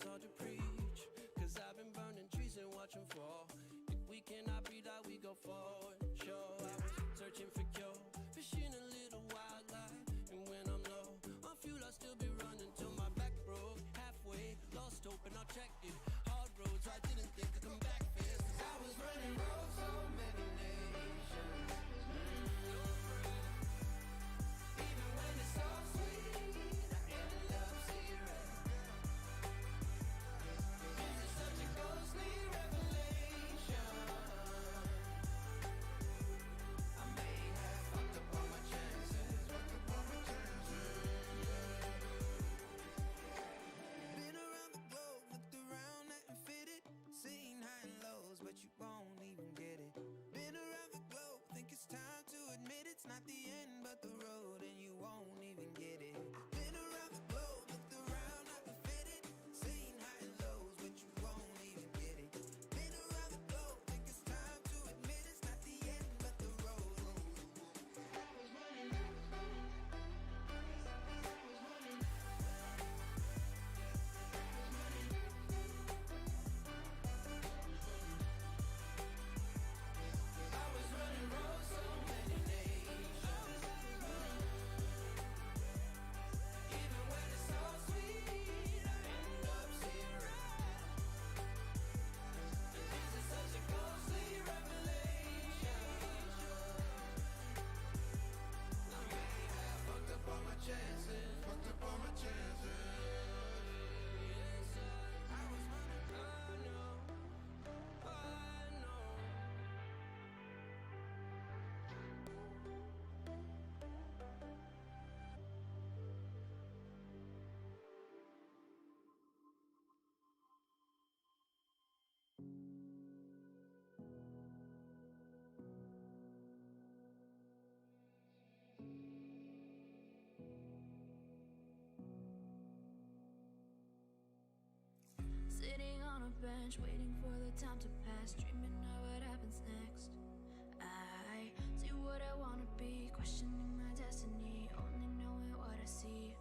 it's hard to preach, cause I've been burning trees and watching fall. If we cannot breathe out, we go forward. Sure, I was searching for cure, fishing a little wildlife. And when I'm low on fuel, I'll still be running till my back broke. Halfway, lost hope and I checked it. Hard roads, I didn't think I'd come back fast, cause I was running roads so many nations. Even when it's so sweet, I ended up zero. This is such a ghostly revelation. I may have fucked up all my chances, fucked up all my chances. Been around the globe, looked around, nothing fitted. Seen high and lows, but you won't even get it. Been around the globe, think it's time to admit it's not the end, but the road, and you won't even get it. Been around the globe, looked around, nothing fitted. Seen high and lows, but you won't even get it. Been around the globe, think it's time to admit it's not the end, but the road. I was running. I was running roads so many nations. Even when it's so sweet, I end up zero. This is such a ghostly revelation. I may have fucked up all my chances, fucked up all my chances. Yes, I was running. I know. Sitting on a bench, waiting for the time to pass, dreaming of what happens next. I see what I wanna be, questioning my destiny, only knowing what I see.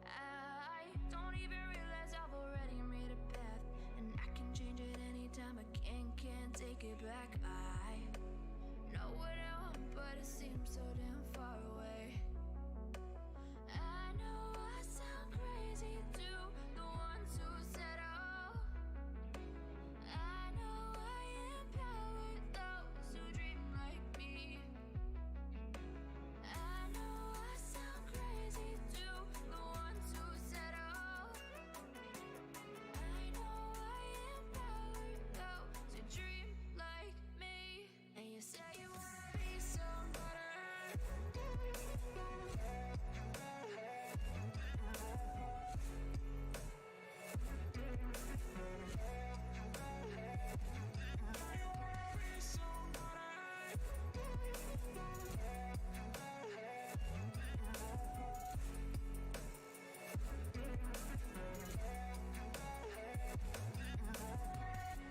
I don't even realize I've already made a path, and I can change it anytime. I can't take it back. I know what I want, but it seems so damn far away. I know I sound crazy to the ones who said oh. I know I empower those who dream like me. I know I sound crazy to the ones who said oh. I know I empower those who dream like me. And you say you wanna be somebody.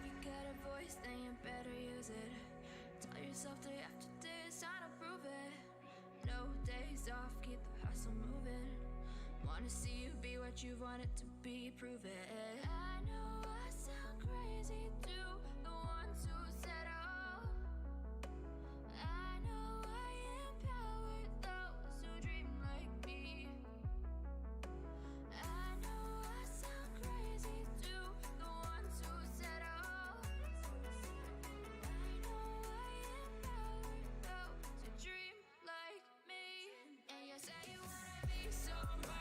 You got a voice, then you better use it. Tell yourself day after day it's time to prove it. No days off, keep the hustle moving. Wanna see you be what you wanted to be, prove it. I know I sound crazy to the ones who said oh. I know I empower those who dream like me. I know I sound crazy to the ones who said oh. I know I empower those who dream like me. And you say you wanna be somebody.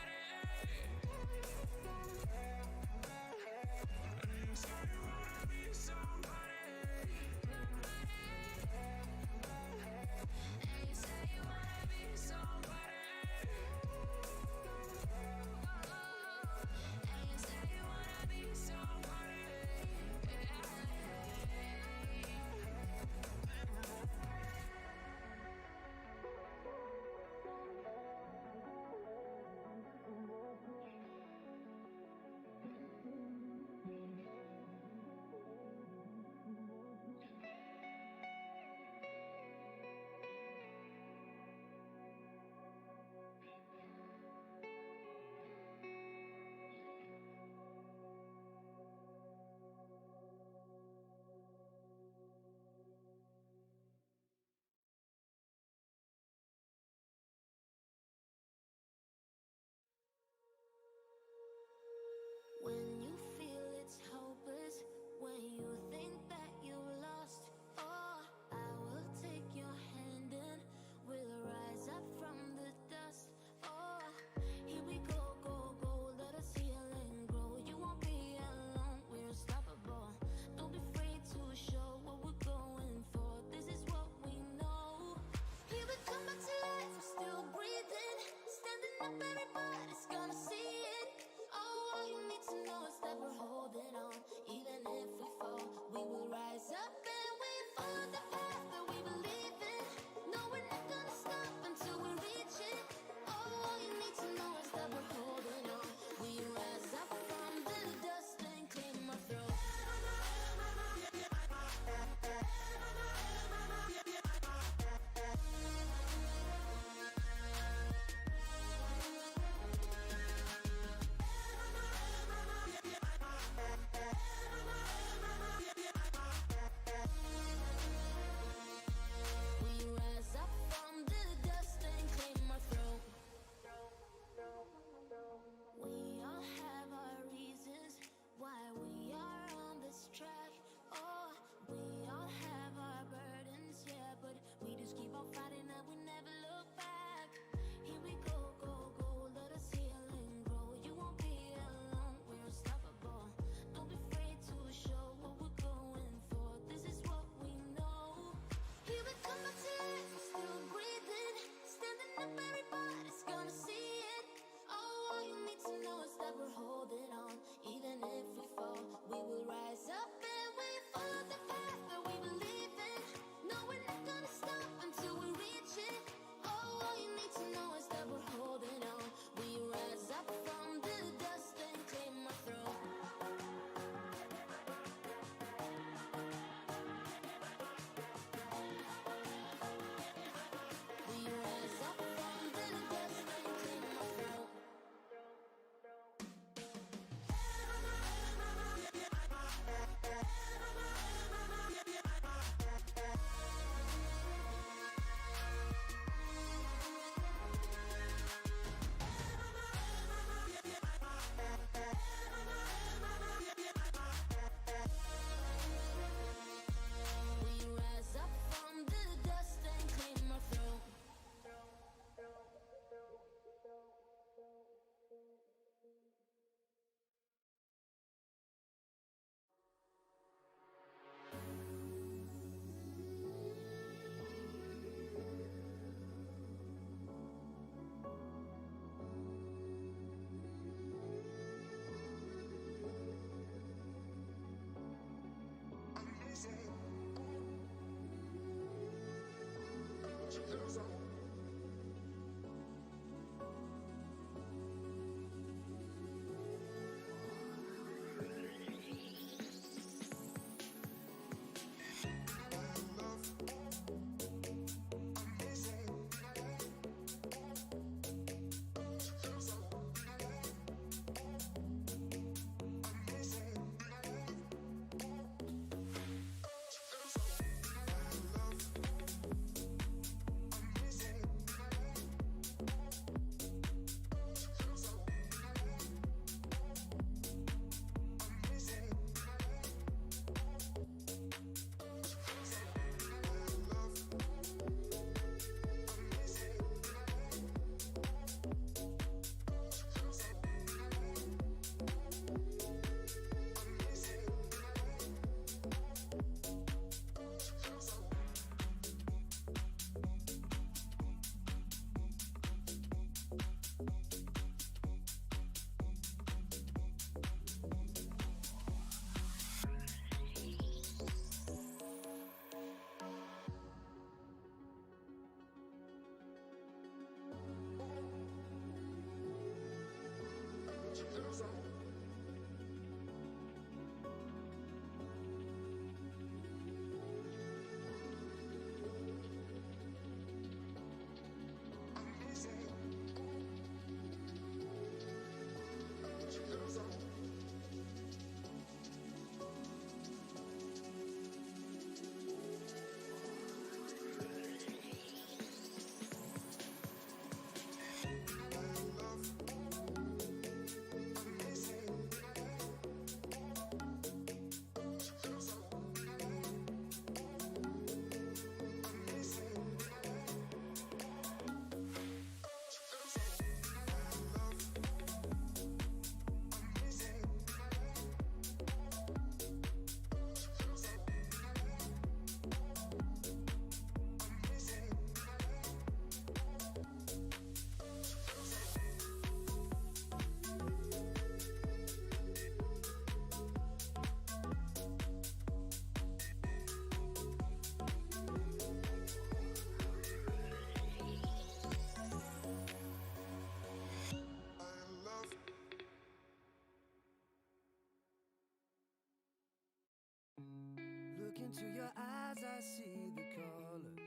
Look into your eyes, I see the colors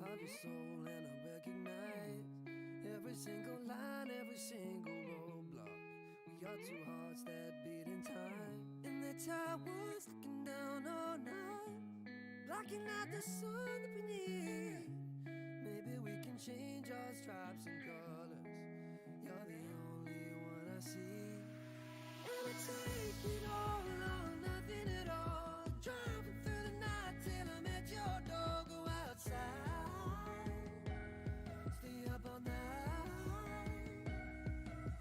of your soul, and I recognize every single line, every single roadblock. We are two hearts that beat in time, and the tide was looking down all night, blocking out the sun beneath. Maybe we can change our stripes and colors. You're the only one I see. And I take it all or nothing at all. Driving through the night till I'm at your door. Go outside, stay up all night.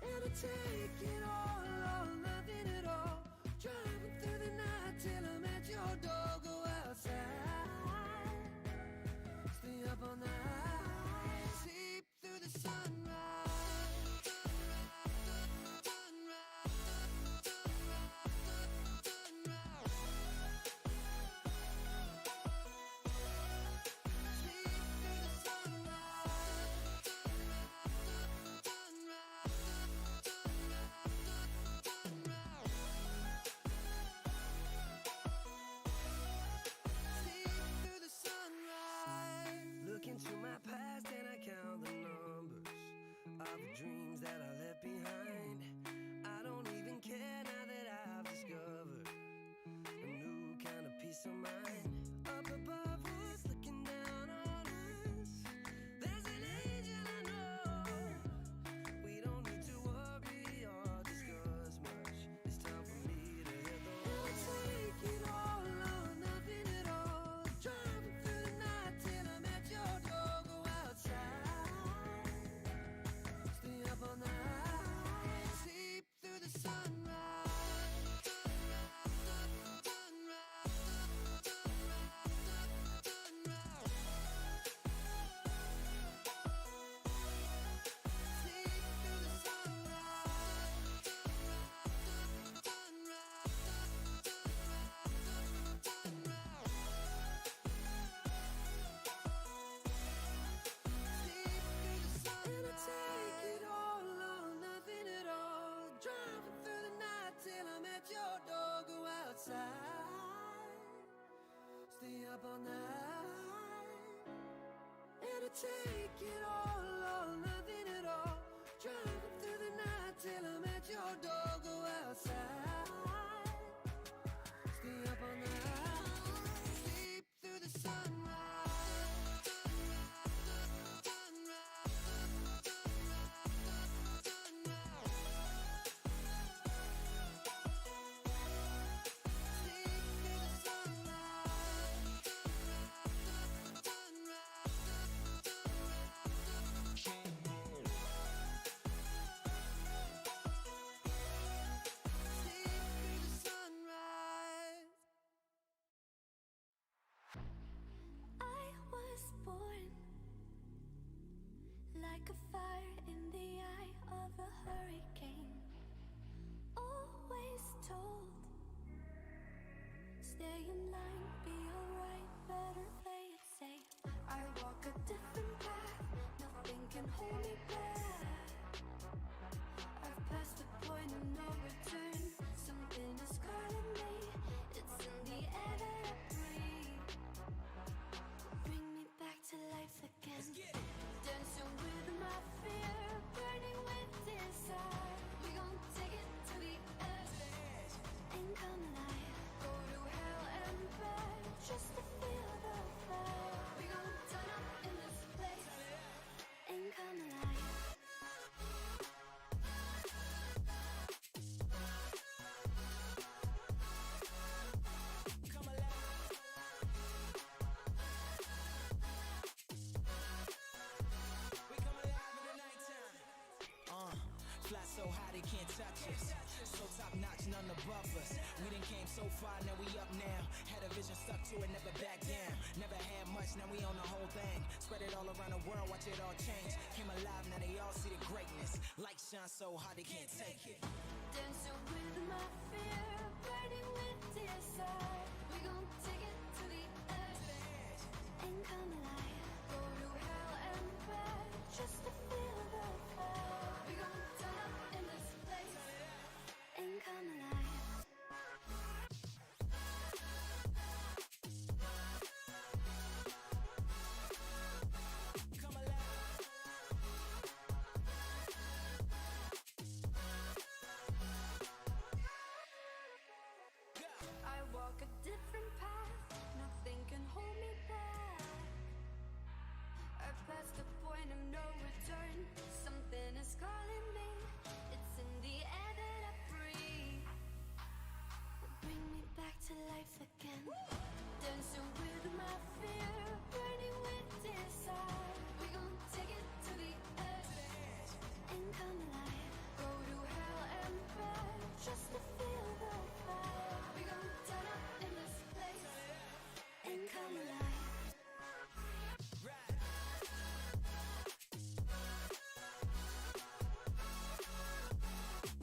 And I take it all or nothing at all. Driving through the night till I'm at your door. Go outside, stay up all night. Sleep through the sunrise. Into my past and I count the numbers of the dreams that I left behind. I don't even care now that I've discovered a new kind of peace of mind. Up above us, looking down on us, there's an angel I know. We don't need to worry or discuss much. It's time for me to hit the road. I'll take it all or nothing at all. Driving through the night till I'm at your door. Go outside, stay up all night. Sleep through the sunrise. Sunrise, sunrise, sunrise. up all night. It'll take it all or nothing at all. Driving through the night till I'm at your door. Go outside, stay up all night, sleep through the sunrise. Like a fire in the eye of a hurricane. Always told, stay in line, be alright, better play it safe. I walk a different path, nothing can hold me back. I've passed the point of no return. Something is calling me, it's in the air that I breathe. Bring me back to life again. Dancing with my fear, burning with desire. We gon' take it to the edge, ain't come alive. Go to hell and back, just to feel the fire. We gon' turn up in this place, ain't come alive. Fly so high they can't touch us. So top notch, none above us. We done came so far, now we up now. Had a vision, stuck to it, never back down. Never had much, now we own the whole thing. Spread it all around the world, watch it all change. Came alive, now they all see the greatness. Light shine so hard they can't take it. Dancing with my fear, burning with desire. We gon' take it to the edge, ain't come alive. Go to hell and back, just to feel the fire. We gon' turn up in this place, ain't come alive. Come alive. I walk a different path, nothing can hold me back. I've passed the point of no return. Something is calling me, it's in the air that I breathe. Bring me back to life again. Dancing with my fear, burning with desire. We gon' take it to the edge, ain't come alive. Go to hell and back, just to feel the fire. We gon' turn up in this place, ain't come alive.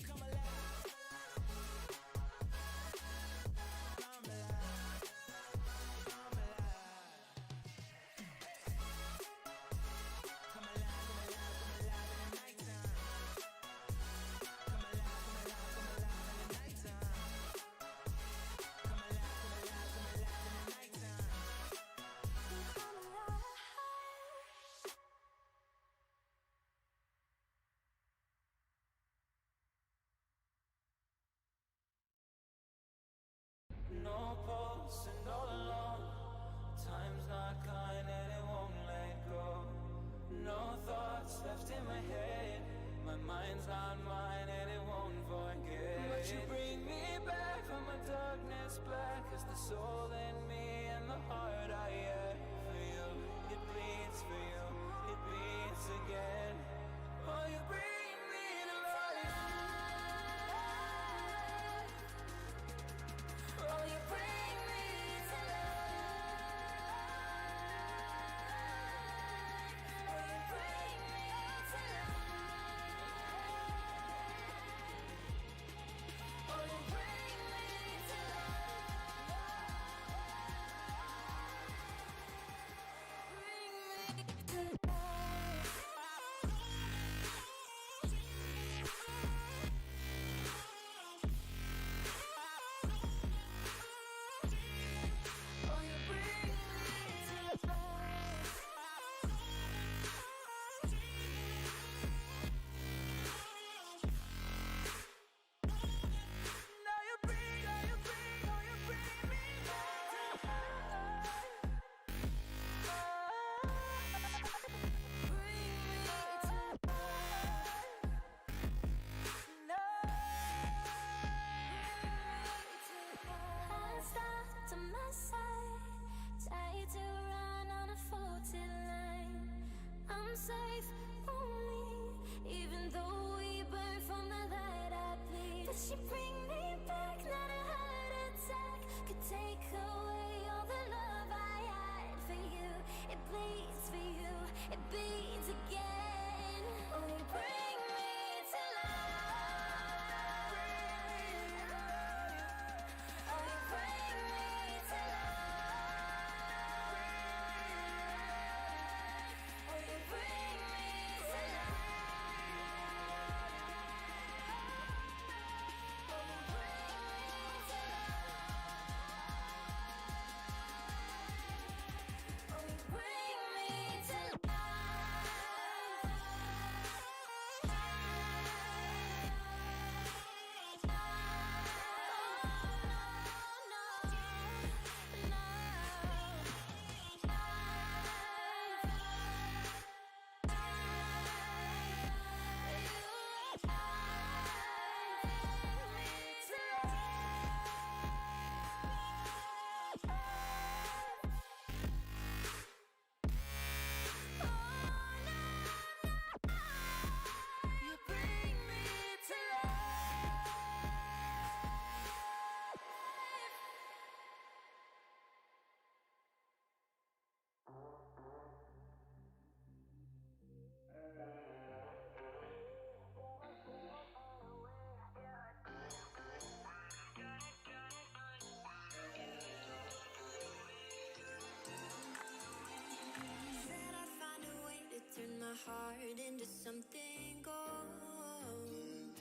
Come alive. Come alive. Come alive. Come alive, come alive, come alive in the nighttime. Come alive, come alive, come alive in the nighttime. Come alive, come alive, come alive in the nighttime. Come alive. No pulse and all alone. Time's not kind and it won't let go. No thoughts left in my head. My mind's not mine and it won't forget. But you bring me back from my darkness black. Cause the soul in me and the heart I have for you. It bleeds for you, it beats again. Oh, you bring me to life. Oh, you bring me to life. Oh, you bring me to life. Oh, you bring me to life. Bring me to life. safe only, even though we burn from the light I bleed. Does she bring me back? Not a heart attack could take away all the love I had for you. It bleeds for you, it bleeds again. Oh, you bring me to life. Oh, you bring me to life. Oh, you bring me to life. Oh, you bring me to life. Oh, you bring me to life. You bring me to life. Said I'd find a way to turn my heart into something gold.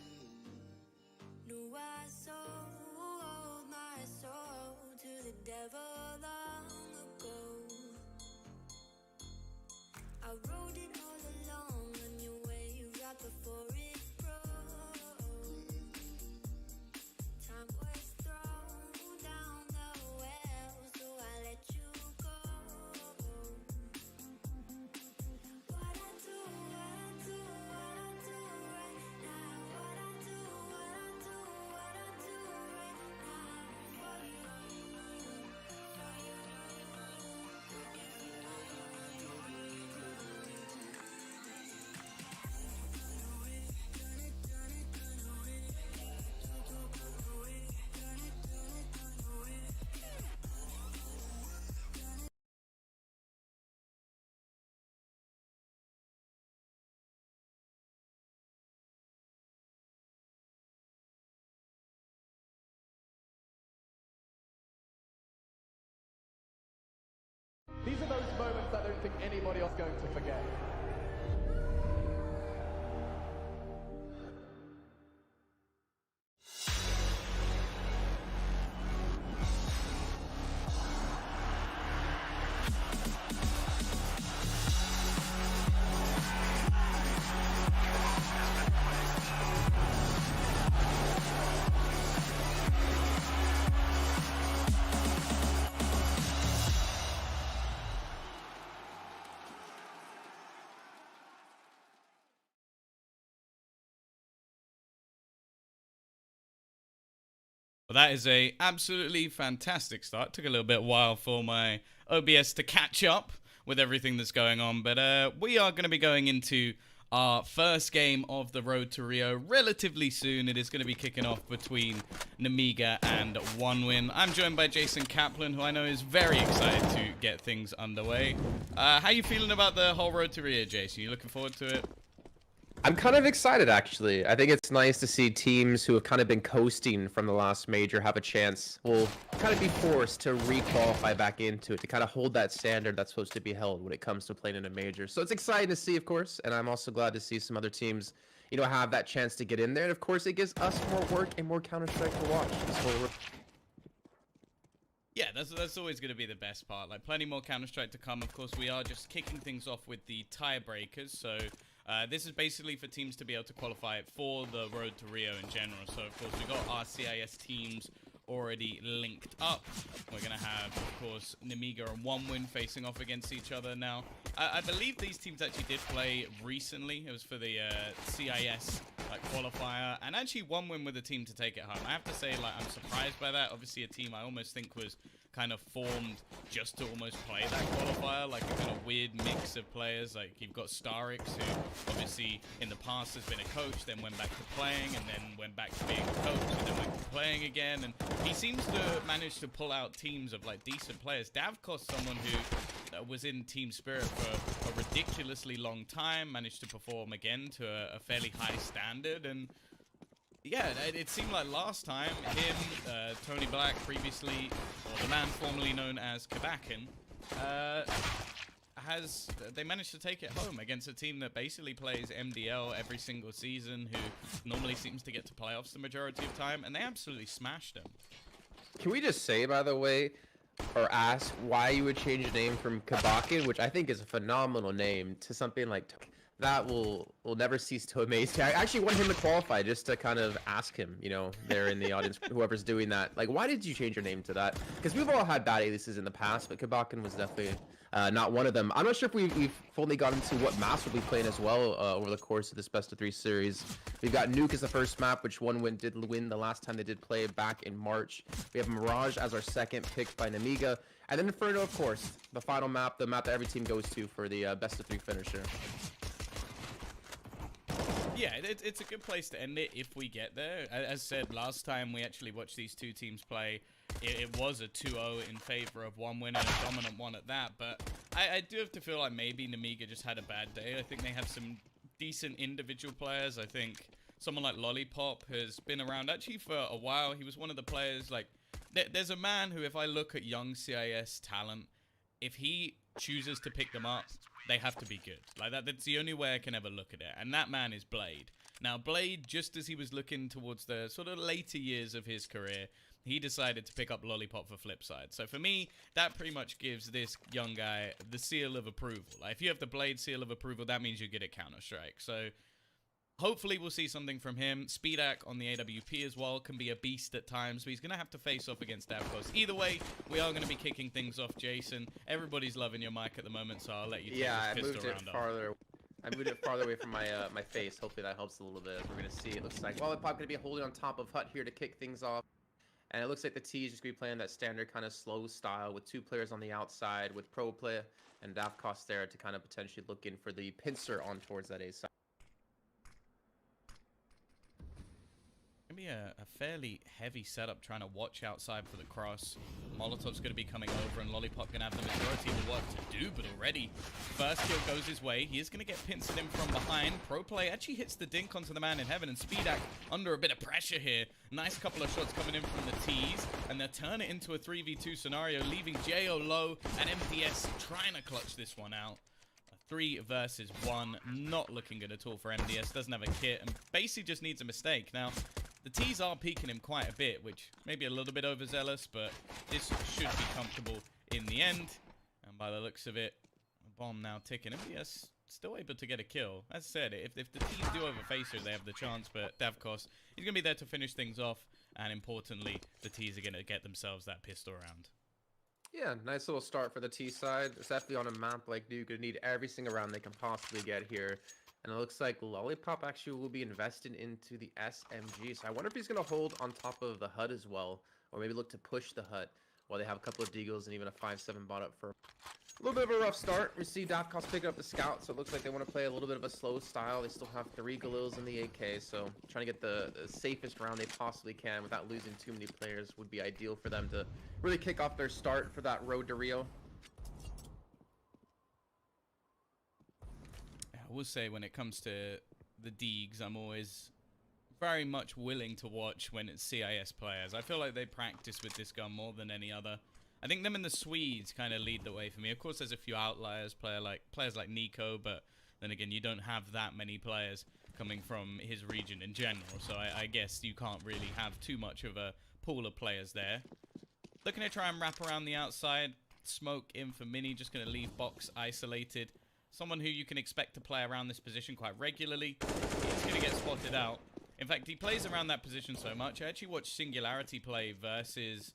Knew I sold my soul to the devil long ago. I wrote it all along on your wave right before it broke. Time was thrown down the well, so I let you go. What I do right now. What I do right now for you. These are those moments I don't think anybody else is going to forget. Well, that is a absolutely fantastic start. Took a little bit while for my OBS to catch up with everything that's going on, but we are going to be going into our first game of the Road to Rio relatively soon. It is going to be kicking off between Nemiga and OneWin. I'm joined by Jason Kaplan, who I know is very excited to get things underway. How are you feeling about the whole Road to Rio, Jason? You looking forward to it? I'm kind of excited, actually. I think it's nice to see teams who have kind of been coasting from the last major have a chance, will kind of be forced to re-qualify back into it, to kind of hold that standard that's supposed to be held when it comes to playing in a major. So it's exciting to see, of course, and I'm also glad to see some other teams, you know, have that chance to get in there. And of course, it gives us more work and more Counter-Strike to watch. Yeah, that's always going to be the best part. Like, plenty more Counter-Strike to come. Of course, we are just kicking things off with the tiebreakers, so this is basically for teams to be able to qualify for the Road to Rio in general. So, of course, we've got our CIS teams already linked up. We're going to have, of course, Nemiga and OneWin facing off against each other now. I believe these teams actually did play recently. It was for the CIS like qualifier, and actually one win with a team to take it home. I have to say, like, I'm surprised by that. Obviously a team I almost think was kind of formed just to almost play that qualifier, like a kind of weird mix of players. Like, you've got Starix, who obviously in the past has been a coach, then went back to playing, and then went back to being a coach, and then went to playing again, and he seems to manage to pull out teams of like decent players. Davkos, someone who was in Team Spirit for a ridiculously long time, managed to perform again to a fairly high standard, and yeah, it seemed like last time him, Tony Black previously, or the man formerly known as Kabakin, they managed to take it home against a team that basically plays MDL every single season, who normally seems to get to playoffs the majority of time, and they absolutely smashed them. Can we just say, by the way, or ask why you would change the name from Kabakin, which I think is a phenomenal name, to something like that will never cease to amaze me. I actually want him to qualify just to kind of ask him, you know, there in the audience, whoever's doing that. Like, why did you change your name to that? Because we've all had bad aliases in the past, but Kabakin was definitely not one of them. I'm not sure if we've fully gotten into what maps we'll be playing as well over the course of this best of 3 series. We've got Nuke as the first map, which did win the last time they did play back in March. We have Mirage as our second, picked by Nemiga. And then Inferno, of course, the final map, the map that every team goes to for the best of 3 finisher. Yeah, it's a good place to end it if we get there. As said, last time we actually watched these two teams play, it was a 2-0 in favor of one win, and a dominant one at that. But I do have to feel like maybe Nemiga just had a bad day. I think they have some decent individual players. I think someone like Lollipop has been around actually for a while. He was one of the players, like, there's a man who, if I look at young CIS talent, if he chooses to pick them up, they have to be good. Like, that's the only way I can ever look at it. And that man is Blade. Now, Blade, just as he was looking towards the sort of later years of his career, he decided to pick up Lollipop for Flipside. So for me, that pretty much gives this young guy the seal of approval. Like, if you have the Blade seal of approval, that means you're good at Counter-Strike. So hopefully we'll see something from him. Speedak on the AWP as well can be a beast at times, but he's going to have to face off against Davkos. Either way, we are going to be kicking things off, Jason. Everybody's loving your mic at the moment, so I'll let you take this pistol round off. I moved it farther away from my my face. Hopefully that helps a little bit. We're going to see. It looks like Lollipop going to be holding on top of Hut here to kick things off. And it looks like the T is just going to be playing that standard kind of slow style with 2 players on the outside, with Pro Play and Davkos there to kind of potentially look in for the pincer on towards that A side. Gonna be a fairly heavy setup trying to watch outside for the cross. Molotov's going to be coming over, and Lollipop going to have the majority of the work to do, but already first kill goes his way. He is going to get pincered in from behind. Pro Play actually hits the dink onto the man in heaven, and Speedak under a bit of pressure here. Nice couple of shots coming in from the T's, and they'll turn it into a 3v2 scenario, leaving Jo low, and MDS trying to clutch this one out. 3 versus 1, not looking good at all for MDS. Doesn't have a kit, and basically just needs a mistake. Now, the T's are peeking him quite a bit, which may be a little bit overzealous, but this should be comfortable in the end. And by the looks of it, a bomb now ticking. MDS still able to get a kill. As I said, if the T's do overface her, they have the chance, but Davkos, he's going to be there to finish things off. And importantly, the T's are going to get themselves that pistol round. Yeah, nice little start for the T side. It's definitely on a map like Duke. Going to need every single round they can possibly get here. And it looks like Lollipop actually will be invested into the SMG. So I wonder if he's going to hold on top of the HUD as well. Or maybe look to push the HUD while they have a couple of deagles and even a 5-7 bot up for a little bit of a rough start. We see Davkos picking up the scout, so it looks like they want to play a little bit of a slow style. They still have 3 Galils in the AK, so trying to get the safest round they possibly can without losing too many players would be ideal for them to really kick off their start for that road to Rio. I will say, when it comes to the Deegs, I'm always very much willing to watch when it's CIS players. I feel like they practice with this gun more than any other. I think them and the Swedes kind of lead the way for me. Of course, there's a few outliers, players like Niko, but then again, you don't have that many players coming from his region in general, so I guess you can't really have too much of a pool of players there. Looking to try and wrap around the outside. Smoke in for Mini, just going to leave Box isolated. Someone who you can expect to play around this position quite regularly. He's going to get spotted out. In fact, he plays around that position so much. I actually watched Singularity play versus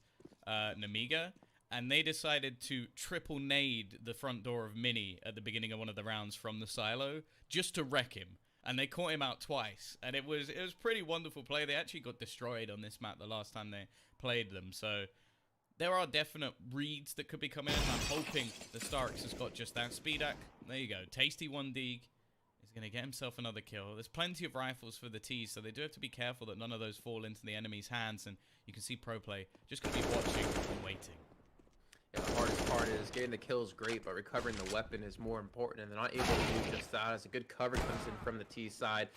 Nemiga, and they decided to triple nade the front door of Mini at the beginning of one of the rounds from the silo, just to wreck him. and they caught him out twice, and it was pretty wonderful play. They actually got destroyed on this map the last time they played them, so there are definite reads that could be coming in. I'm hoping the Starks has got just that. Speedak, there you go. Tasty 1D is going to get himself another kill. There's plenty of rifles for the T's, so they do have to be careful that none of those fall into the enemy's hands, and you can see Pro Play just going to be watching and waiting. Yeah, the hardest part is getting the kills great, but recovering the weapon is more important, and they're not able to do just that as a good cover comes in from the T side.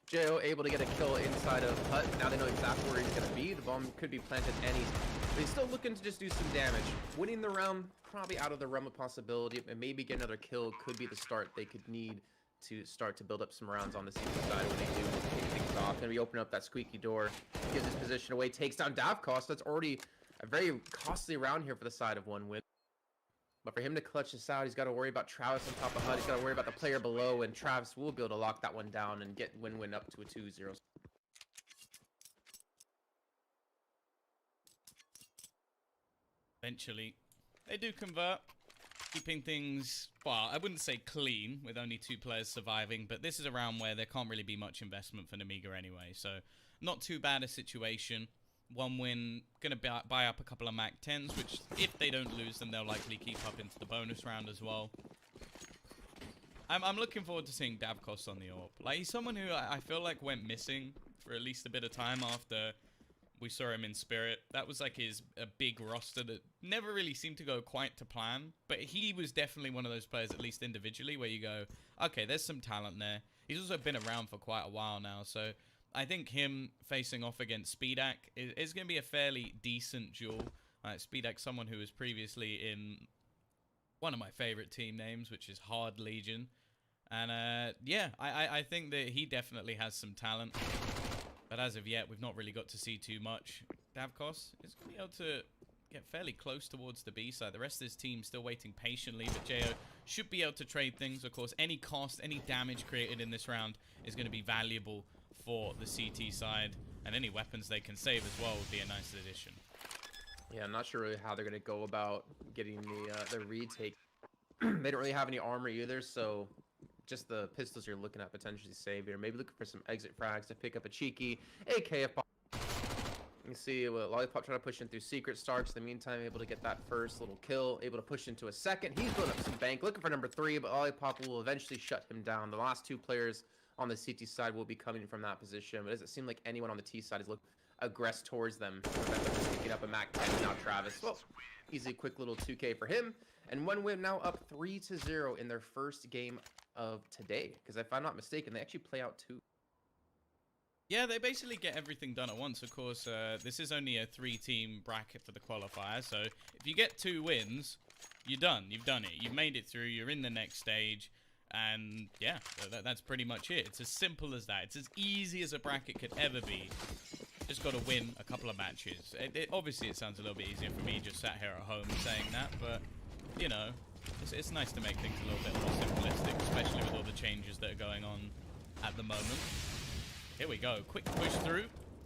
Jo able to get a kill inside of Hut. Now they know exactly where he's going to be. The bomb could be planted but he's still looking to just do some damage. Winning the round, probably out of the realm of possibility, and maybe get another kill could be the start they could need to start to build up some rounds on the CT side when they do take things off. And we open up that squeaky door, gives his position away, takes down Davkos. That's already a very costly round here for the side of 1win. But for him to clutch this out, he's got to worry about Travis on top of Hut. He's got to worry about the player below, and Travis will be able to lock that one down and get win-win up to a 2-0. Eventually, they do convert, keeping things, well, I wouldn't say clean, with only 2 players surviving, but this is a round where there can't really be much investment for Nemiga anyway, so not too bad a situation. 1win, going to buy up a couple of Mac 10s, which, if they don't lose them, they'll likely keep up into the bonus round as well. I'm looking forward to seeing Davkos on the AWP. Like, he's someone who I feel like went missing for at least a bit of time after we saw him in Spirit. That was like a big roster that never really seemed to go quite to plan. But he was definitely one of those players, at least individually, where you go, okay, there's some talent there. He's also been around for quite a while now, so I think him facing off against Speedak is going to be a fairly decent duel. Speedak, someone who was previously in one of my favorite team names, which is Hard Legion. And yeah, I think that he definitely has some talent. But as of yet, we've not really got to see too much. Davkos is going to be able to get fairly close towards the B side. The rest of his team still waiting patiently, but Jo should be able to trade things. Of course, any cost, any damage created in this round is going to be valuable for the CT side, and any weapons they can save as well would be a nice addition. Yeah, I'm not sure really how they're going to go about getting the retake. They don't really have any armor either, so just the pistols you're looking at potentially saving, or maybe looking for some exit frags to pick up a cheeky AK if possible. You can see Lollipop trying to push in through Secret Starks. In the meantime, able to get that first little kill, able to push into a second. He's building up some bank, looking for number 3, but Lollipop will eventually shut him down. The last 2 players on the CT side will be coming from that position, but does it seem like anyone on the T side is looking aggressive towards them? Just picking up a Mac 10 now. Travis, well, easy, quick little 2K for him, and 1win now up 3-0 in their first game of today. Because if I'm not mistaken, they actually play out 2. Yeah, they basically get everything done at once. Of course, this is only a 3-team bracket for the qualifier, so if you get 2 wins, you're done. You've done it. You've made it through. You're in the next stage. And yeah, that's pretty much it. It's as simple as that. It's as easy as a bracket could ever be. Just got to win a couple of matches. Obviously, it sounds a little bit easier for me just sat here at home saying that, but, you know, it's nice to make things a little bit more simplistic, especially with all the changes that are going on at the moment. Here we go. Quick push through.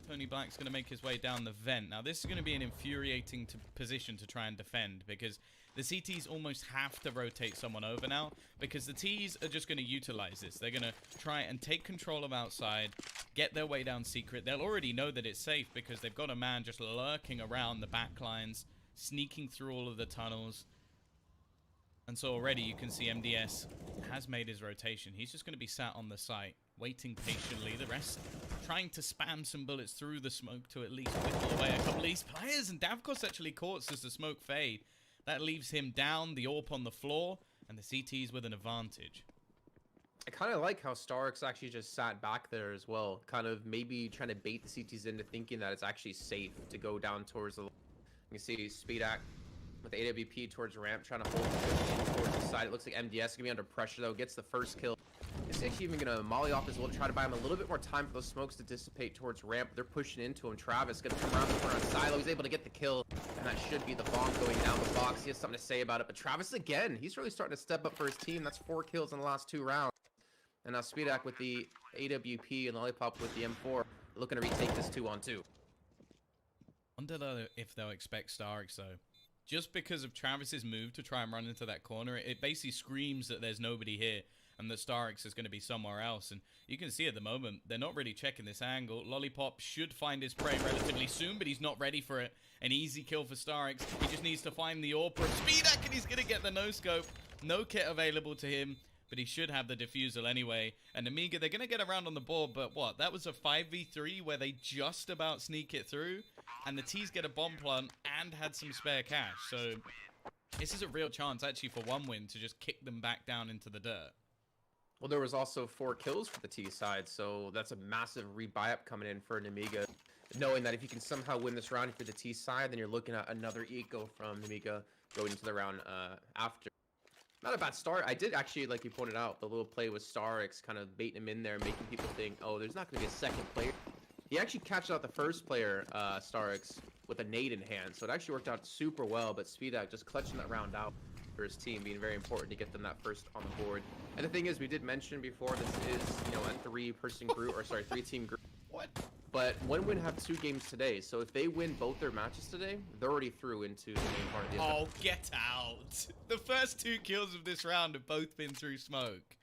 Tony Black's going to make his way down the vent. Now, this is going to be an infuriating position to try and defend, because the CTs almost have to rotate someone over now, because the Ts are just going to utilize this. They're going to try and take control of outside, get their way down Secret. They'll already know that it's safe because they've got a man just lurking around the back lines, sneaking through all of the tunnels. And so already you can see MDS has made his rotation. He's just going to be sat on the site, waiting patiently. The rest trying to spam some bullets through the smoke to at least whittle away a couple of these players. And Davkos actually caught as the smoke fade. That leaves him down, the AWP on the floor, and the CTs with an advantage. I kind of like how Starks actually just sat back there as well. Kind of maybe trying to bait the CTs into thinking that it's actually safe to go down towards the... You can see Speedak with AWP towards ramp, trying to hold in towards the side. It looks like MDS is going to be under pressure, though. Gets the first kill. It's actually even going to molly off as well to try to buy him a little bit more time for those smokes to dissipate towards ramp. They're pushing into him. Travis going to come around the corner on Silo. He's able to get the kill, and that should be the bomb going down the box. He has something to say about it, but Travis again, he's really starting to step up for his team. That's 4 kills in the last 2 rounds. And now Speedak with the AWP and Lollipop with the M4, looking to retake this 2-on-2. Wonder though if they'll expect Starks though. Just because of Travis's move to try and run into that corner, it basically screams that there's nobody here. and the Starix is going to be somewhere else. And you can see at the moment, they're not really checking this angle. Lollipop should find his prey relatively soon, but he's not ready for it. An easy kill for Starix. He just needs to find the AWP of Speedak, and he's going to get the no-scope. No kit available to him, but he should have the defusal anyway. And Nemiga, they're going to get around on the board, but what? That was a 5v3 where they just about sneak it through, and the T's get a bomb plant and had some spare cash. So this is a real chance, actually, for one win to just kick them back down into the dirt. Well, there was also 4 kills for the T side, so that's a massive rebuy-up coming in for Nemiga. Knowing that if you can somehow win this round for the T side, then you're looking at another eco from Nemiga going into the round after. Not a bad start. I did actually, like you pointed out, the little play with Starix kind of baiting him in there, making people think, oh, there's not going to be a second player. He actually catched out the first player, Starix, with a nade in hand, so it actually worked out super well, but Speedak just clutching that round out for his team, being very important to get them that first on the board. And the thing is, we did mention before, this is, you know, a 3-person group, or sorry, 3-team group. What? But OneWin have 2 games today, so if they win both their matches today, they're already through into the main part of the event. Oh, get out. The first 2 kills of this round have both been through smoke.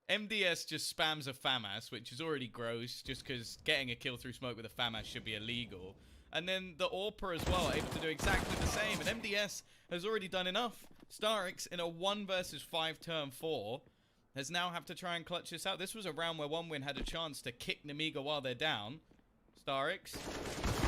MDS just spams a FAMAS, which is already gross, just because getting a kill through smoke with a FAMAS should be illegal. And then the AWPer as well, able to do exactly the same. And MDS has already done enough. Starix, in a 1 versus 5 turn 4, has now have to try and clutch this out. This was a round where OneWin had a chance to kick Nemiga while they're down. Starix.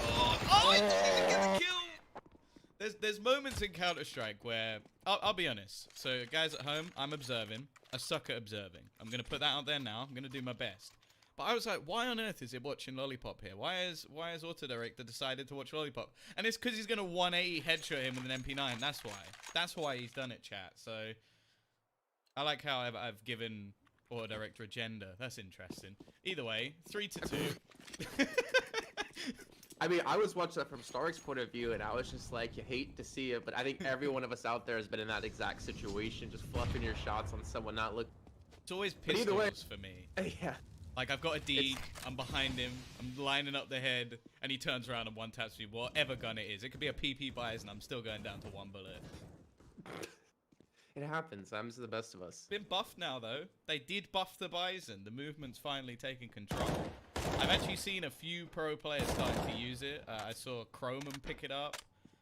Oh, he didn't get the kill! There's moments in Counter-Strike where, I'll be honest. So, guys at home, I'm observing. I suck at observing. I'm going to put that out there now. I'm going to do my best. But I was like, why on earth is he watching Lollipop here? Why is Autodirector decided to watch Lollipop? And it's because he's going to 180 headshot him with an MP9. That's why. That's why he's done it, chat. So, I like how I've given Autodirector a gender. That's interesting. Either way, 3-2. I mean, I was watching that from Starik's point of view, and I was just like, you hate to see it, but I think every one of us out there has been in that exact situation, just fluffing your shots on someone not looking. It's always pistols for me. Yeah. Like, I've got a D, I'm behind him, I'm lining up the head, and he turns around and one-taps me, whatever gun it is. It could be a PP Bison, I'm still going down to 1 bullet. It happens. Happens to the best of us. Been buffed now, though. They did buff the Bison. The movement's finally taking control. I've actually seen a few pro players starting to use it. I saw Chroman pick it up.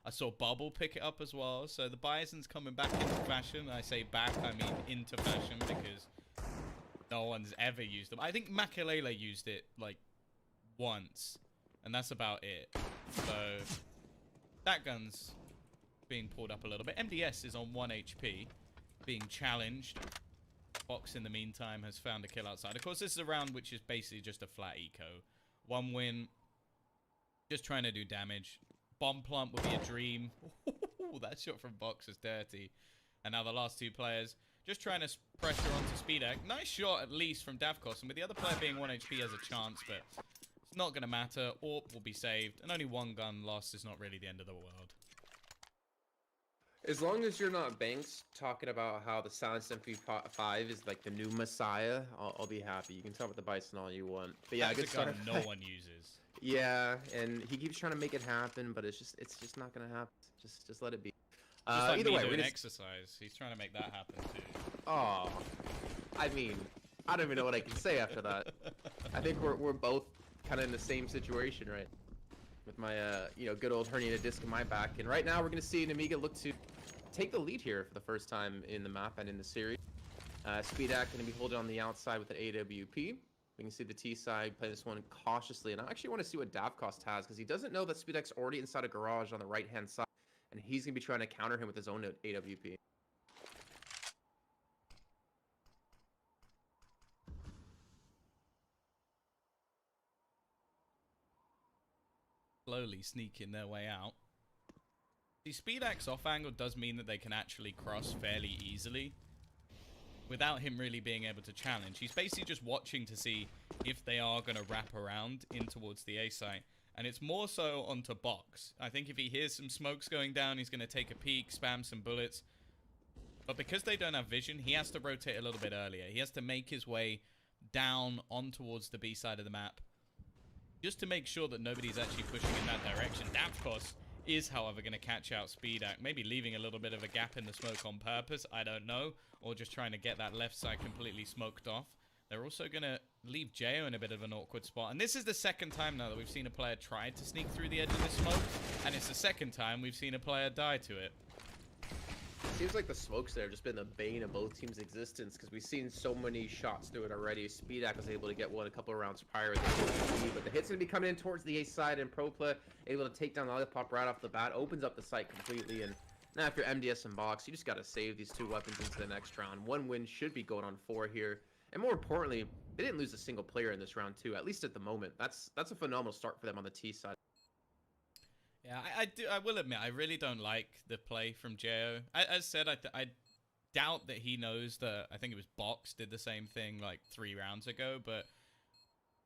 I saw Bubble pick it up as well. So the Bison's coming back into fashion. I say back, I mean into fashion, because no one's ever used them. I think Makalele used it, like, once. And that's about it. So that gun's being pulled up a little bit. MDS is on 1 HP, being challenged. Box, in the meantime, has found a kill outside. Of course, this is a round which is basically just a flat eco. OneWin, just trying to do damage. Bomb plant would be a dream. Ooh, that shot from Box is dirty. And now the last 2 players just trying to pressure onto Speedak. Nice shot, at least, from Davkos. And with the other player being 1 HP, has a chance, but it's not going to matter. AWP will be saved. And only 1 gun lost is not really the end of the world. As long as you're not Banks talking about how the Silenced MP5 is like the new messiah, I'll be happy. You can talk about the Bison all you want. But yeah, that's a gun no one uses. Yeah, and he keeps trying to make it happen, but it's just not gonna happen. Just let it be. Just like either me way, doing exercise. He's trying to make that happen too. Oh, I mean, I don't even know what I can say after that. I think we're both kind of in the same situation, right? With my, you know, good old herniated disc in my back. And right now we're going to see Nemiga look to take the lead here for the first time in the map and in the series. Speedak going to be holding on the outside with an AWP. We can see the T side play this one cautiously. And I actually want to see what Davkos has, because he doesn't know that Speedak's already inside a garage on the right-hand side. And he's going to be trying to counter him with his own AWP. Slowly sneaking their way out. The Speedak's off angle does mean that they can actually cross fairly easily without him really being able to challenge. He's basically just watching to see if they are going to wrap around in towards the A site. And it's more so onto Box. I think if he hears some smokes going down, he's going to take a peek, spam some bullets. But because they don't have vision, he has to rotate a little bit earlier. He has to make his way down on towards the B side of the map, just to make sure that nobody's actually pushing in that direction. Davkos is, however, going to catch out Speedak, maybe leaving a little bit of a gap in the smoke on purpose, I don't know, or just trying to get that left side completely smoked off. They're also going to leave Jo in a bit of an awkward spot, and this is the second time now that we've seen a player try to sneak through the edge of the smoke, and it's the second time we've seen a player die to it. Seems like the smokes there have just been the bane of both teams' existence because we've seen so many shots through it already. Speedak was able to get one a couple of rounds prior, but the hit's going to be coming in towards the A side, and ProPlay able to take down the Lollipop right off the bat, opens up the site completely, and now if you're MDS and Box, you just got to save these two weapons into the next round. One win should be going on 4 here, and more importantly, they didn't lose a single player in this round too, at least at the moment. That's a phenomenal start for them on the T side. Yeah, I will admit, I really don't like the play from Jo. As said, I doubt that he knows that, I think it was Box did the same thing like 3 rounds ago, but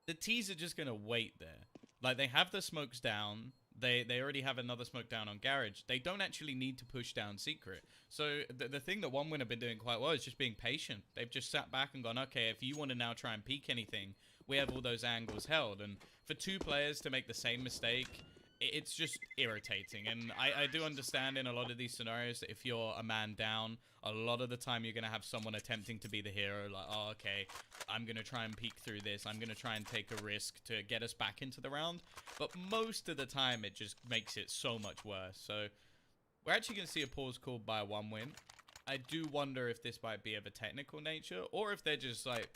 the T's are just going to wait there. Like, they have the smokes down. They already have another smoke down on Garage. They don't actually need to push down Secret. So the thing that OneWin have been doing quite well is just being patient. They've just sat back and gone, okay, if you want to now try and peek anything, we have all those angles held. And for 2 players to make the same mistake, it's just irritating. And I do understand in a lot of these scenarios that if you're a man down, a lot of the time you're going to have someone attempting to be the hero. Like, oh, okay, I'm going to try and peek through this. I'm going to try and take a risk to get us back into the round. But most of the time, it just makes it so much worse. So we're actually going to see a pause called by OneWin. I do wonder if this might be of a technical nature, or if they're just like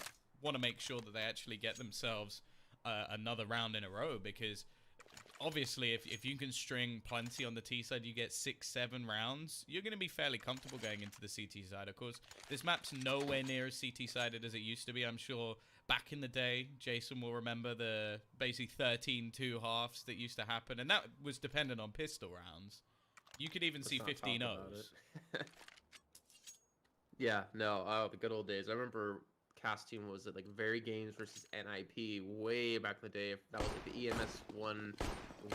want to make sure that they actually get themselves another round in a row, because obviously, if you can string plenty on the T side, you get 6-7 rounds, you're going to be fairly comfortable going into the CT side. Of course, this map's nowhere near as CT-sided as it used to be. I'm sure back in the day, Jason will remember the basically 13-2 halves that used to happen, and that was dependent on pistol rounds. You could even see 15-0s. Yeah, no, the good old days. I remember cast team was at like Very Games versus NIP way back in the day. That was like the EMS 1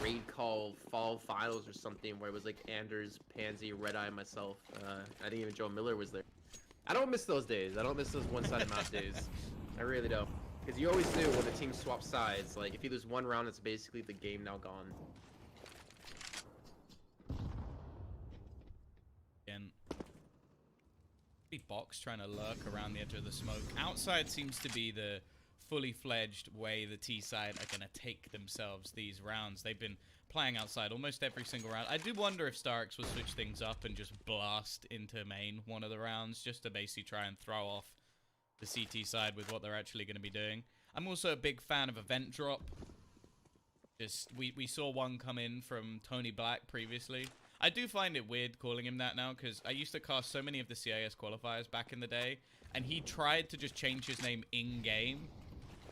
raid call fall finals or something, where it was like Anders, Pansy, Red Eye, myself. I think even Joe Miller was there. I don't miss those days. I don't miss those one-sided map days. I really don't. Because you always knew when the team swapped sides, like if you lose one round, it's basically the game now gone. Again, Box trying to lurk around the edge of the smoke. Outside seems to be the fully fledged way the T side are going to take themselves these rounds. They've been playing outside almost every single round. I do wonder if Starix will switch things up and just blast into main one of the rounds, just to basically try and throw off the CT side with what they're actually going to be doing. I'm also a big fan of event drop. Just we saw one come in from Tony Black previously. I do find it weird calling him that now, because I used to cast so many of the CIS qualifiers back in the day, and he tried to just change his name in-game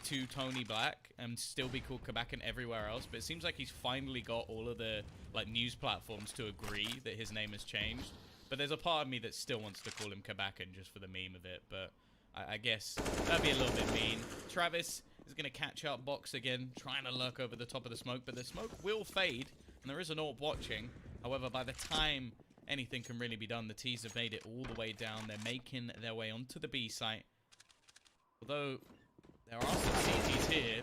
to Tony Black and still be called Kabakan everywhere else, but it seems like he's finally got all of the like news platforms to agree that his name has changed. But there's a part of me that still wants to call him Kabakan just for the meme of it, but I guess that'd be a little bit mean. Travis is going to catch up Box again, trying to lurk over the top of the smoke, but the smoke will fade, and there is an AWP watching. However, by the time anything can really be done, the T's have made it all the way down. They're making their way onto the B site. Although there are some CTs here,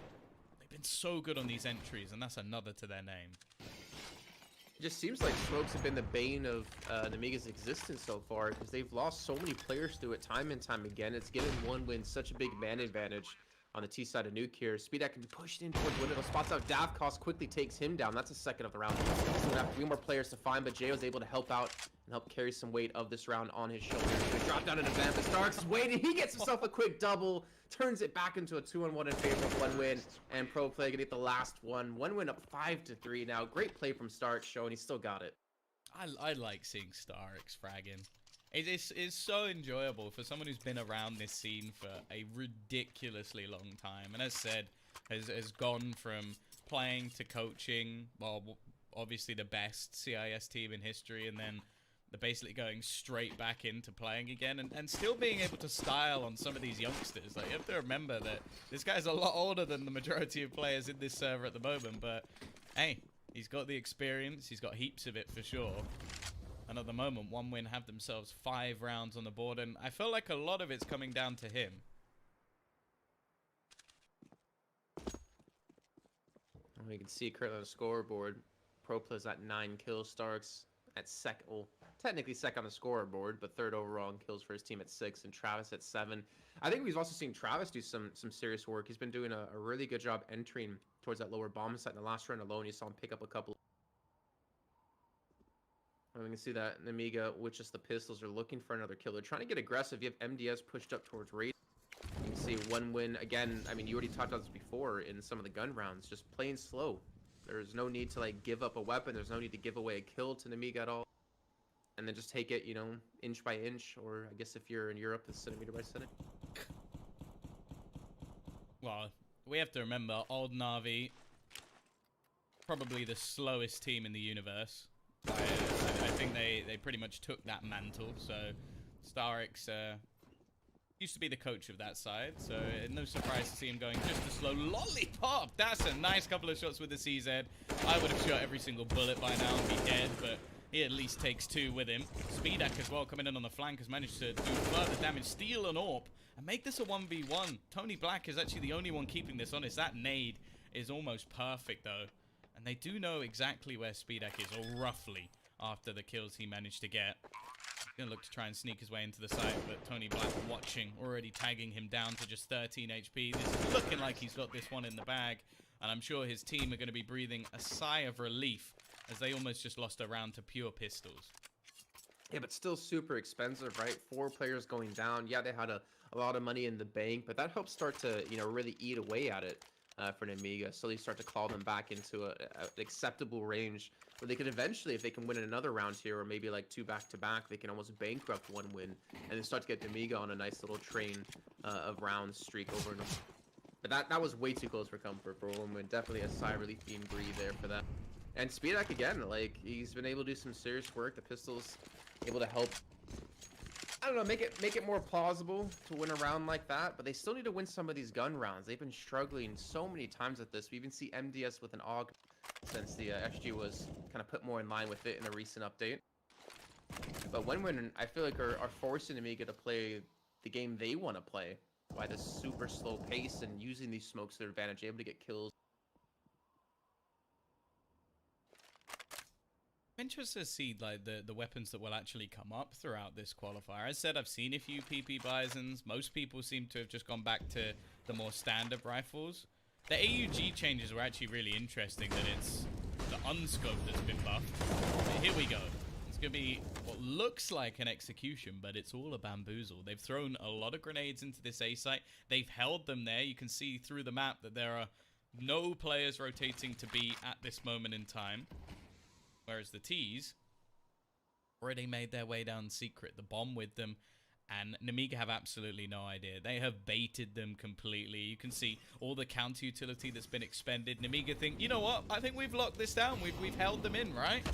they've been so good on these entries, and that's another to their name. It just seems like smokes have been the bane of Nemiga's existence so far, because they've lost so many players through it time and time again. It's given OneWin such a big man advantage on the T side of Nuke here. Speedak can be pushed in towards window, spots out Davkos, quickly takes him down. That's a second of the round. So we have 3 more players to find, but Jay was able to help out and help carry some weight of this round on his shoulders. He's gonna drop down in advance, but Starks is waiting. He gets himself a quick double, turns it back into a 2-on-1 in favor of OneWin, and ProPlay gonna get the last one. OneWin up 5-3 now. Great play from Starks, showing he still got it. I like seeing Starix fragging. It's so enjoyable for someone who's been around this scene for a ridiculously long time, and as said, has gone from playing to coaching. Well, obviously the best CIS team in history, and then they're basically going straight back into playing again, and still being able to style on some of these youngsters. Like, you have to remember that this guy's a lot older than the majority of players in this server at the moment, but hey, he's got the experience, he's got heaps of it for sure. And at the moment, OneWin have themselves 5 rounds on the board, and I feel like a lot of it's coming down to him. You can see currently on the scoreboard, Pro Plus at 9 kills. Starks at second, well, technically second on the scoreboard, but third overall in kills for his team at 6, and Travis at 7. I think we've also seen Travis do some serious work. He's been doing a really good job entering towards that lower bomb site. In the last round alone, you saw him pick up a couple. And we can see that Nemiga with just the pistols are looking for another kill. They're trying to get aggressive. You have MDS pushed up towards raid. You can see one win again. I mean, you already talked about this before in some of the gun rounds. Just playing slow. There's no need to like give up a weapon. There's no need to give away a kill to Nemiga at all. And then just take it, you know, inch by inch, or I guess if you're in Europe, it's centimeter by centimeter. Well, we have to remember, Old Na'Vi, probably the slowest team in the universe. I think they pretty much took that mantle. So Starix used to be the coach of that side, so no surprise to see him going just a slow lollipop. That's a nice couple of shots with the CZ. I would have shot every single bullet by now and be dead, but he at least takes 2 with him. Speedak as well, coming in on the flank, has managed to do further damage, steal an AWP, and make this a 1v1. Tony Black is actually the only one keeping this honest. That nade is almost perfect, though. And they do know exactly where Speedak is, or roughly, after the kills he managed to get. He's going to look to try and sneak his way into the site, but Tony Black watching, already tagging him down to just 13 HP. This is looking like he's got this one in the bag, and I'm sure his team are going to be breathing a sigh of relief as they almost just lost a round to pure pistols. Yeah, but still super expensive, right? 4 players going down. Yeah, they had a lot of money in the bank, but that helps start to, you know, really eat away at it for Nemiga. So they start to claw them back into an acceptable range where they could eventually, if they can win another round here, or maybe like 2 back-to-back, they can almost bankrupt 1 win and then start to get Nemiga on a nice little train of rounds streak over and over. But that was way too close for comfort for 1 win. Definitely a sigh of relief being breathed there for that. And Speedak again, like, he's been able to do some serious work. The pistols able to help, I don't know, make it more plausible to win a round like that. But they still need to win some of these gun rounds. They've been struggling so many times at this. We even see MDS with an AUG since the SG was kind of put more in line with it in a recent update. But Win, I feel like are forcing Nemiga to play the game they want to play by this super slow pace and using these smokes to their advantage, able to get kills. I'm interested to see like the weapons that will actually come up throughout this qualifier. As I said, I've seen a few PP Bisons. Most people seem to have just gone back to the more standard rifles. The AUG changes were actually really interesting, that it's the unscope that's been buffed. But here we go. It's going to be what looks like an execution, but it's all a bamboozle. They've thrown a lot of grenades into this A site. They've held them there. You can see through the map that there are no players rotating to B at this moment in time. Whereas the T's already made their way down secret, the bomb with them, and Nemiga have absolutely no idea. They have baited them completely. You can see all the counter utility that's been expended. Nemiga think, you know what? I think we've locked this down. We've held them in, right?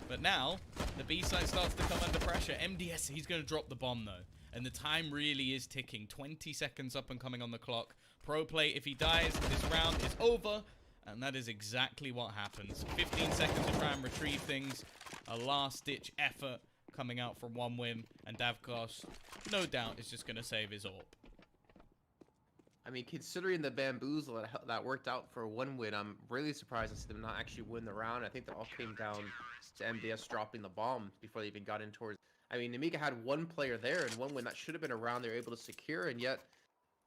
But now the B side starts to come under pressure. MDS, he's going to drop the bomb though. And the time really is ticking. 20 seconds up and coming on the clock. Pro play, if he dies, this round is over. And that is exactly what happens. 15 seconds to try and retrieve things. A last-ditch effort coming out from 1 win. And Davkos, no doubt, is just going to save his AWP. I mean, considering the bamboozle that worked out for 1 win, I'm really surprised to see them not actually win the round. I think that all came down to MDS dropping the bomb before they even got in towards... I mean, Nemiga had 1 player there and 1 win. That should have been a round they were able to secure, and yet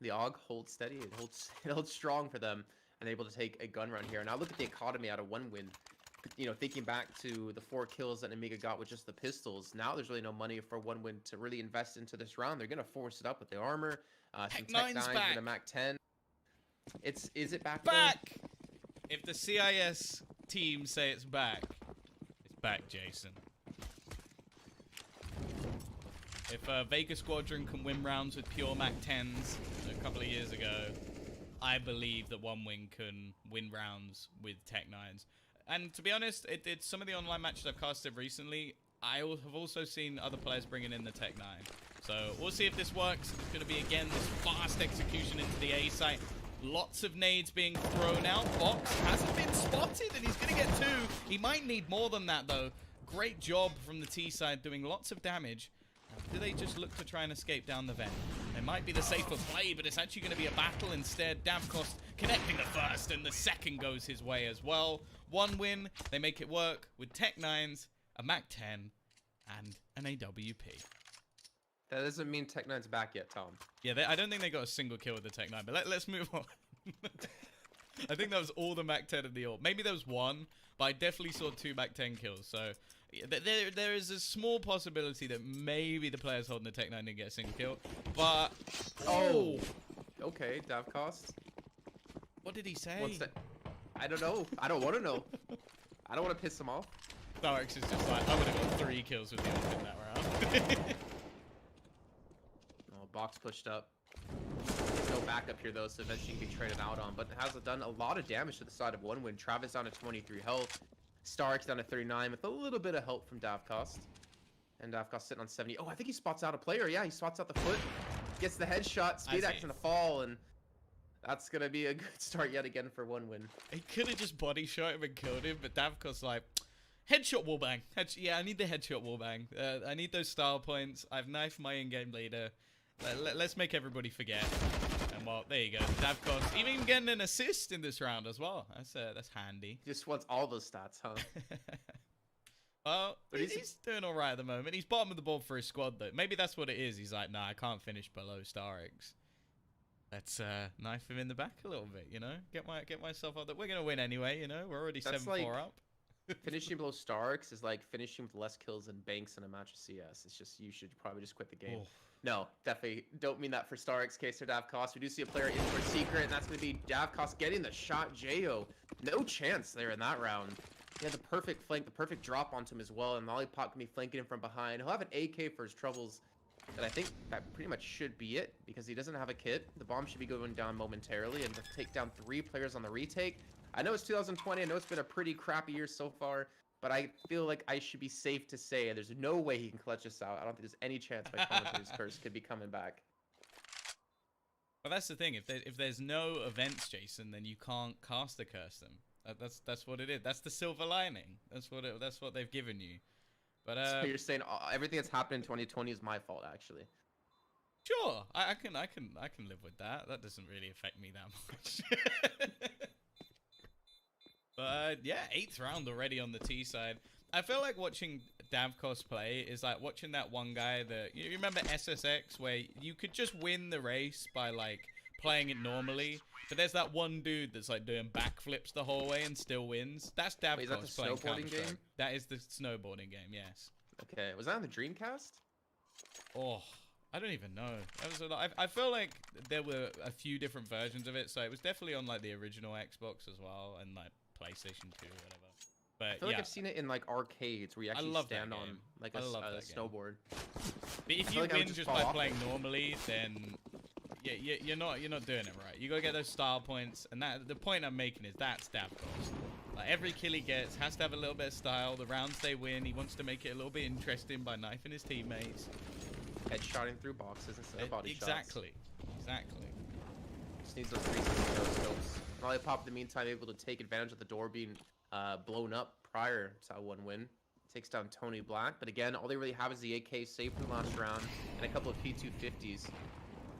the AUG holds steady. It holds strong for them. And able to take a gun run here. Now look at the economy out of 1 win. You know, thinking back to the 4 kills that Nemiga got with just the pistols. Now there's really no money for 1 win to really invest into this round. They're gonna force it up with the armor, some Tech 9s with a Mac 10. Is it back? Back. If the CIS team say it's back Jason. If Vega Squadron can win rounds with pure Mac 10s a couple of years ago, I believe that 1 win can win rounds with Tech 9s. And to be honest, it's some of the online matches I've casted recently. I have also seen other players bringing in the Tech 9. So we'll see if this works. It's going to be, again, this fast execution into the A site. Lots of nades being thrown out. Fox hasn't been spotted, and he's going to get 2. He might need more than that, though. Great job from the T side, doing lots of damage. Do they just look to try and escape down the vent? It might be the safer play, but it's actually going to be a battle instead. Davkos connecting the first, and the second goes his way as well. 1 win. They make it work with Tech 9s, a Mac 10, and an AWP. That doesn't mean Tech 9's back yet, Tom. Yeah, I don't think they got a single kill with the Tech 9, but let's move on. I think that was all the Mac 10 in the AWP. Maybe there was 1, but I definitely saw 2 Mac 10 kills. So there is a small possibility that maybe the players holding the Tech 9 didn't get a single kill. But oh, okay, Davkos. What did he say? What's that? I don't know. I don't want to know. I don't want to piss him off. Starix is just like, I would have got 3 kills with the AWP in that round. Oh, box pushed up. There's no backup here though, so eventually you can be traded out on. But it has done a lot of damage to the side of 1 win. Travis down to 23 health. Starix down to 39 with a little bit of help from Davkos. And Davkos sitting on 70. Oh, I think he spots out a player. Yeah, he spots out the foot. Gets the headshot. Speed X and a fall. And that's going to be a good start yet again for 1 win. He could have just body shot him and killed him, but Davkos like, headshot wallbang. Yeah, I need the headshot wallbang. I need those style points. I've knifed my in-game leader. Let's make everybody forget. And well, there you go. Davkos even getting an assist in this round as well. That's handy. Just wants all those stats, huh? Well, he's doing all right at the moment. He's bottom of the board for his squad, though. Maybe that's what it is. He's like, nah, I can't finish below Starix. Let's knife him in the back a little bit, you know? Get myself up there. We're going to win anyway, you know? We're already 7-4 up. Finishing below Starix is like finishing with less kills than Banks in a match of CS. It's just, you should probably just quit the game. Oh. No, definitely don't mean that for Starix case or Davkos. We do see a player in for Secret, and that's going to be Davkos getting the shot. Jo, no chance there in that round. He had the perfect flank, the perfect drop onto him as well, and Lollipop can be flanking him from behind. He'll have an AK for his troubles, and I think that pretty much should be it, because he doesn't have a kit. The bomb should be going down momentarily, and to take down 3 players on the retake. I know it's 2020, I know it's been a pretty crappy year so far, but I feel like I should be safe to say there's no way he can clutch us out. I don't think there's any chance my commentator's curse could be coming back. Well, that's the thing. If there's no events, Jason, then you can't cast the curse them. That's what it is. That's the silver lining. That's what they've given you. But so you're saying everything that's happened in 2020 is my fault, actually? Sure, I can live with that. That doesn't really affect me that much. But yeah, 8th round already on the T side. I feel like watching Davkos play is like watching that one guy that, you remember SSX, where you could just win the race by like playing it normally, but there's that one dude that's like doing backflips the whole way and still wins. That's Davkos. Wait, is that the playing snowboarding game? That is the snowboarding game, yes. Okay, was that on the Dreamcast? Oh, I don't even know. I feel like there were a few different versions of it, so it was definitely on like the original Xbox as well, and like PlayStation 2 or whatever. But I feel like I've seen it in like arcades where you actually stand on like a snowboard. But if you win just by playing normally, then yeah, you're not doing it right. You gotta get those style points, and the point I'm making is that's Davkos. Like every kill he gets has to have a little bit of style. The rounds they win, he wants to make it a little bit interesting by knifing his teammates. Headshotting through boxes instead of body shots. Exactly. Just needs those 360 scopes. Lollipop, in the meantime, able to take advantage of the door being blown up prior to that 1 win. Takes down Tony Black, but again, all they really have is the AK saved from the last round and a couple of P250s.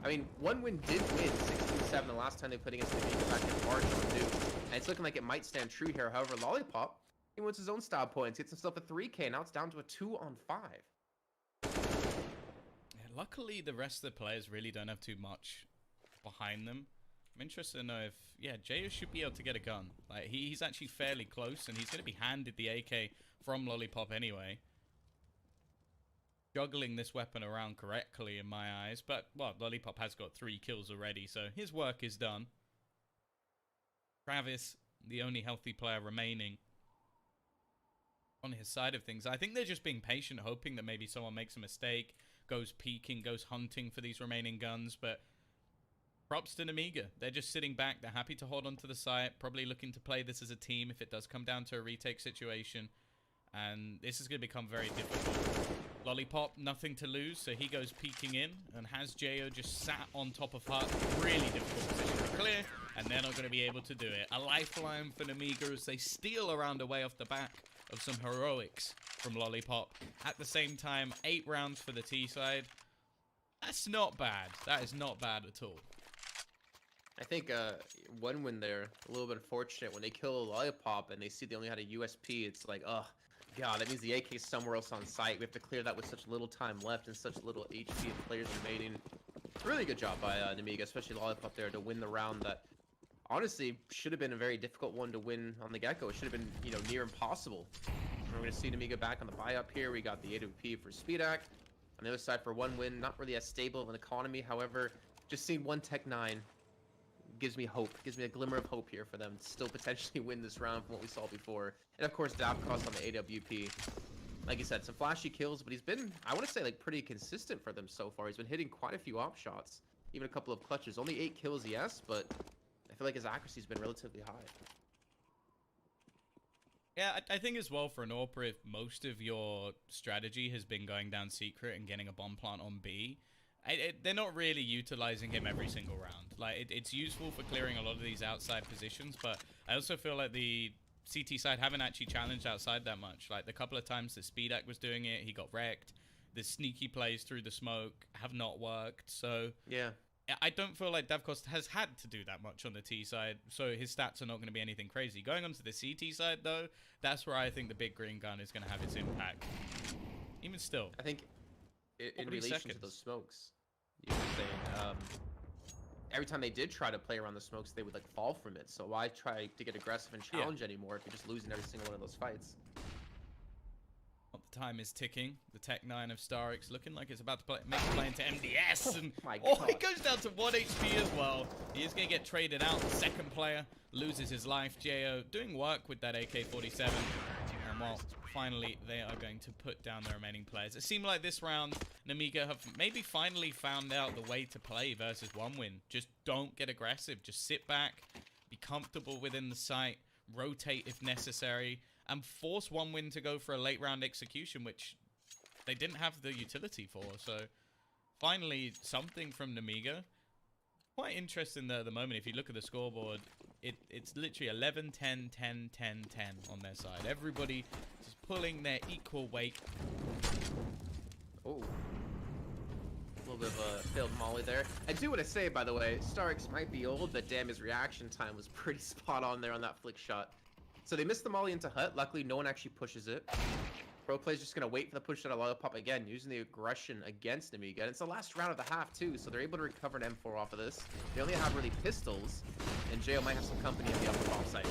I mean, 1 win did win 16-7 the last time they put against Nemiga back in March on New, and it's looking like it might stand true here. However, Lollipop, he wins his own style points, gets himself a 3K, now it's down to a 2-on-5. Yeah, luckily, the rest of the players really don't have too much behind them. I'm interested to know if, yeah, Jo should be able to get a gun. Like, he's actually fairly close, and he's going to be handed the AK from Lollipop anyway. Juggling this weapon around correctly in my eyes, but, well, Lollipop has got 3 kills already, so his work is done. Travis, the only healthy player remaining on his side of things. I think they're just being patient, hoping that maybe someone makes a mistake, goes peeking, goes hunting for these remaining guns, but props to Nemiga. They're just sitting back. They're happy to hold on to the site, probably looking to play this as a team if it does come down to a retake situation. And this is going to become very difficult. Lollipop, nothing to lose, so he goes peeking in and has Jo just sat on top of Hut. Really difficult position to clear, and they're not going to be able to do it. A lifeline for Nemiga as they steal around away off the back of some heroics from Lollipop. At the same time, 8 rounds for the T side. That's not bad. That is not bad at all. I think one win there, a little bit unfortunate. When they kill Lollipop and they see they only had a USP, it's like, oh, God, that means the AK is somewhere else on site. We have to clear that with such little time left and such little HP of players remaining. Really good job by Nemiga, especially Lollipop there, to win the round that honestly should have been a very difficult one to win on the get-go. It should have been, you know, near impossible. We're going to see Nemiga back on the buy-up here. We got the AWP for Speedak. On the other side for one win, not really as stable of an economy. However, just seeing one Tech 9 gives me hope, gives me a glimmer of hope here for them to still potentially win this round from what we saw before. And of course, Davkos on the AWP. Like you said, some flashy kills, but he's been, I want to say, like pretty consistent for them so far. He's been hitting quite a few op shots, even a couple of clutches. Only 8 kills, yes, but I feel like his accuracy's been relatively high. Yeah, I think as well for an AWP, if most of your strategy has been going down secret and getting a bomb plant on B, they're not really utilizing him every single round. Like, it's useful for clearing a lot of these outside positions, but I also feel like the CT side haven't actually challenged outside that much. Like, the couple of times that Speedak was doing it, he got wrecked. The sneaky plays through the smoke have not worked, so yeah. I don't feel like Davkos has had to do that much on the T side, so his stats are not going to be anything crazy. Going on to the CT side, though, that's where I think the big green gun is going to have its impact. Even still. I think in relation to those smokes, you were saying, every time they did try to play around the smokes, they would like fall from it. So why try to get aggressive and challenge anymore if you're just losing every single one of those fights? Well, the time is ticking. The Tech 9 of Starix looking like it's about to make a play into MDS. And he goes down to 1 HP as well. He is going to get traded out. The second player loses his life. Jo doing work with that AK-47. And well, finally, they are going to put down the remaining players. It seemed like this round, Nemiga have maybe finally found out the way to play versus one win. Just don't get aggressive. Just sit back, be comfortable within the site, rotate if necessary, and force one win to go for a late round execution, which they didn't have the utility for. So finally, something from Nemiga. Quite interesting at the moment. If you look at the scoreboard, it's literally 11, 10, 10, 10, 10 on their side. Everybody just pulling their equal weight. Oh. A little bit of a failed molly there. I do want to say, by the way, Starix might be old, but damn, his reaction time was pretty spot on there on that flick shot. So they missed the molly into hut. Luckily, no one actually pushes it. Pro play's just going to wait for the push shot of Lollipop again, using the aggression against Nemiga. And it's the last round of the half, too, so they're able to recover an M4 off of this. They only have really pistols, and Jo might have some company at the upper bomb site.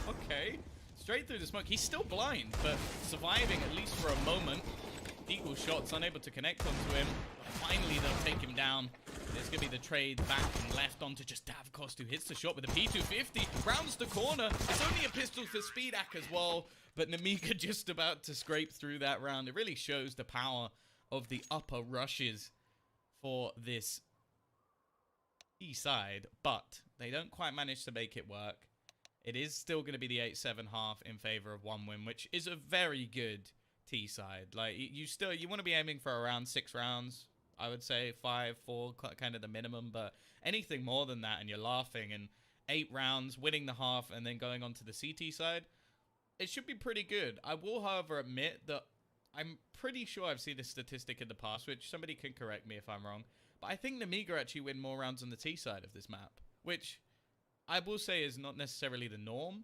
Okay. Straight through the smoke. He's still blind, but surviving at least for a moment. Eagle shots, unable to connect onto him. Finally, they'll take him down. There's going to be the trade back and left onto just Davkos, who hits the shot with a P250. Rounds the corner. It's only a pistol for Speedak as well. But Nemiga just about to scrape through that round. It really shows the power of the upper rushes for this E side. But they don't quite manage to make it work. It is still going to be the 8-7 half in favor of one win, which is a very good T side. Like, you want to be aiming for around 6 rounds. I would say 5, 4, kind of the minimum, but anything more than that and you're laughing, and 8 rounds, winning the half, and then going on to the CT side, it should be pretty good. I will, however, admit that I'm pretty sure I've seen this statistic in the past, which somebody can correct me if I'm wrong, but I think Nemiga actually win more rounds on the T side of this map, which I will say is not necessarily the norm.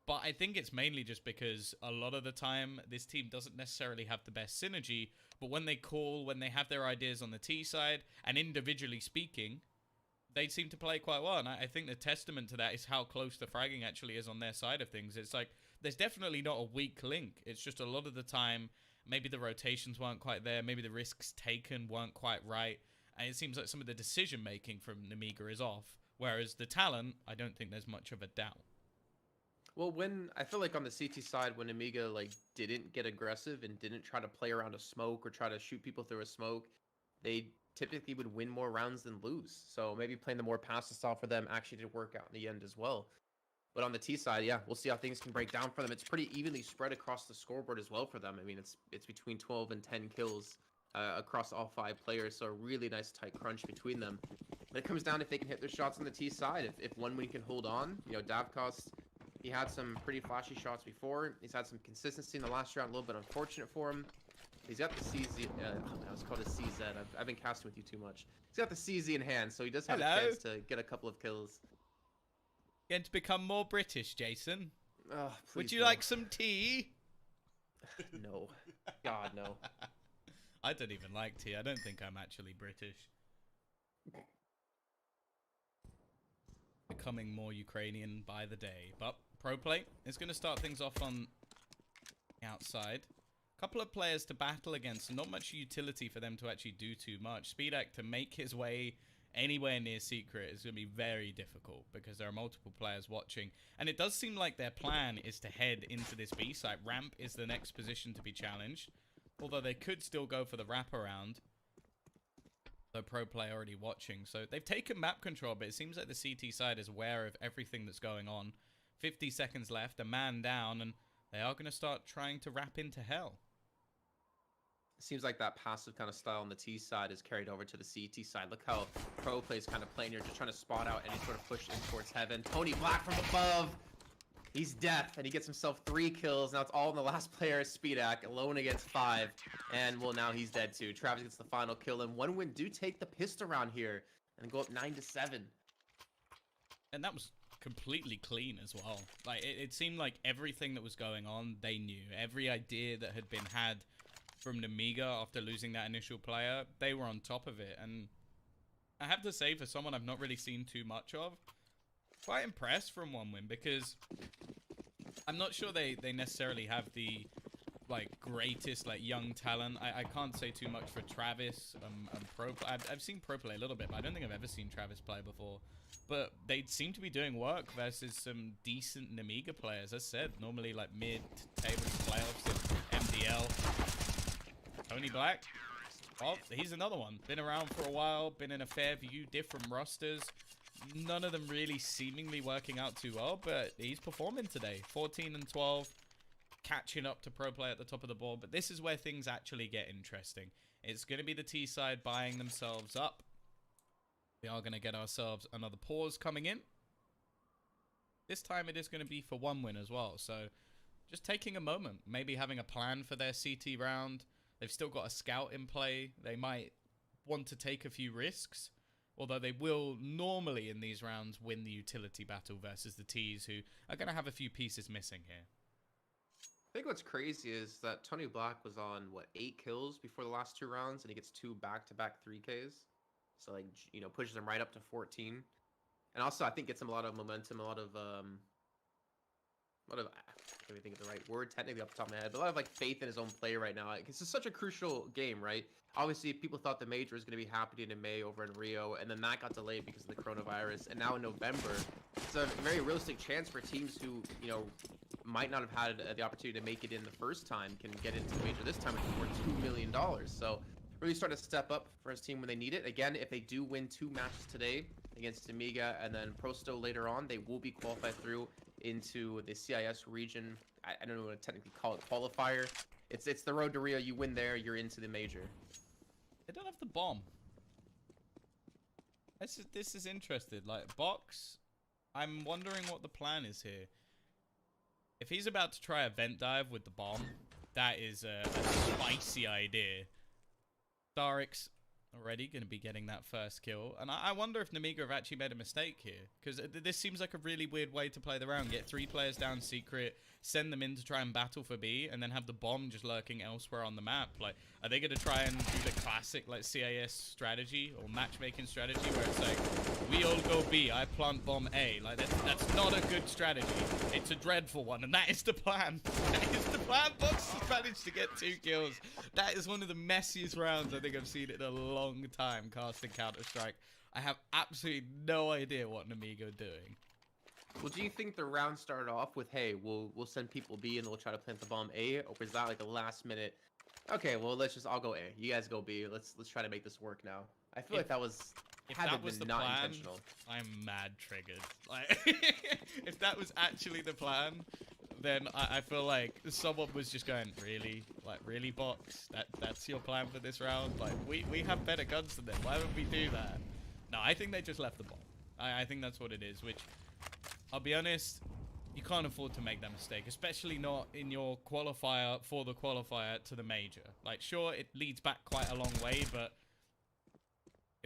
But I think it's mainly just because a lot of the time, this team doesn't necessarily have the best synergy. But when they have their ideas on the T side, and individually speaking, they seem to play quite well. And I think the testament to that is how close the fragging actually is on their side of things. It's like, there's definitely not a weak link. It's just a lot of the time, maybe the rotations weren't quite there. Maybe the risks taken weren't quite right. And it seems like some of the decision-making from Nemiga is off. Whereas the talent, I don't think there's much of a doubt. Well, I feel like on the CT side, when Nemiga like didn't get aggressive and didn't try to play around a smoke or try to shoot people through a smoke, they typically would win more rounds than lose. So maybe playing the more passive style for them actually did work out in the end as well. But on the T side, yeah, we'll see how things can break down for them. It's pretty evenly spread across the scoreboard as well for them. I mean, it's between 12 and 10 kills across all 5 players, so a really nice tight crunch between them. But it comes down if they can hit their shots on the T side. If one win can hold on, you know, Davkos, He had some pretty flashy shots before. He's had some consistency in the last round, a little bit unfortunate for him. He's got the CZ, I was called a CZ. I've been casting with you too much. He's got the CZ in hand, so he does have a chance to get a couple of kills. Going to become more British, Jason. Oh, Would you like some tea? No. God, no. I don't even like tea. I don't think I'm actually British. Becoming more Ukrainian by the day. But Pro Play is going to start things off on the outside. Couple of players to battle against, and not much utility for them to actually do too much. Speedak to make his way anywhere near secret is going to be very difficult because there are multiple players watching. And it does seem like their plan is to head into this B site. Ramp is the next position to be challenged, although they could still go for the wraparound. Though Pro Play already watching. So they've taken map control, but it seems like the CT side is aware of everything that's going on. 50 seconds left, a man down, and they are going to start trying to wrap into hell. Seems like that passive kind of style on the T side is carried over to the CT side. Look how Pro Play's kind of playing here, just trying to spot out any sort of push in towards heaven. Tony Black from above. He's death, and he gets himself 3 kills. Now it's all in the last player, Speedak, alone against 5. And, well, now he's dead too. Travis gets the final kill, and One Win do take the pistol round here and go up 9-7. And that was completely clean as well. Like, it seemed like everything that was going on, they knew. Every idea that had been had from Nemiga after losing that initial player, they were on top of it. And I have to say, for someone I've not really seen too much of, quite impressed from One Win, because I'm not sure they necessarily have the greatest young talent. I can't say too much for Travis and Pro. I've seen Pro play a little bit, but I don't think I've ever seen Travis play before. But they seem to be doing work versus some decent Nemiga players. As I said, normally mid-table playoffs in MDL. Tony Black, well, he's another one. Been around for a while, been in a fair few different rosters. None of them really seemingly working out too well, but he's performing today. 14 and 12, catching up to Pro Play at the top of the board. But this is where things actually get interesting. It's going to be the T side buying themselves up. We are going to get ourselves another pause coming in. This time it is going to be for One Win as well. So just taking a moment, maybe having a plan for their CT round. They've still got a scout in play. They might want to take a few risks. Although they will normally in these rounds win the utility battle versus the Ts, who are going to have a few pieces missing here. I think what's crazy is that Tony Black was on, 8 kills before the last 2 rounds, and he gets 2 back-to-back 3Ks. So, pushes him right up to 14. And also, I think gets him a lot of momentum, a lot of I can't even think of the right word technically off the top of my head, but a lot of faith in his own play right now. It's just such a crucial game, right? Obviously, people thought the major was going to be happening in May over in Rio, and then that got delayed because of the coronavirus. And now in November, it's a very realistic chance for teams who, might not have had the opportunity to make it in the first time can get into the major this time for $2 million. So really start to step up for his team when they need it. Again, if they do win 2 matches today against Nemiga and then Prosto later on, they will be qualified through into the CIS region. I don't know what to technically call it, qualifier. It's the road to Rio. You win there, you're into the major. They don't have the bomb. This is interesting. Box, I'm wondering what the plan is here. If he's about to try a vent dive with the bomb, that is a spicy idea. Starix already going to be getting that first kill. And I wonder if Nemiga have actually made a mistake here. Because this seems like a really weird way to play the round. Get 3 players down secret, send them in to try and battle for B, and then have the bomb just lurking elsewhere on the map. Are they going to try and do the classic CIS strategy or matchmaking strategy where it's we all go B, I plant bomb A? That's not a good strategy. It's a dreadful one, and that is the plan. That is the plan. Box has managed to get 2 kills. That is one of the messiest rounds I think I've seen in a long time casting Counter-Strike. I have absolutely no idea what Nemiga are doing. Well, do you think the round started off with, hey, we'll send people B and we'll try to plant the bomb A, or was that a last minute? Okay, well I'll go A. You guys go B. Let's try to make this work now. I feel like that was not plan, intentional. I'm mad triggered. If that was actually the plan, then I feel like someone was just going, really? Really, Box? That's your plan for this round? We have better guns than them. Why would we do that? No, I think they just left the bomb. I think that's what it is, which, I'll be honest, You can't afford to make that mistake, especially not in your qualifier for the qualifier to the major. Like, sure, it leads back quite a long way, but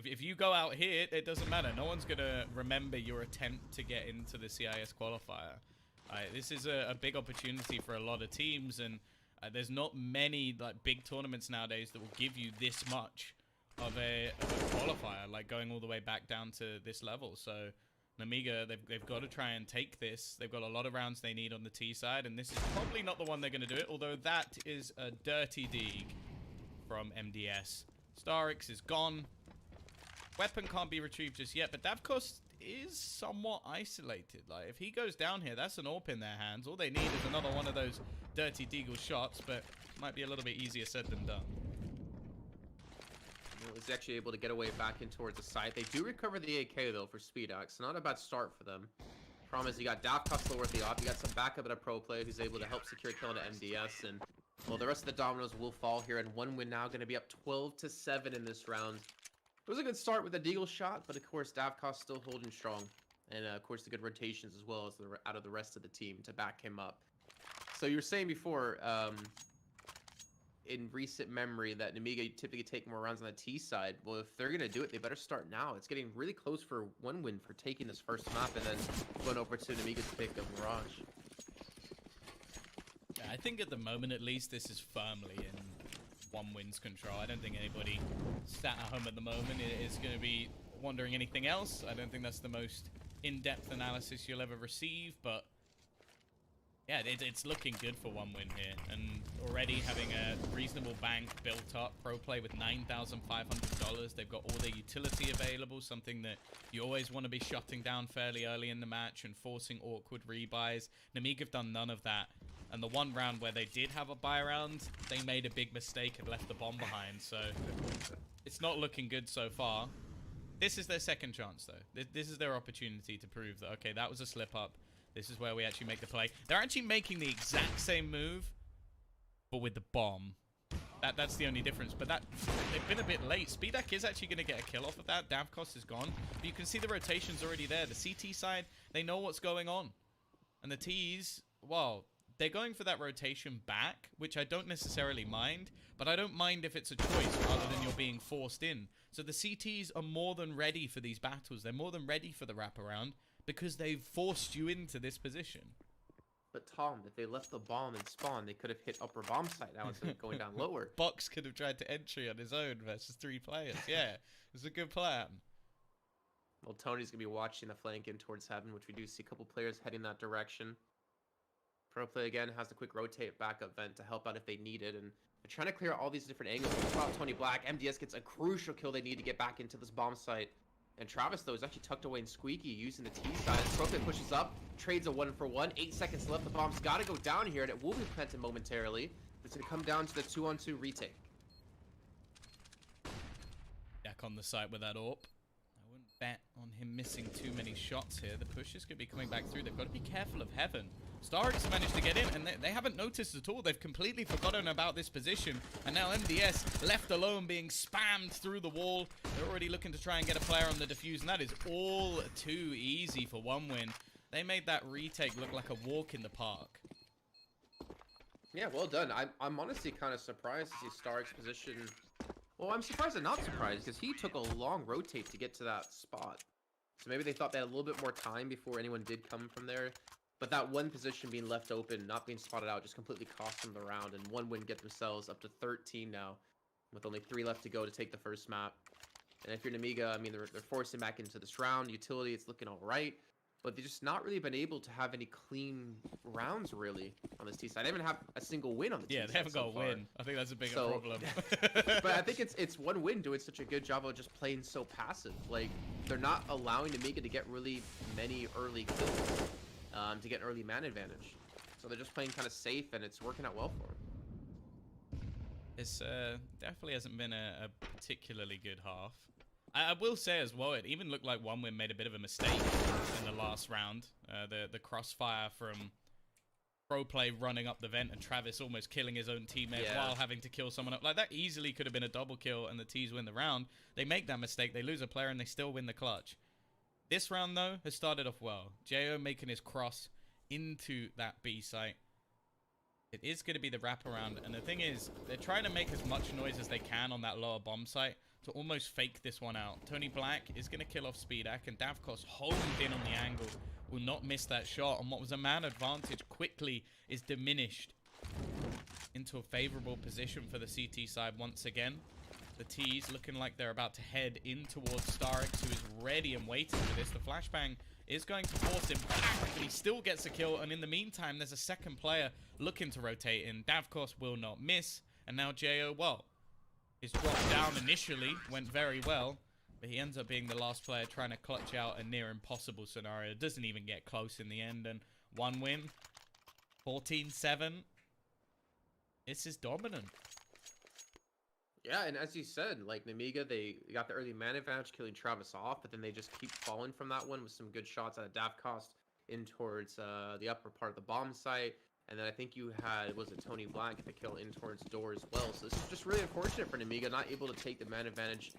if you go out here, it doesn't matter. No one's going to remember your attempt to get into the CIS qualifier. This is a big opportunity for a lot of teams, and there's not many like big tournaments nowadays that will give you this much of a qualifier, like going all the way back down to this level. So Nemiga, they've got to try and take this. They've got a lot of rounds they need on the T side, and this is probably not the one they're going to do it, although that is a dirty dig from MDS. Starix is gone. Weapon can't be retrieved just yet, but Davkos is somewhat isolated. Like, if he goes down here, that's an AWP in their hands. All they need is another one of those dirty deagle shots, but might be a little bit easier said than done. He's actually able to get away back in towards the site. They do recover the AK, though, for SpeedX. Not a bad start for them. Problem is, you got Davkos lower at the op. You got some backup at a pro player who's able to help secure kill to MDS. And, well, the rest of the dominoes will fall here. And one win now going to be up 12-7 in this round. It was a good start with the deagle shot, but, of course, Davkos still holding strong. And, of course, the good rotations as well as out of the rest of the team to back him up. So you were saying before, in recent memory, that Nemiga typically take more rounds on the T side. Well, if they're going to do it, they better start now. It's getting really close for one win for taking this first map and then going over to Nemiga's pick of Mirage. Yeah, I think at the moment, at least, this is firmly in one win's control. I don't think anybody sat at home at the moment is going to be wondering anything else. I don't think that's the most in-depth analysis you'll ever receive, but yeah, it's looking good for one win here, and already having a reasonable bank built up. Pro play with $9,500. They've got all their utility available, something that you always want to be shutting down fairly early in the match and forcing awkward rebuys. Nemiga have done none of that, and the one round where they did have a buy round, they made a big mistake and left the bomb behind, so it's not looking good so far. This is their second chance, though. This is their opportunity to prove that, okay, that was a slip-up. This is where we actually make the play. They're actually making the exact same move, but with the bomb. That's the only difference. But they've been a bit late. Speedak is actually going to get a kill off of that. Davkos is gone. But you can see the rotation's already there. The CT side, they know what's going on. And the Ts, well, they're going for that rotation back, which I don't necessarily mind. But I don't mind if it's a choice rather than you're being forced in. So the CTs are more than ready for these battles. They're more than ready for the wraparound, because they've forced you into this position. But Tom, if they left the bomb and spawn, they could have hit upper bomb site now instead of going down lower. Box could have tried to entry on his own versus 3 players. Yeah, it was a good plan. Well, Tony's going to be watching the flank in towards heaven, which we do see a couple players heading that direction. Pro play again has the quick rotate backup vent to help out if they need it. And they're trying to clear all these different angles. Top Tony Black, MDS gets a crucial kill they need to get back into this bomb site. And Travis, though, is actually tucked away in Squeaky using the T side. Proplay pushes up, trades a 1-for-1. 8 seconds left. The bomb's got to go down here, and it will be planted momentarily. It's going to come down to the 2-on-2 retake. Back on the site with that AWP. I wouldn't bet on him missing too many shots here. The push is going to be coming back through. They've got to be careful of Heaven. Starix managed to get in, and they haven't noticed at all. They've completely forgotten about this position. And now MDS left alone being spammed through the wall. They're already looking to try and get a player on the defuse, and that is all too easy for one win. They made that retake look like a walk in the park. Yeah, well done. I'm honestly kind of surprised to see Starik's position. Well, I'm surprised and not surprised, because he took a long rotate to get to that spot. So maybe they thought they had a little bit more time before anyone did come from there. But that one position being left open, not being spotted out, just completely cost them the round. And one win get themselves up to 13 now, with only 3 left to go to take the first map. And if you're Nemiga, I mean, they're forcing back into this round. Utility, it's looking all right. But they've just not really been able to have any clean rounds, really, on this T side. They haven't have a single win on the T side. Yeah, they haven't got a win. I think that's a bigger problem. But I think it's one win doing such a good job of just playing so passive. Like, they're not allowing Nemiga to get really many early kills. To get an early man advantage. So they're just playing kind of safe, and it's working out well for them. This definitely hasn't been a particularly good half. I will say as well, it even looked like one win made a bit of a mistake in the last round. The crossfire from pro play running up the vent and Travis almost killing his own teammate while having to kill someone up. Like, that easily could have been a double kill, and the T's win the round. They make that mistake, they lose a player, and they still win the clutch. This round, though, has started off well. Jo making his cross into that B site. It is going to be the wraparound. And the thing is, they're trying to make as much noise as they can on that lower bomb site to almost fake this one out. Tony Black is going to kill off Speedak, and Davkos honed in on the angle. Will not miss that shot. And what was a man advantage quickly is diminished into a favorable position for the CT side once again. The T's looking like they're about to head in towards Starix, who is ready and waiting for this. The flashbang is going to force him back, but he still gets a kill. And in the meantime, there's a second player looking to rotate in. Davkos will not miss. And now Jo, well, his drop down initially went very well, but he ends up being the last player trying to clutch out a near impossible scenario. Doesn't even get close in the end. And one win, 14-7. This is dominant. Yeah, and as you said, like Nemiga, they got the early man advantage, killing Travis off, but then they just keep falling from that one with some good shots out of Davkos in towards the upper part of the bomb site. And then I think you had, was it Tony Black, get the kill in towards door as well. So this is just really unfortunate for Nemiga, not able to take the man advantage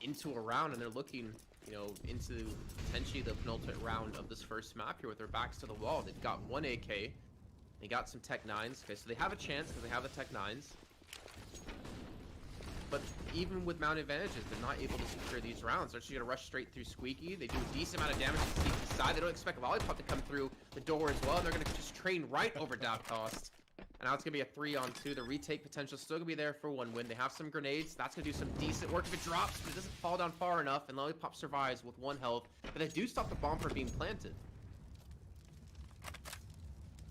into a round, and they're looking, you know, into potentially the penultimate round of this first map here with their backs to the wall. They've got one AK, they got some Tech 9s. Okay, so they have a chance because they have the Tech 9s. But even with mount advantages, they're not able to secure these rounds. They're actually going to rush straight through Squeaky. They do a decent amount of damage to the CT side. They don't expect Lollipop to come through the door as well. And they're going to just train right over Davkos. And now it's going to be a 3-on-2. The retake potential still going to be there for one win. They have some grenades. That's going to do some decent work if it drops, but it doesn't fall down far enough. And Lollipop survives with 1 health. But they do stop the bomb from being planted.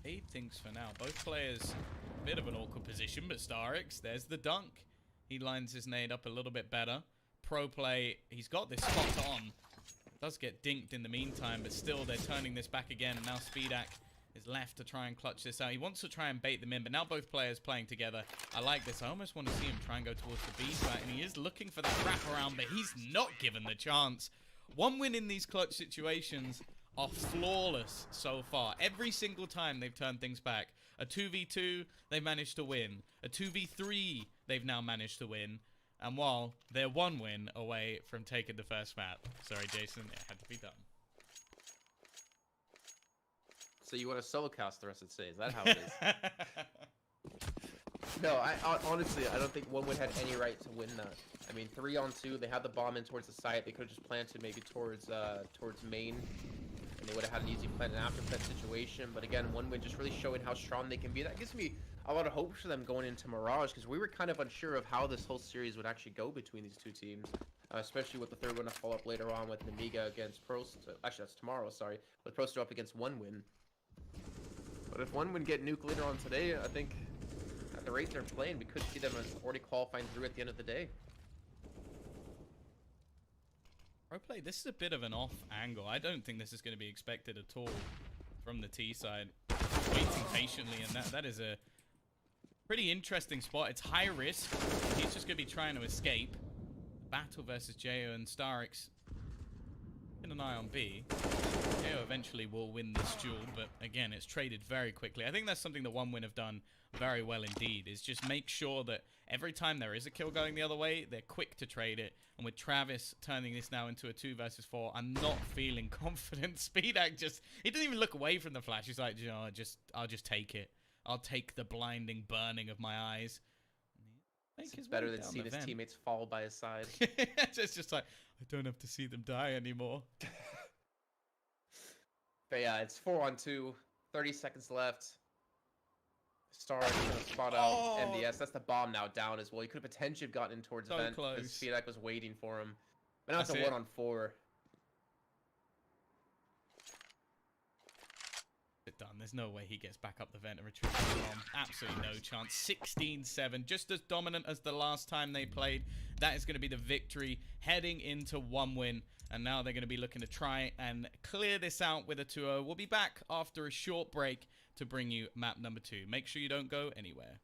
8 things for now. Both players, a bit of an awkward position, but Starix, there's the dunk. He lines his nade up a little bit better. Pro play, he's got this spot on. Does get dinked in the meantime, but still they're turning this back again. And now Speedak is left to try and clutch this out. He wants to try and bait them in, but now both players playing together. I like this. I almost want to see him try and go towards the B side, and he is looking for that wraparound, but he's not given the chance. One win in these clutch situations are flawless so far. Every single time they've turned things back. A 2v2, they've managed to win. A 2v3, they've now managed to win. And while they're 1 win away from taking the first map. Sorry, Jason, it had to be done. So you want to solo cast the rest of the day? Is that how it is? No, I honestly, I don't think one would have any right to win that. I mean, 3-on-2, they had the bomb in towards the site. They could have just planted maybe towards main. And they would have had an easy plan and after that situation. But again, one win just really showing how strong they can be. That gives me a lot of hope for them going into Mirage, because we were kind of unsure of how this whole series would actually go between these two teams. Especially with the third one to follow up later on with Nemiga against Prosto. Actually, that's tomorrow, sorry. With Prosto up against one win. But if one would get nuked later on today, I think at the rate they're playing, we could see them as already qualifying through at the end of the day. Pro this is a bit of an off angle. I don't think this is going to be expected at all from the T side. Waiting patiently, and that is a pretty interesting spot. It's high risk. He's just going to be trying to escape. Battle versus Jo and Starix. Keeping an eye on B. Jo eventually will win this duel, but again, it's traded very quickly. I think that's something that one win have done very well indeed, is just make sure that every time there is a kill going the other way, they're quick to trade it. And with Travis turning this now into a 2 versus 4, I'm not feeling confident. Speedak he doesn't even look away from the flash. He's like, you know, I'll just take it. I'll take the blinding burning of my eyes. It's better than seeing his teammates fall by his side. It's just like, I don't have to see them die anymore. But yeah, it's 4-on-2, 30 seconds left. Star gonna spot out MDS. That's the bomb now down as well. He could have potentially gotten in towards so vent close. because Speedak was waiting for him. But now it's a 1-on-4. Done. There's no way he gets back up the vent and retrieves the bomb. Absolutely no chance. 16-7, just as dominant as the last time they played. That is going to be the victory heading into one win. And now they're going to be looking to try and clear this out with a 2-0. We'll be back after a short break to bring you map number 2. Make sure you don't go anywhere.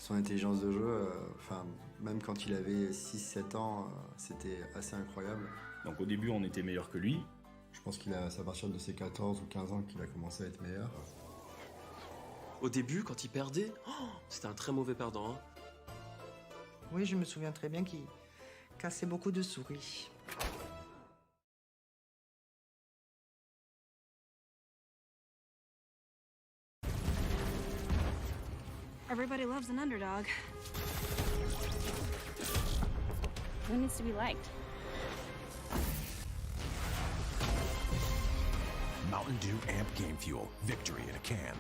Son intelligence de jeu, même quand il avait 6-7 ans, c'était assez incroyable. Donc au début, on était meilleur que lui. Je pense c'est à partir de ses 14 ou 15 ans qu'il a commencé à être meilleur. Au début, quand il perdait, c'était un très mauvais perdant. Hein. Oui, je me souviens très bien qu'il cassait beaucoup de souris. Everybody loves an underdog. Who needs to be liked? Mountain Dew Amp Game Fuel. Victory in a can.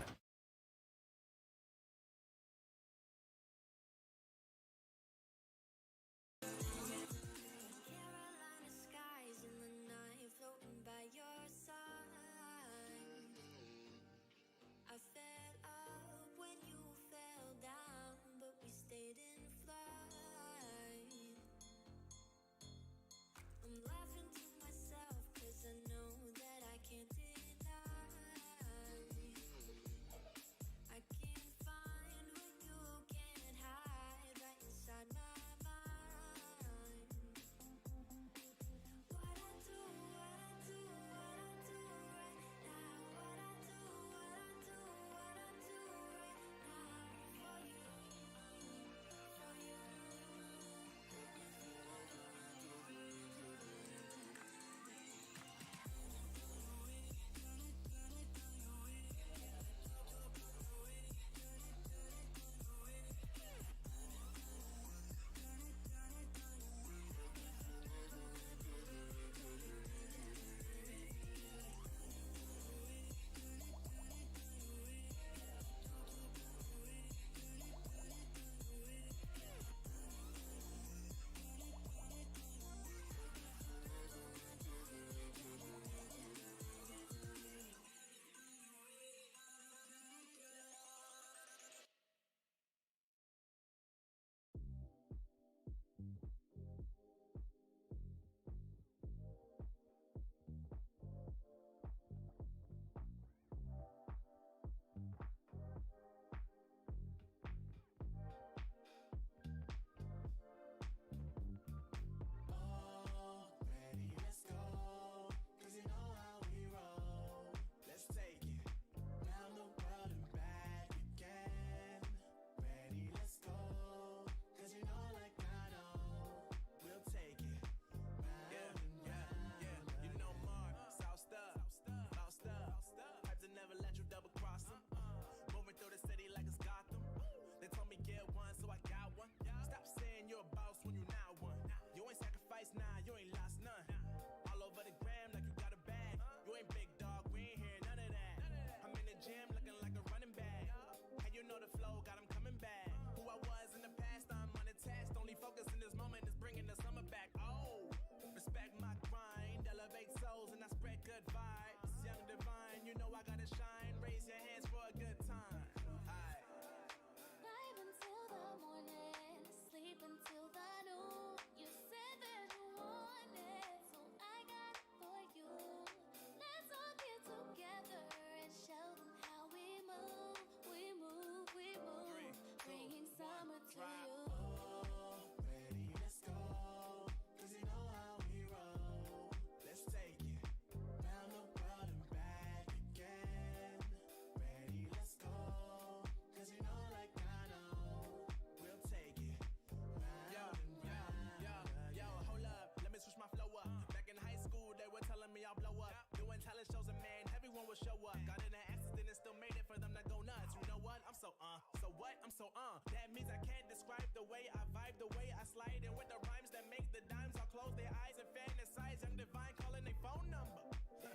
That means I can't describe the way I vibe, the way I slide, and with the rhymes that make the dimes all close their eyes and fantasize. Young Divine calling their phone number. No,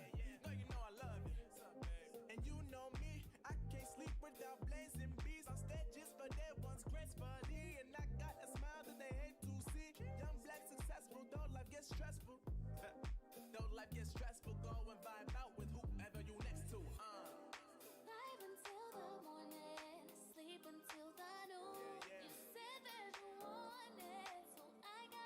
you know I love it. And you know me, I can't sleep without blazing beats on stages for their ones gracefully. And I got a smile that they hate to see. Young black successful, though life gets stressful. Though life gets stressful, go and vibe out with whoever you next to. Vibe until the morning, sleep until the noon. You said that you want it, so I got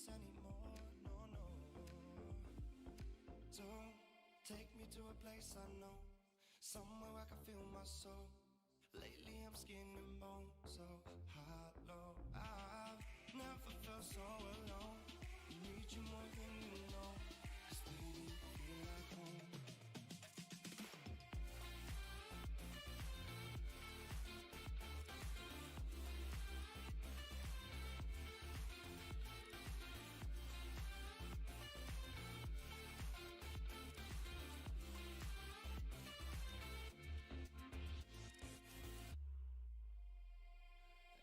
anymore. No, no. Don't take me to a place I know, somewhere I can feel my soul. Lately I'm skin and bone, so hollow. I've never felt so alone. Need you more than you know. 'Cause baby, you feel like home.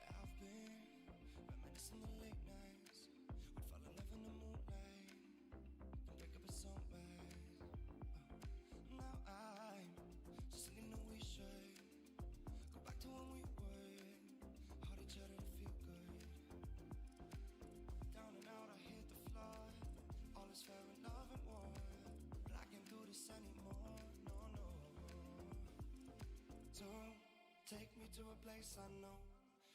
I've been reminiscing the late nights. We'd fall in love in the moonlight, then wake up at sunrise. Now I'm just thinking that we should go back to when we would hold each other to feel good. Down and out, I hit the floor. All is fair in love and war, but I can't do this anymore. No, no. Don't take me to a place I know,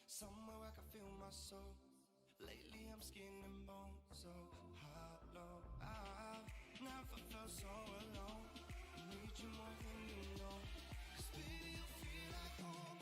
somewhere I can feel my soul. Lately I'm skin and bone, so hollow. I've never felt so alone. Need you more than you know. 'Cause baby, you feel like home.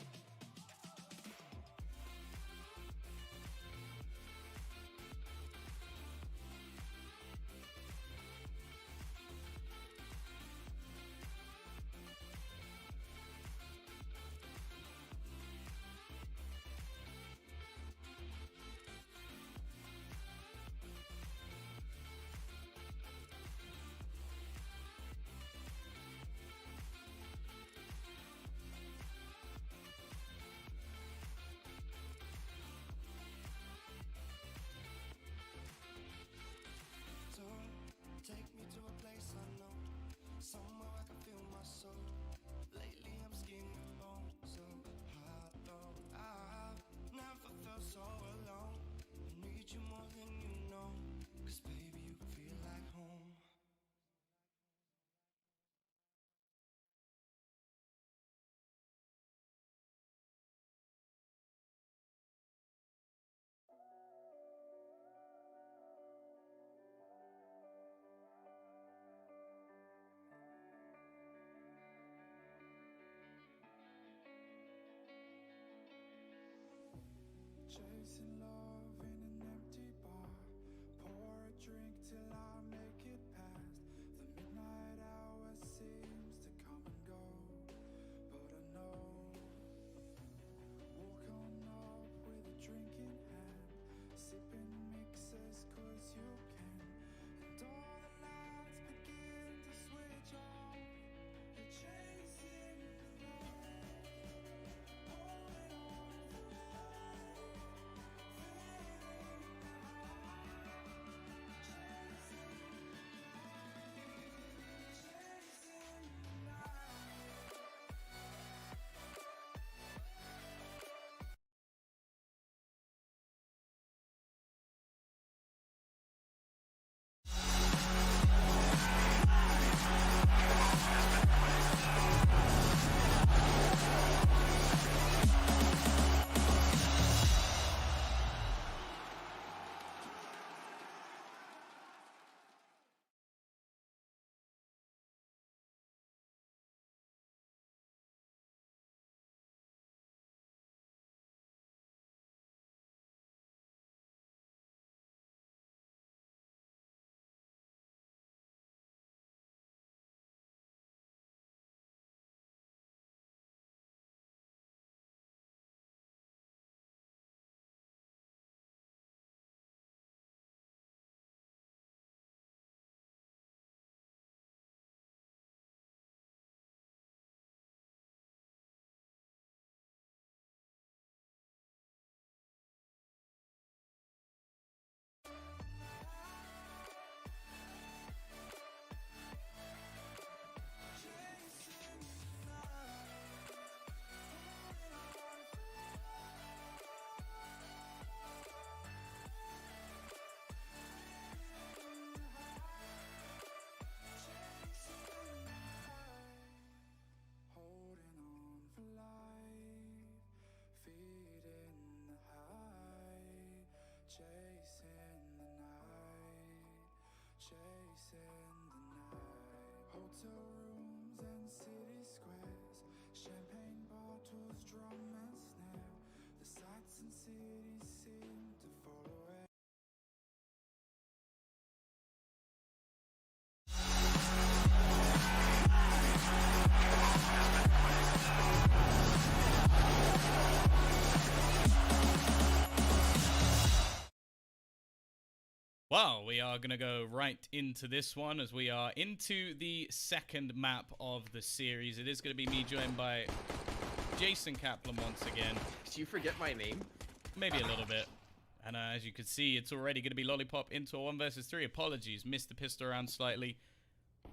hotel rooms and city squares, champagne bottles, drum and snare. The sights and cities seem to fall away. Well, we are going to go right into this one as we are into the second map of the series. It is going to be me joined by Jason Kaplan once again. Did you forget my name? Maybe a little bit. And as you can see, it's already going to be Lollipop into a 1 versus 3. Apologies, missed the pistol round slightly.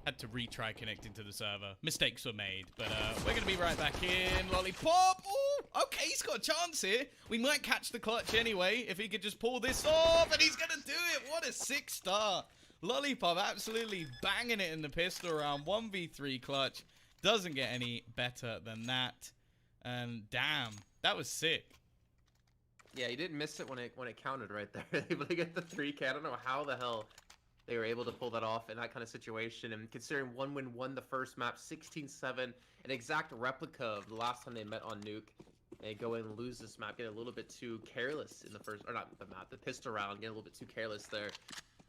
Had to retry connecting to the server. Mistakes were made, but we're going to be right back in. Lollipop! Ooh, okay, he's got a chance here. We might catch the clutch anyway, if he could just pull this off, and he's going to do it. What a 6-star. Lollipop absolutely banging it in the pistol round. 1v3 clutch. Doesn't get any better than that. And damn, that was sick. Yeah, you didn't miss it when it counted right there. Able to get the 3K. I don't know how the hell they were able to pull that off in that kind of situation. And considering 1-win won the first map, 16-7, an exact replica of the last time they met on Nuke. They go in and lose this map, get a little bit too careless in the first, or not the map, the pistol round, get a little bit too careless there.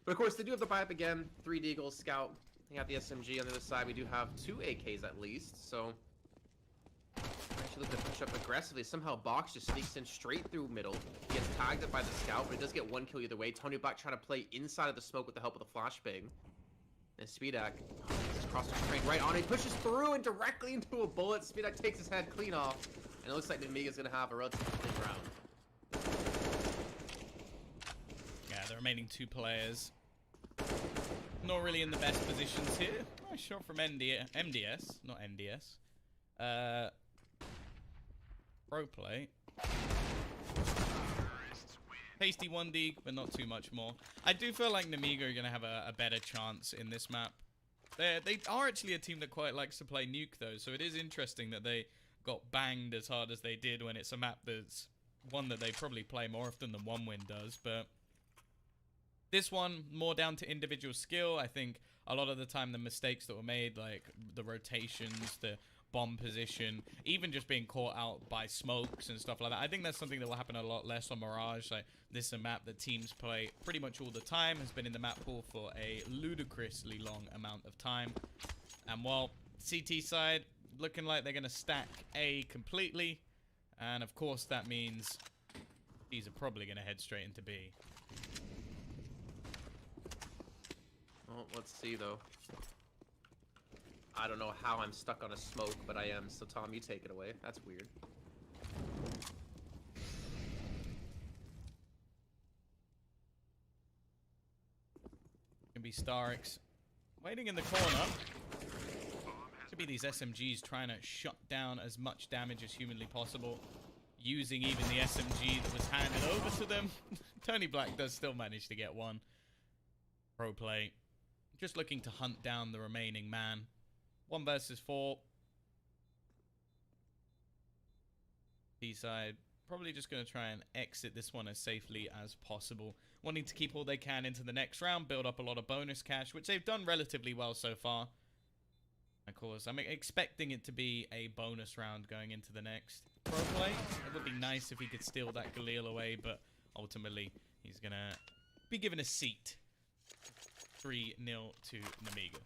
But of course, they do have the buy up again. 3 Deagles, Scout. They got the SMG on the other side. We do have 2 AKs at least, so actually looking to push up aggressively. Somehow Box just sneaks in straight through middle. He gets tagged up by the Scout, but he does get 1 kill either way. Tony Black trying to play inside of the smoke with the help of the flashbang. And Speedak across the train right on. He pushes through and directly into a bullet. Speedak takes his head clean off. And it looks like Nemiga's going to have a relatively clean round. Yeah, the remaining 2 players not really in the best positions here. Nice shot from MDS, not NDS. Pro play. Hasty 1D, but not too much more. I do feel like Nemiga are going to have a better chance in this map. They are actually a team that quite likes to play Nuke, though, so it is interesting that they got banged as hard as they did when it's a map that's one that they probably play more often than 1-win does, but this one, more down to individual skill. I think a lot of the time the mistakes that were made, like the rotations, the bomb position, even just being caught out by smokes and stuff like that. I think that's something that will happen a lot less on Mirage. Like, this is a map that teams play pretty much all the time, has been in the map pool for a ludicrously long amount of time. And while CT side, looking like they're going to stack A completely. And of course that means these are probably going to head straight into B. Well, let's see though. I don't know how I'm stuck on a smoke, but I am. So Tom, you take it away. That's weird. Gonna be Starix waiting in the corner. Could be these SMGs trying to shut down as much damage as humanly possible, using even the SMG that was handed over to them. Tony Black does still manage to get one. Pro play. Just looking to hunt down the remaining man. 1 versus 4. B-side. Probably just going to try and exit this one as safely as possible. Wanting to keep all they can into the next round. Build up a lot of bonus cash, which they've done relatively well so far. Of course, I'm expecting it to be a bonus round going into the next pro play. It would be nice if he could steal that Galil away, but ultimately he's going to be given a seat. 3-0 to Nemiga.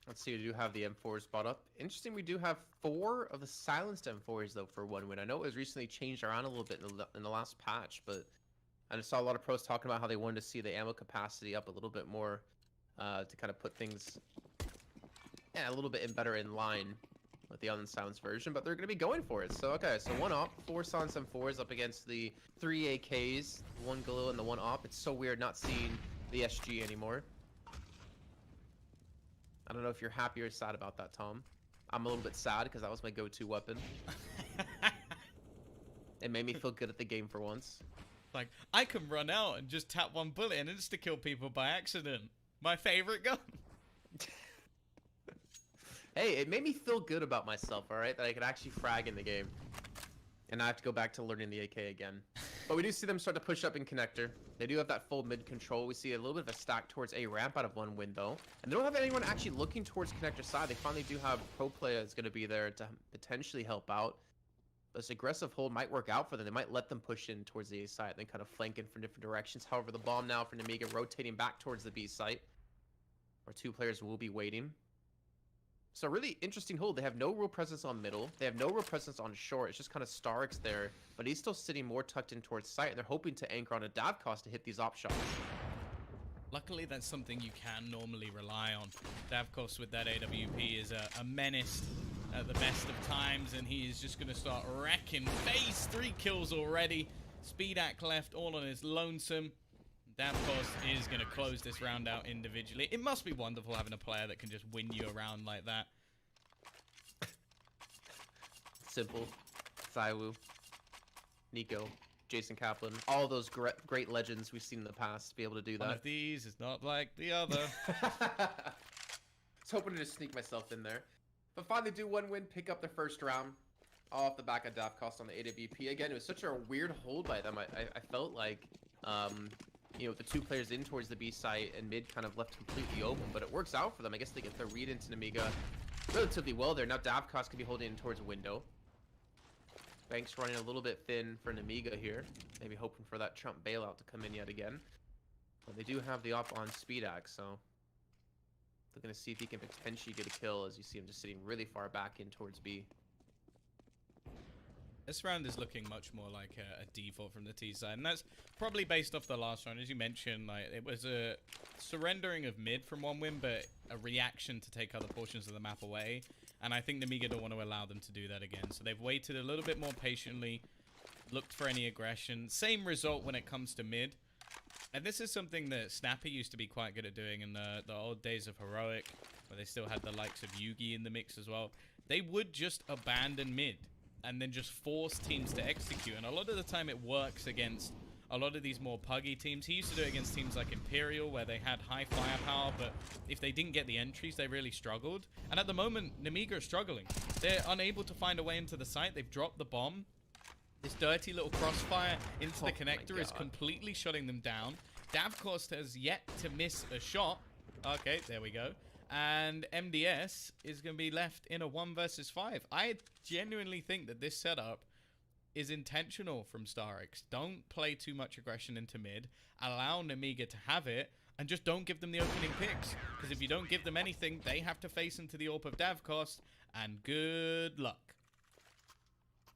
Let's see, we do have the M4s bought up. Interesting, we do have 4 of the silenced M4s, though, for 1-win. I know it was recently changed around a little bit in the last patch, but I just saw a lot of pros talking about how they wanted to see the ammo capacity up a little bit more to kind of put things a little bit better in line with the unsilenced version, but they're going to be going for it. So, okay, so 1 op, 4 silenced M4s up against the 3 AKs, 1 Galil and the 1 op. It's so weird not seeing the SG anymore. I don't know if you're happy or sad about that, Tom. I'm a little bit sad because that was my go-to weapon. It made me feel good at the game for once. Like, I can run out and just tap 1 bullet and insta-kill people by accident. My favorite gun. Hey, it made me feel good about myself, alright? That I could actually frag in the game. And I have to go back to learning the AK again. But we do see them start to push up in connector. They do have that full mid control. We see a little bit of a stack towards A ramp out of one window. And they don't have anyone actually looking towards connector side. They finally do have pro player is going to be there to potentially help out. This aggressive hold might work out for them. They might let them push in towards the A site, then kind of flank in from different directions. However, the bomb now for Nemiga rotating back towards the B site, where two players will be waiting. So really interesting hold. They have no real presence on middle. They have no real presence on short. It's just kind of Starix there, but he's still sitting more tucked in towards site, and they're hoping to anchor on a Davkos to hit these op shots. Luckily, that's something you can normally rely on. Davkos with that AWP is a menace at the best of times, and he is just going to start wrecking face. 3 kills already. Speedak left all on his lonesome. Davkos is going to close this round out individually. It must be wonderful having a player that can just win you around like that. Simple. Saiwu. Niko. Jason Kaplan. All those great legends we've seen in the past be able to do that. One of these is not like the other. I was hoping to just sneak myself in there. But finally do one win, pick up the first round. All off the back of Davkos on the AWP. Again, it was such a weird hold by them. I felt like... you know, with the 2 players in towards the B site and mid kind of left completely open, but it works out for them. I guess they get the read into Nemiga relatively well there. Now Davkos could be holding in towards a window. Banks running a little bit thin for Nemiga here. Maybe hoping for that Trump bailout to come in yet again. But they do have the op on Speedak, so they're going to see if he can potentially get a kill as you see him just sitting really far back in towards B. This round is looking much more like a default from the T side, and that's probably based off the last round. As you mentioned, like it was a surrendering of mid from one win, but a reaction to take other portions of the map away. And I think Nemiga don't want to allow them to do that again. So they've waited a little bit more patiently, looked for any aggression. Same result when it comes to mid. And this is something that Snappy used to be quite good at doing in the old days of Heroic, where they still had the likes of Yugi in the mix as well. They would just abandon mid and then just force teams to execute. And a lot of the time it works against a lot of these more puggy teams. He used to do it against teams like Imperial, where they had high firepower, but if they didn't get the entries, they really struggled. And at the moment, Nemiga are struggling. They're unable to find a way into the site. They've dropped the bomb. This dirty little crossfire into the connector is completely shutting them down. Davkos has yet to miss a shot. Okay, there we go. And MDS is going to be left in a 1 versus 5. I genuinely think that this setup is intentional from Starix. Don't play too much aggression into mid. Allow Nemiga to have it, and just don't give them the opening picks. Because if you don't give them anything, they have to face into the AWP of Davkos, and good luck.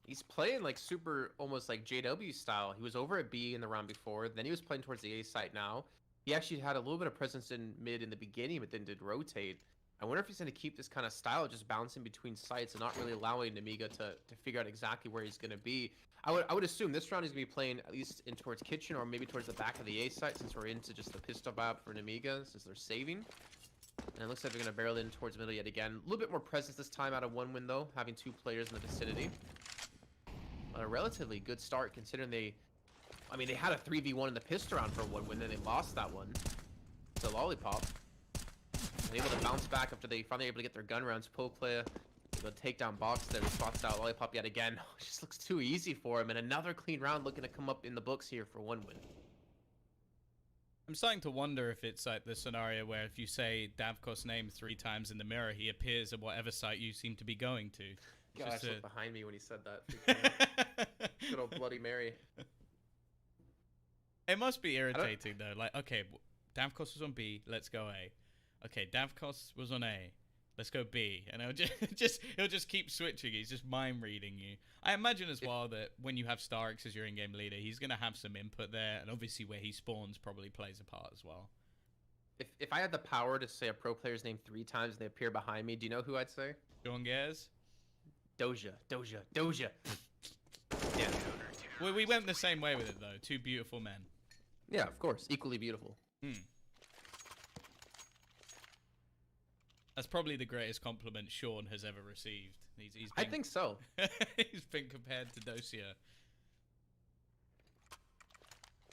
He's playing like super, almost like JW style. He was over at B in the round before, then he was playing towards the A site now. He actually had a little bit of presence in mid in the beginning, but then did rotate. I wonder if he's going to keep this kind of style, just bouncing between sites and not really allowing Nemiga to figure out exactly where he's going to be. I would assume this round he's going to be playing at least in towards kitchen or maybe towards the back of the A site, since we're into just the pistol map for Nemiga, since they're saving. And it looks like they're going to barrel in towards middle yet again. A little bit more presence this time out of one window, having 2 players in the vicinity. But a relatively good start considering they had a 3v1 in the pistol round for one win, then they lost that one to Lollipop. And able to bounce back after they finally able to get their gun rounds. Pro player, the takedown box there, he spots out Lollipop yet again. It just looks too easy for him, and another clean round looking to come up in the books here for one win. I'm starting to wonder if it's like the scenario where if you say Davkos' name 3 times in the mirror, he appears at whatever site you seem to be going to. Gosh, look behind me when he said that. Good old Bloody Mary. It must be irritating though. Like, okay, Davkos was on B, let's go A. Okay, Davkos was on A, let's go B. And he'll just keep switching. He's just mind reading you. I imagine as well that when you have Starix as your in-game leader, he's gonna have some input there, and obviously where he spawns probably plays a part as well. If I had the power to say a pro player's name 3 times and they appear behind me, do you know who I'd say? Sean Gares? Doja. Yeah. Well, we went the same way with it though. 2 beautiful men. Yeah, of course. Equally beautiful. That's probably the greatest compliment Sean has ever received. He's been, I think so. He's been compared to Dosia.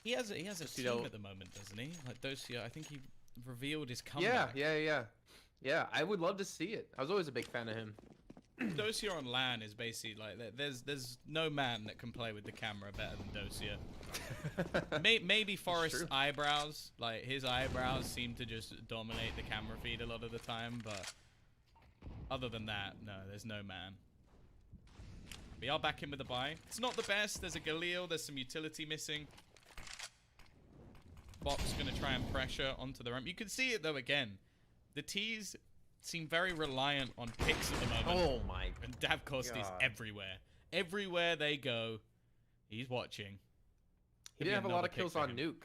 He has a team at the moment, doesn't he? Like Dosia, I think he revealed his comeback. Yeah. I would love to see it. I was always a big fan of him. Dosia on LAN is basically like there's no man that can play with the camera better than Dosia. Maybe Forrest's eyebrows, like his eyebrows seem to just dominate the camera feed a lot of the time, but other than that, no, there's no man. We are back in with the buy. It's not the best. There's a Galil. There's some utility missing. Box gonna try and pressure onto the ramp. You can see it though again. The T's seem very reliant on picks at the moment. Oh my And Davkost is everywhere. Everywhere they go, he's watching. He didn't have a lot of kills on Nuke.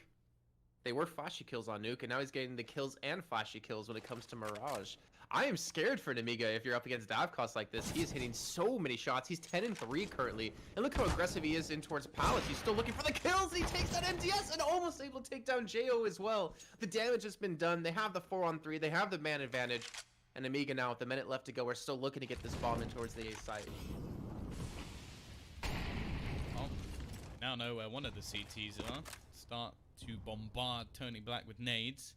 They were flashy kills on Nuke, and now he's getting the kills and flashy kills when it comes to Mirage. I am scared for Nemiga if you're up against Davkost like this. He is hitting so many shots. He's 10-3 currently. And look how aggressive he is in towards Palace. He's still looking for the kills. He takes that MDS and almost able to take down Jo as well. The damage has been done. They have the 4-on-3. They have the man advantage. And Nemiga now, with a minute left to go, are still looking to get this bomb in towards the A site. Oh, now know where one of the CTs are. Start to bombard Tony Black with nades.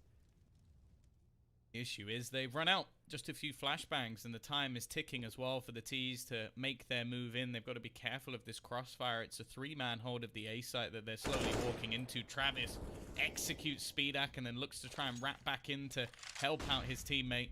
The issue is they've run out. Just a few flashbangs, and the time is ticking as well for the T's to make their move in. They've got to be careful of this crossfire. It's a 3-man hold of the A site that they're slowly walking into. Travis executes Speedak and then looks to try and wrap back in to help out his teammate.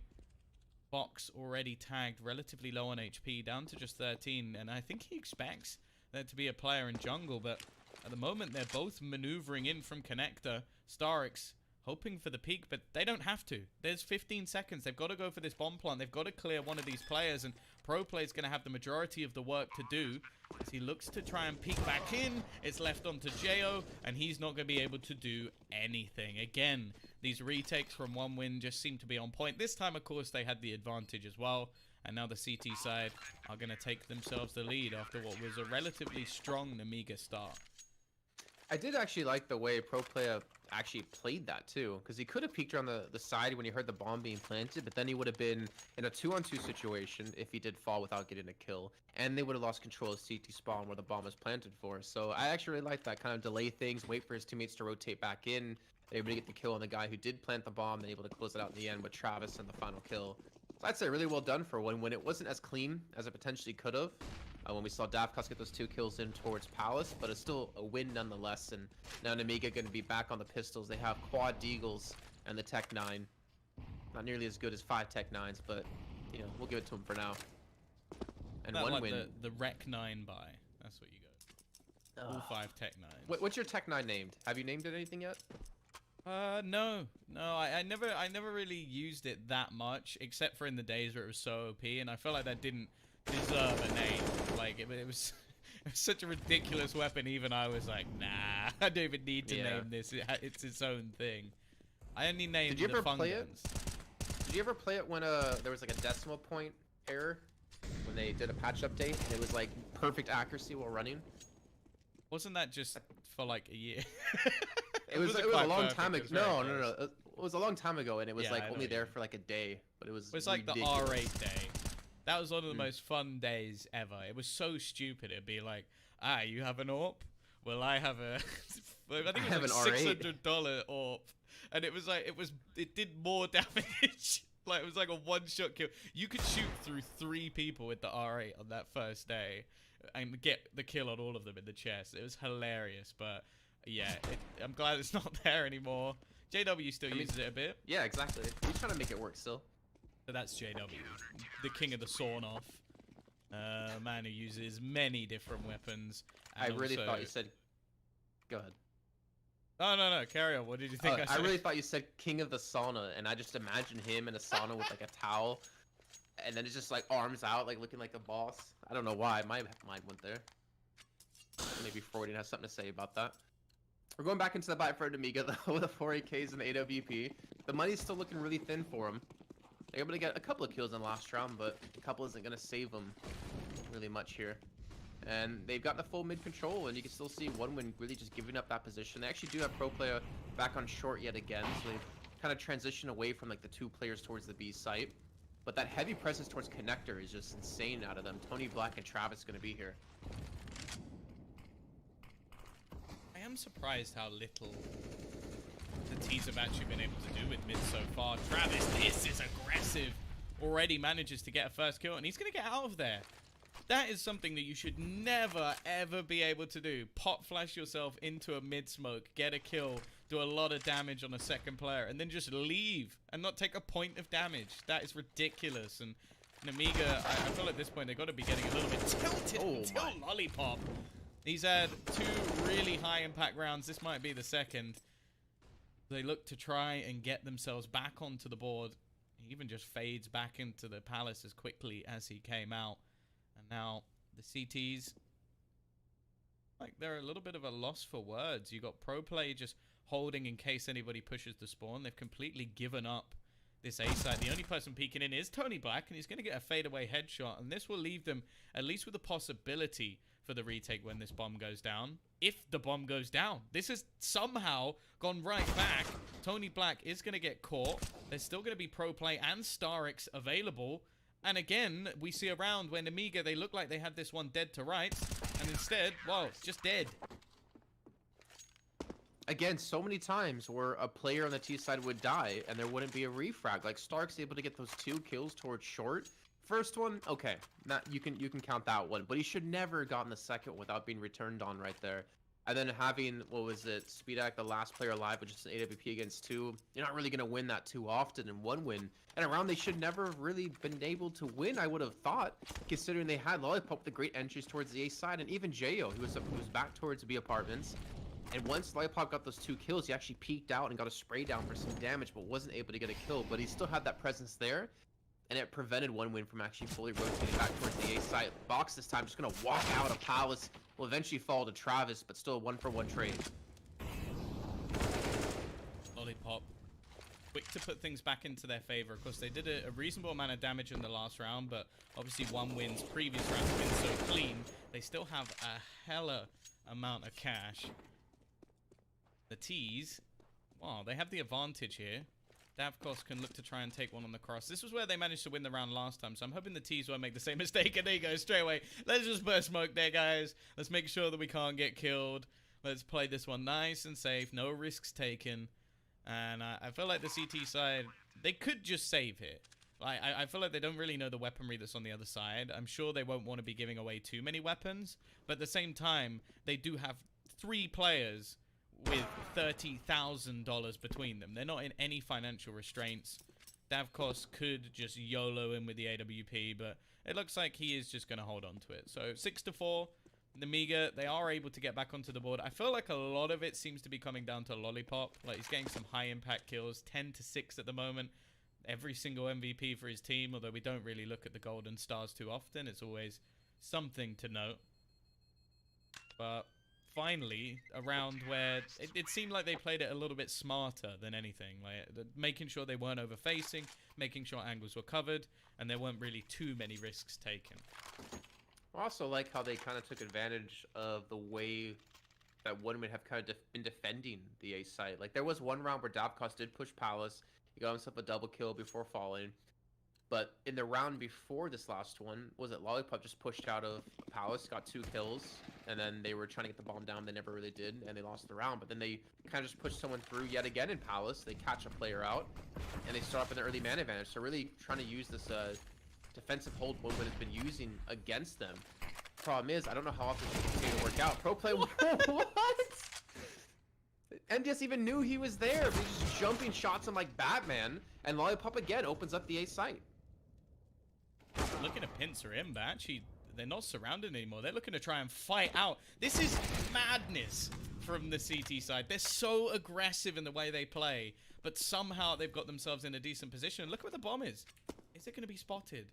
Box already tagged, relatively low on HP, down to just 13, and I think he expects there to be a player in jungle, but at the moment they're both maneuvering in from connector. Starix hoping for the peak, but they don't have to. There's 15 seconds. They've got to go for this bomb plant. They've got to clear one of these players, and ProPlay is going to have the majority of the work to do. As he looks to try and peek back in, it's left onto Jo, and he's not going to be able to do anything. Again, these retakes from one win just seem to be on point. This time, of course, they had the advantage as well, and now the CT side are going to take themselves the lead after what was a relatively strong Nemiga start. I did actually like the way ProPlay actually played that too, because he could have peeked around the side when he heard the bomb being planted, but then he would have been in a 2-on-2 situation if he did fall without getting a kill, and they would have lost control of CT spawn where the bomb was planted for. So I actually really like that, kind of delay things, wait for his teammates to rotate back in, able to get the kill on the guy who did plant the bomb, then able to close it out in the end with Travis and the final kill. So I'd say really well done for one when it wasn't as clean as it potentially could have. When we saw Davkost get those 2 kills in towards Palace, but it's still a win nonetheless. And now Nemiga going to be back on the pistols. They have quad deagles and the Tech 9. Not nearly as good as 5 Tech 9s, but you know, we'll give it to him for now. And that one like win. The Rec 9 buy. That's what you go. All 5 Tech 9s. What's your Tech 9 named? Have you named it anything yet? No. I never really used it that much, except for in the days where it was so OP, and I felt like that didn't deserve a name. Like it was such a ridiculous weapon. Even I was like, nah, I don't even need to name this. It's its own thing. I only named the fun guns. Did you ever play it when there was like a decimal point error when they did a patch update and it was like perfect accuracy while running? Wasn't that just for like a year? It was a long time ago. No. It was a long time ago, and it was like only there for like a day. But it was. It was like the R8 day. That was one of the most fun days ever. It was so stupid. It'd be like, you have an AWP? Well, I have a. I think it was like $600 AWP, and it was like it did more damage. Like it was like a one-shot kill. You could shoot through 3 people with the R8 on that first day, and get the kill on all of them in the chest. It was hilarious, but. Yeah, I'm glad it's not there anymore. JW still uses it a bit. Yeah, exactly. He's trying to make it work still. So that's JW, the king of the sawn-off. Man who uses many different weapons. I really thought you said... Go ahead. No, carry on. What did you think I said? I really thought you said king of the sauna, and I just imagined him in a sauna with like a towel, and then it's just like arms out, like looking like a boss. I don't know why. My mind went there. Maybe Freudian has something to say about that. We're going back into the buy for Nemiga though, with the 4 AKs and the AWP. The money's still looking really thin for him. They're able to get a couple of kills in the last round, but a couple isn't going to save them really much here. And they've got the full mid control, and you can still see one win really just giving up that position. They actually do have ProPlay back on short yet again, so they've kind of transitioned away from like the 2 players towards the B site. But that heavy presence towards connector is just insane out of them. Tony Black and Travis going to be here. I am surprised how little the T's have actually been able to do with mid so far. Travis, this is aggressive. already manages to get a first kill, and he's going to get out of there. That is something that you should never, ever be able to do. Pop flash yourself into a mid-smoke, get a kill, do a lot of damage on a second player, and then just leave and not take a point of damage. That is ridiculous. And Nemiga, I feel at this point they've got to be getting a little bit tilted until Lollipop. He's had 2 really high impact rounds. This might be the second. They look to try and get themselves back onto the board. He even just fades back into the palace as quickly as he came out. And now the CTs, like, they're a little bit of a loss for words. You got Pro Play just holding in case anybody pushes the spawn. They've completely given up this A side. The only person peeking in is Tony Black, and he's going to get a fadeaway headshot. And this will leave them at least with a possibility for the retake when this bomb goes down. If the bomb goes down. This has somehow gone right back. Tony Black is going to get caught. There's still going to be Pro Play and Starix available. And again, we see a round when Nemiga, they look like they had this one dead to rights. And instead, well, just dead. Again, so many times where a player on the T side would die and there wouldn't be a refrag. Like, Stark's able to get those 2 kills towards short. First one, okay, you can count that one, but he should never have gotten the second without being returned on right there. And then having, what was it, Speedak, the last player alive, which is an AWP against 2. You're not really going to win that too often in one win. And a round they should never have really been able to win, I would have thought, considering they had Lollipop with the great entries towards the A side, and even Jo, who was back towards B apartments. And once Lollipop got those 2 kills, he actually peeked out and got a spray down for some damage, but wasn't able to get a kill. But he still had that presence there, and it prevented one win from actually fully rotating back towards the A side. Box this time, just going to walk out of Palace. Will eventually fall to Travis, but still a 1-for-1 trade. Lollipop, quick to put things back into their favor. Of course, they did a reasonable amount of damage in the last round, but obviously 1 win's previous round has been so clean. They still have a hella amount of cash. The T's, wow, they have the advantage here. They, of course, can look to try and take one on the cross. This was where they managed to win the round last time, so I'm hoping the T's won't make the same mistake. And there you go, straight away. Let's just burst smoke there, guys. Let's make sure that we can't get killed. Let's play this one nice and safe. No risks taken. And I feel like the CT side, they could just save here. Like, I feel like they don't really know the weaponry that's on the other side. I'm sure they won't want to be giving away too many weapons. But at the same time, they do have 3 players with $30,000 between them. They're not in any financial restraints. Davkos could just YOLO in with the AWP, but it looks like he is just going to hold on to it. So 6-4, Nemiga, they are able to get back onto the board. I feel like a lot of it seems to be coming down to Lollipop. Like, he's getting some high impact kills, 10-6 at the moment. Every single MVP for his team, although we don't really look at the golden stars too often. It's always something to note. But finally, a round where it seemed like they played it a little bit smarter than anything. Like, making sure they weren't overfacing, making sure angles were covered, and there weren't really too many risks taken. I also like how they kind of took advantage of the way that one would have kind of been defending the A site. Like, there was one round where Davkos did push Palace. He got himself a double kill before falling. But in the round before this last one, was it Lollipop just pushed out of Palace, got 2 kills, and then they were trying to get the bomb down. They never really did, and they lost the round. But then they kind of just pushed someone through yet again in Palace. They catch a player out, and they start up in the early man advantage. So really trying to use this defensive hold Woodwood has been using against them. Problem is, I don't know how often it's continue to work out. Pro play, what? MDS even knew he was there, but he's just jumping shots him like Batman, and Lollipop again opens up the A site. Looking to pincer him, but actually they're not surrounded anymore. They're looking to try and fight out. This is madness from the CT side. They're so aggressive in the way they play, but somehow they've got themselves in a decent position. Look where the bomb is. Is it going to be spotted?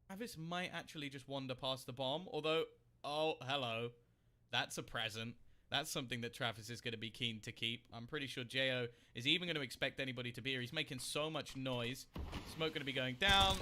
Travis might actually just wander past the bomb, although, oh, hello. That's a present. That's something that Travis is going to be keen to keep. I'm pretty sure Jo is even going to expect anybody to be here. He's making so much noise. Smoke going to be going down,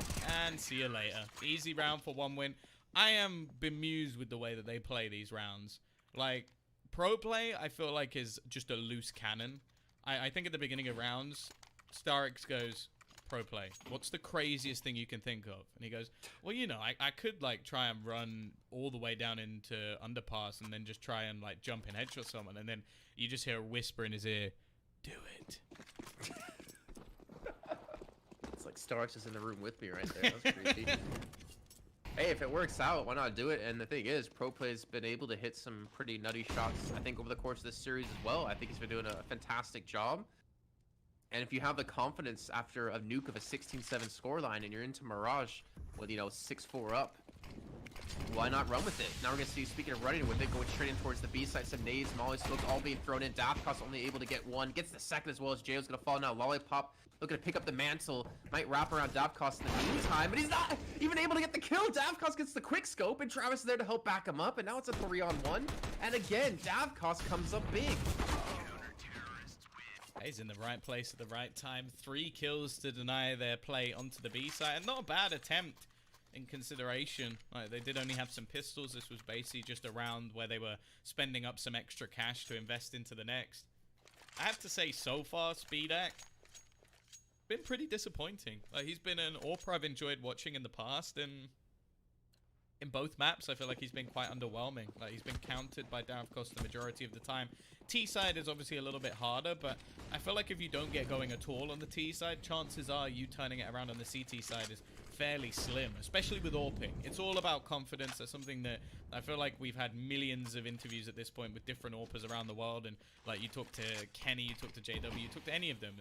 and see you later. Easy round for 1 win. I am bemused with the way that they play these rounds. Like, pro play, I feel like is just a loose cannon. I think at the beginning of rounds, Starix goes, pro play, what's the craziest thing you can think of? And he goes, well, you know, I could like try and run all the way down into underpass and then just try and like jump and headshot someone, and then you just hear a whisper in his ear, do it. It's like, like Starks is in the room with me right there. That's creepy. Hey, if it works out, why not do it? And the thing is, ProPlay's been able to hit some pretty nutty shots, I think, over the course of this series as well. I think he's been doing a fantastic job. And if you have the confidence after a nuke of a 16-7 scoreline and you're into Mirage with, you know, 6-4 up, why not run with it? Now we're going to see, speaking of running with it, going straight in towards the B side. Some nades, Molly smokes all being thrown in. Daftcost only able to get one. Gets the second as well as Jayo's going to fall now. Lollipop looking to pick up the mantle. Might wrap around Daftcost in the meantime, but he's not even able to get the kill. Daftcost gets the quick scope, and Travis is there to help back him up. And now it's a 3-on-1. And again, Daftcost comes up big. He's in the right place at the right time. 3 kills to deny their play onto the B side. And not a bad attempt in consideration. Like, they did only have some pistols. This was basically just a round where they were spending up some extra cash to invest into the next. I have to say, so far, Speedak been pretty disappointing. Like, he's been an AWPer I've enjoyed watching in the past, and in both maps, I feel like he's been quite underwhelming. Like, he's been countered by Daftcost the majority of the time. T side is obviously a little bit harder, but I feel like if you don't get going at all on the T side, chances are you turning it around on the CT side is fairly slim, especially with AWPing. It's all about confidence. That's something that I feel like we've had millions of interviews at this point with different AWPers around the world, and like, you talk to Kenny, you talk to JW, you talk to any of them.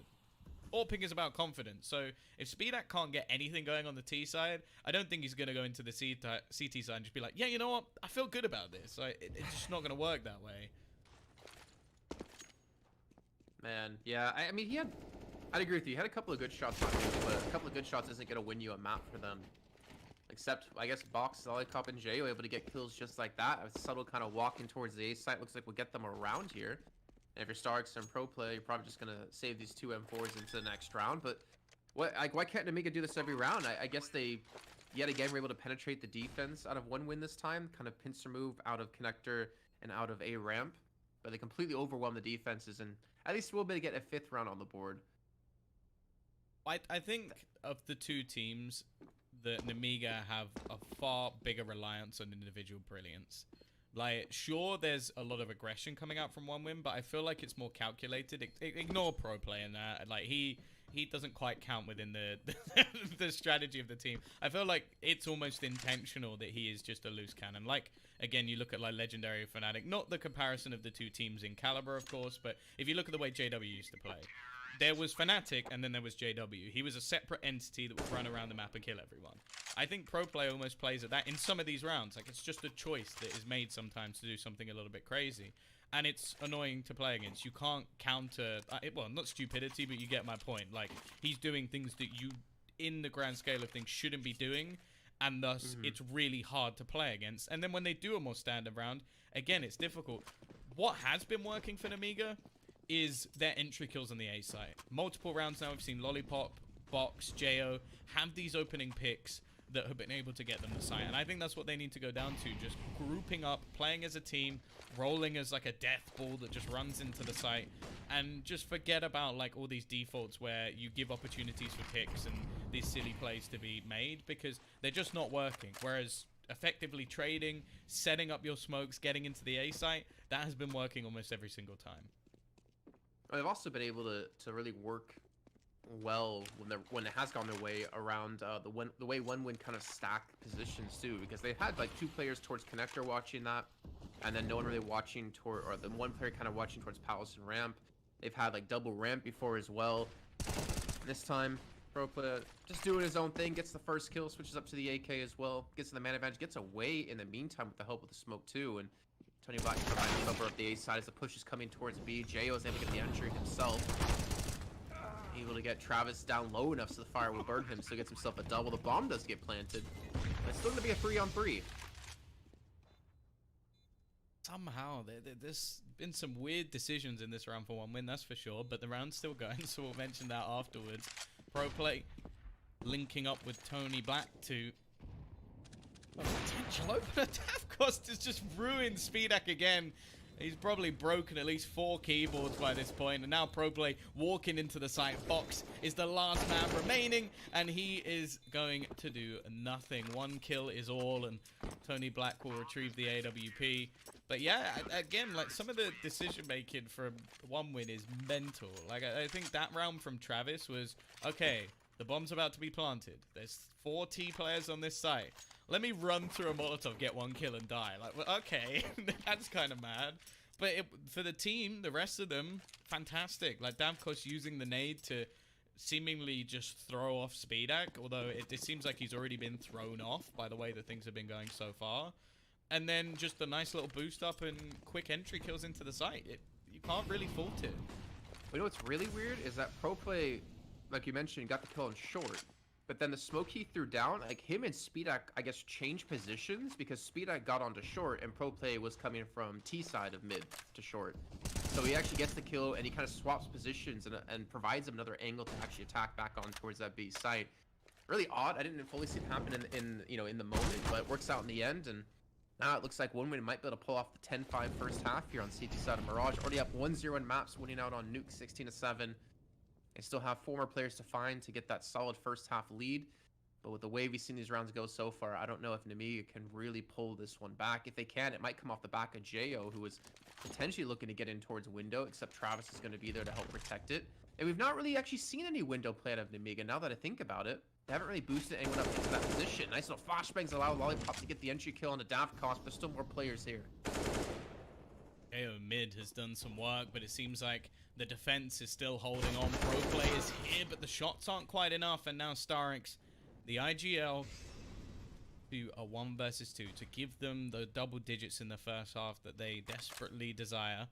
AWPing is about confidence. So if Speedak can't get anything going on the T side, I don't think he's going to go into the CT side and just be like, yeah, you know what? I feel good about this. Like, it's just not going to work that way. Man, yeah, I mean, I'd agree with you. He had a couple of good shots on him, but a couple of good shots isn't going to win you a map for them. Except, I guess, Box, Lollipop, and Jay were able to get kills just like that. A subtle kind of walking towards the A site. Looks like we'll get them around here. And if you're Starks and Pro Play, you're probably just going to save these 2 M4s into the next round. But why can't Nemiga do this every round? I guess they, yet again, were able to penetrate the defense out of one win this time. Kind of pincer move out of connector and out of A ramp. But they completely overwhelmed the defenses, and at least we'll be able to get a 5th round on the board. I think of the 2 teams, the Nemiga have a far bigger reliance on individual brilliance. Like, sure, there's a lot of aggression coming out from one win, but I feel like it's more calculated. Ignore Pro Play in that. Like, he doesn't quite count within the the strategy of the team. I feel like it's almost intentional that he is just a loose cannon. Like, again, you look at like Legendary Fnatic, not the comparison of the 2 teams in caliber, of course, but if you look at the way JW used to play, there was Fnatic and then there was JW. He was a separate entity that would run around the map and kill everyone. I think Pro Play almost plays at that in some of these rounds. Like, it's just a choice that is made sometimes to do something a little bit crazy. And it's annoying to play against. You can't counter... well, not stupidity, but you get my point. Like, he's doing things that you, in the grand scale of things, shouldn't be doing. And thus, it's really hard to play against. And then when they do a more standard round, again, it's difficult. What has been working for Nemiga is their entry kills on the A site. Multiple rounds now, we've seen Lollipop, Box, Jo have these opening picks that have been able to get them the site. And I think that's what they need to go down to. Just grouping up, playing as a team, rolling as like a death ball that just runs into the site. And just forget about like all these defaults where you give opportunities for picks and these silly plays to be made, because they're just not working. Whereas effectively trading, setting up your smokes, getting into the A site, that has been working almost every single time. They've also been able to really work well when it has gone their way around the way one win kind of stack positions too, because they've had like 2 players towards connector watching that, and then no one really watching toward, or the 1 player kind of watching towards palace and ramp. They've had like double ramp before as well. This time, Pro Player just doing his own thing, gets the first kill, switches up to the AK as well, gets to the man advantage, gets away in the meantime with the help of the smoke too, and Tony Black providing cover up the A side as the push is coming towards B. Jo is able to get the entry himself. Able to get Travis down low enough so the fire will burn him, so gets himself a double. The bomb does get planted. But it's still going to be a 3-on-3. Somehow, there's been some weird decisions in this round for one win, that's for sure. But the round's still going, so we'll mention that afterwards. Pro Play linking up with Tony Black to... potential opener. Daftcost has just ruined Speedak again. He's probably broken at least 4 keyboards by this point, and now Pro Play walking into the site. Box is the last man remaining, and he is going to do nothing. 1 kill is all, and Tony Black will retrieve the AWP. But yeah, again, like, some of the decision making from one win is mental. Like, I think that round from Travis was, okay, The bomb's about to be planted. There's 4 T players on this site. Let me run through a Molotov, get 1 kill, and die. Like, well, okay, that's kind of mad. But for the team, the rest of them, fantastic. Like, Davkos using the nade to seemingly just throw off Speedak, although it seems like he's already been thrown off by the way that things have been going so far. And then just a nice little boost up and quick entry kills into the site. You can't really fault it. You know what's really weird is that Pro Play, like you mentioned, got the kill on short. But then the smoke he threw down, like him and Speedak, I guess, changed positions because Speedak got onto short and Pro Play was coming from T side of mid to short. So he actually gets the kill and he kind of swaps positions and provides him another angle to actually attack back on towards that B site. Really odd. I didn't fully see it happen in the moment, but it works out in the end. And now it looks like OneWin might be able to pull off the 10-5 first half here on CT side of Mirage. Already up 1-0 in maps, winning out on Nuke 16-7. They still have 4 more players to find to get that solid first half lead. But with the way we've seen these rounds go so far, I don't know if Nemiga can really pull this one back. If they can, it might come off the back of Jo, who was potentially looking to get in towards window, except Travis is going to be there to help protect it. And we've not really actually seen any window play out of Nemiga, now that I think about it. They haven't really boosted anyone up into that position. Nice little flashbangs allow Lollipop to get the entry kill on the Davkos, but there's still more players here. AO mid has done some work, but it seems like the defense is still holding on. Pro Play is here, but the shots aren't quite enough. And now Starix, the IGL, to a 1 versus 2 to give them the double digits in the first half that they desperately desire.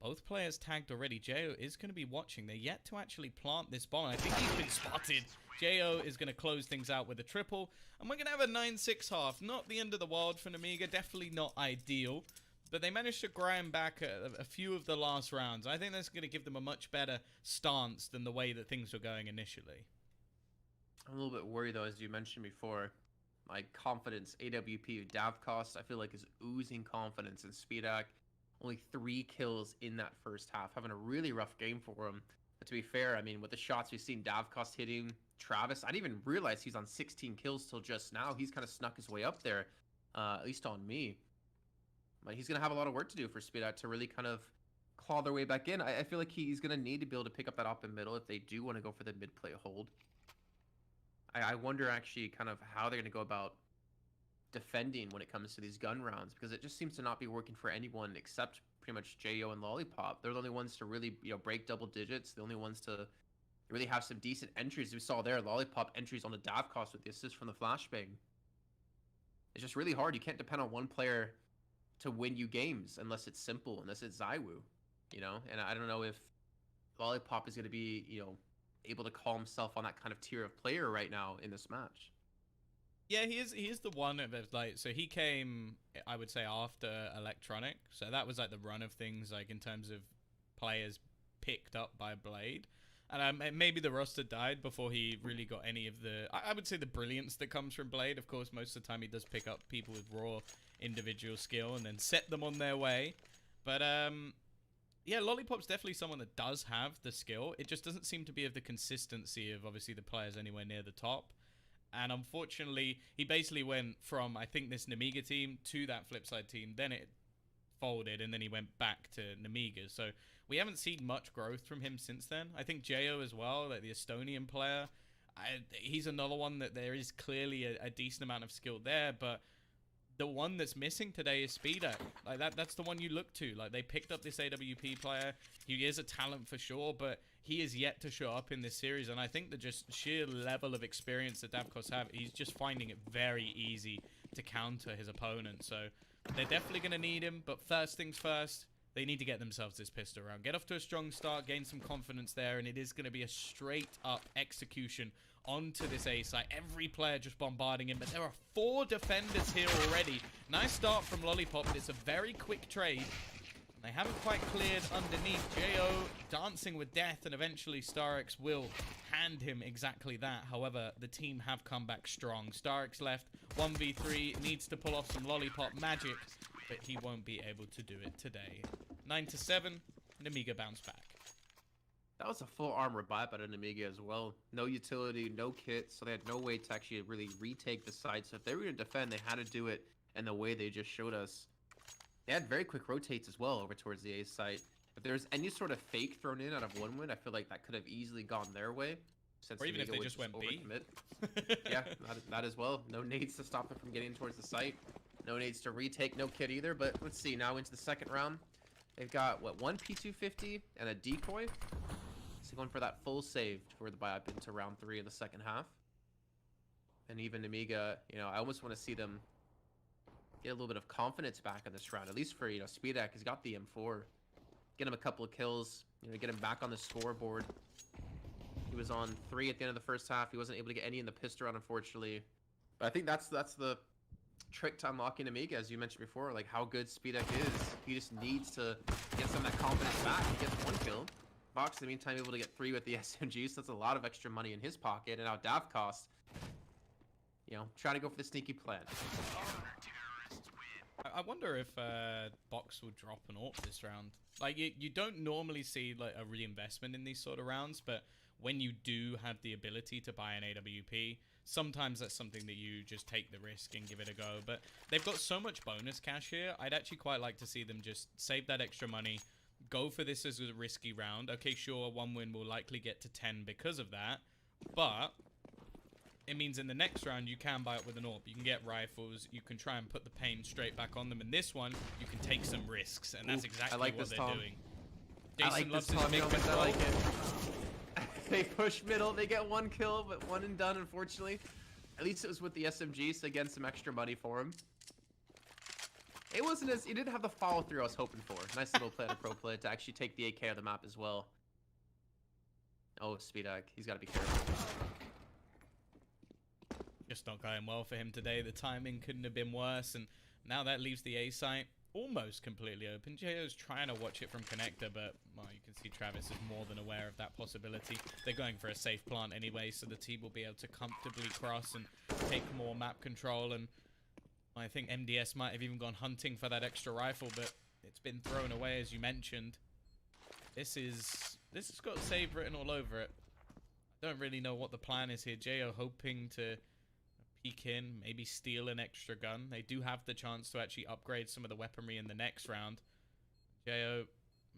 Both players tagged already. Jo is going to be watching. They're yet to actually plant this bomb. I think he's been spotted. Jo is going to close things out with a triple. And we're going to have a 9-6 half. Not the end of the world for Nemiga. Definitely not ideal. But they managed to grind back a few of the last rounds. I think that's going to give them a much better stance than the way that things were going initially. I'm a little bit worried, though, as you mentioned before. My confidence, AWP, Davkos, I feel like is oozing confidence in Speedak. Only 3 kills in that first half. Having a really rough game for him. But to be fair, I mean, with the shots we've seen Davkos hitting, Travis, I didn't even realize he's on 16 kills till just now. He's kind of snuck his way up there, at least on me. But he's going to have a lot of work to do for Speedak to really kind of claw their way back in. I feel like he's going to need to be able to pick up that op in middle if they do want to go for the mid-play hold. I wonder actually kind of how they're going to go about defending when it comes to these gun rounds, because it just seems to not be working for anyone except pretty much Jo and Lollipop. They're the only ones to really, break double digits. The only ones to really have some decent entries. We saw there, Lollipop entries on the Davkos with the assist from the flashbang. It's just really hard. You can't depend on one player to win you games unless it's simple, unless it's Zywoo, And I don't know if Lollipop is going to be, able to call himself on that kind of tier of player right now in this match. Yeah, he is the one that's like, so he came, I would say, after Electronic. So that was like the run of things, like in terms of players picked up by Blade. And maybe the roster died before he really got any of the, I would say, the brilliance that comes from Blade. Of course, most of the time he does pick up people with raw individual skill and then set them on their way. But yeah, Lollipop's definitely someone that does have the skill. It just doesn't seem to be of the consistency of, obviously, the players anywhere near the top. And unfortunately, he basically went from, I think, this Nemiga team to that Flipside team. Then it folded, and then he went back to Nemiga. So we haven't seen much growth from him since then. I think Jo as well, like the Estonian player, he's another one that there is clearly a decent amount of skill there, but the one that's missing today is Speedak. Like that's the one you look to. Like, they picked up this AWP player. He is a talent for sure, but he is yet to show up in this series. And I think the just sheer level of experience that Davkos have, he's just finding it very easy to counter his opponent. So they're definitely going to need him. But first things first, they need to get themselves this pistol round. Get off to a strong start, gain some confidence there, and it is going to be a straight-up execution onto this A site. Every player just bombarding him, but there are 4 defenders here already. Nice start from Lollipop, but it's a very quick trade. They haven't quite cleared underneath. Jo dancing with death, and eventually Starix will hand him exactly that. However, the team have come back strong. Starix left 1v3, needs to pull off some Lollipop magic, but he won't be able to do it today. 9-7, Nemiga bounce back. That was a full arm revive out of Nemiga as well. No utility, no kit, so they had no way to actually really retake the side. So if they were going to defend, they had to do it in the way they just showed us. They had very quick rotates as well over towards the A site. If there was any sort of fake thrown in out of OneWin, I feel like that could have easily gone their way. since or even if Nemiga they would just went B. overcommit. Yeah, that as well. No nades to stop them from getting towards the site. No nades to retake, no kit either. But let's see, now into the second round. They've got, what, one P250 and a decoy. So going for that full save for the buy-up into round 3 of the second half. And even Nemiga, you know, I almost want to see them get a little bit of confidence back in this round. At least for, you know, Speedak, he's got the M4. Get him a couple of kills, you know, get him back on the scoreboard. He was on 3 at the end of the first half. He wasn't able to get any in the pistol round, unfortunately. But I think that's the trick to unlocking Nemiga, as you mentioned before, like how good Speedak is. He just needs to get some of that confidence back and get 1 kill. Vox, in the meantime, able to get 3 with the SMG, so that's a lot of extra money in his pocket. And now Davcost, you know, trying to go for the sneaky plan. I wonder if Box will drop an AWP this round. Like, you don't normally see like a reinvestment in these sort of rounds, but when you do have the ability to buy an AWP, sometimes that's something that you just take the risk and give it a go. But they've got so much bonus cash here, I'd actually quite like to see them just save that extra money, go for this as a risky round. Okay, sure, 1 win will likely get to 10 because of that, but it means in the next round you can buy it with an AWP. You can get rifles, you can try and put the pain straight back on them. In this one, you can take some risks, and that's exactly what they're doing. Jason loves his big control. I like it. They push middle, they get 1 kill, but 1 and done, unfortunately. At least it was with the SMG, so again, some extra money for him. It wasn't as, he didn't have the follow through I was hoping for. Nice little play to pro play to actually take the AK of the map as well. Oh, Speedak, he's got to be careful. Just not going well for him today. The timing couldn't have been worse, and now that leaves the A site almost completely open. JO's trying to watch it from connector, but well, you can see Travis is more than aware of that possibility. They're going for a safe plant anyway, so the team will be able to comfortably cross and take more map control. And I think MDS might have even gone hunting for that extra rifle, but it's been thrown away, as you mentioned. This has got save written all over it. I don't really know what the plan is here. JO hoping to peek in, maybe steal an extra gun. They do have the chance to actually upgrade some of the weaponry in the next round. JO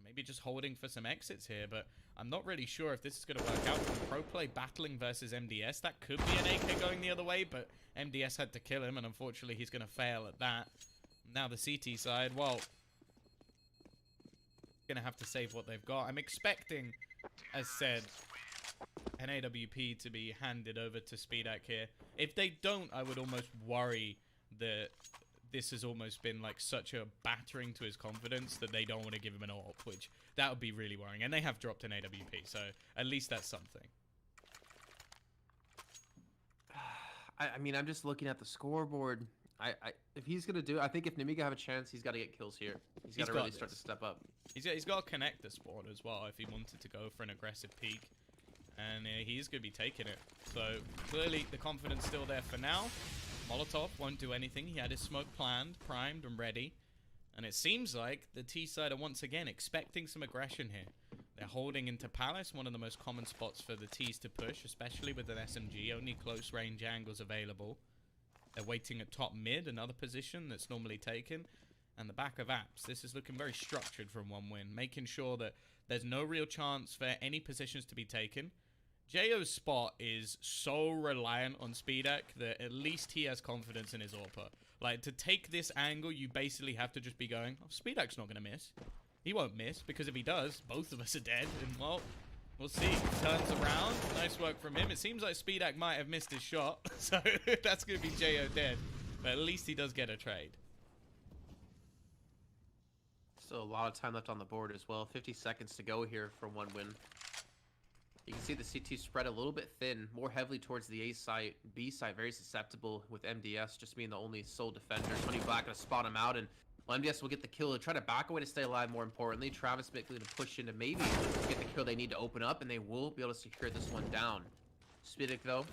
maybe just holding for some exits here, but I'm not really sure if this is going to work out. Pro play battling versus MDS, that could be an AK going the other way, but MDS had to kill him, and unfortunately he's going to fail at that. Now the CT side, well, going to have to save what they've got. I'm expecting, as said, an AWP to be handed over to Speedak here. If they don't, I would almost worry that this has almost been like such a battering to his confidence that they don't want to give him an AWP, which that would be really worrying. And they have dropped an AWP, so at least that's something. I mean, I'm just looking at the scoreboard. If he's gonna do it, I think if Nemiga have a chance, he's got to get kills here. He's got to really start to step up. He's got to connect the spawn as well if he wanted to go for an aggressive peek. And he's going to be taking it. So, clearly, the confidence still there for now. Molotov won't do anything. He had his smoke planned, primed, and ready. And it seems like the T-side are once again expecting some aggression here. They're holding into Palace, one of the most common spots for the T's to push, especially with an SMG. Only close-range angles available. They're waiting at top mid, another position that's normally taken. And the back of apps. This is looking very structured from 1 win, making sure that there's no real chance for any positions to be taken. JO's spot is so reliant on Speedak that at least he has confidence in his AWP. Like, to take this angle, you basically have to just be going, oh, Speedak's not going to miss. He won't miss, because if he does, both of us are dead. And, well, we'll see. Turns around. Nice work from him. It seems like Speedak might have missed his shot, so that's going to be JO dead. But at least he does get a trade. Still a lot of time left on the board as well. 50 seconds to go here for 1 win. You can see the CT spread a little bit thin, more heavily towards the A site. B site very susceptible with MDS just being the only sole defender. Tony Black gonna spot him out, and well, MDS will get the kill. They'll try to back away to stay alive, more importantly. Travis Bickley to push in to maybe get the kill they need to open up, and they will be able to secure this one down. Spidik, though,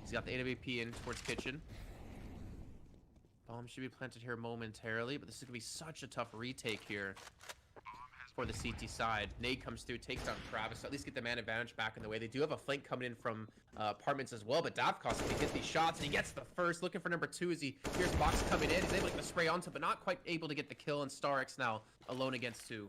he's got the AWP in towards kitchen. Bomb should be planted here momentarily, but this is gonna be such a tough retake here for the CT side. Nade comes through, takes down Travis, so at least get the man advantage back in the way. They do have a flank coming in from apartments as well, but Davcost can get these shots, and he gets the first, looking for number 2 as he hears Box coming in. He's able to spray onto, but not quite able to get the kill, and StarX now alone against 2.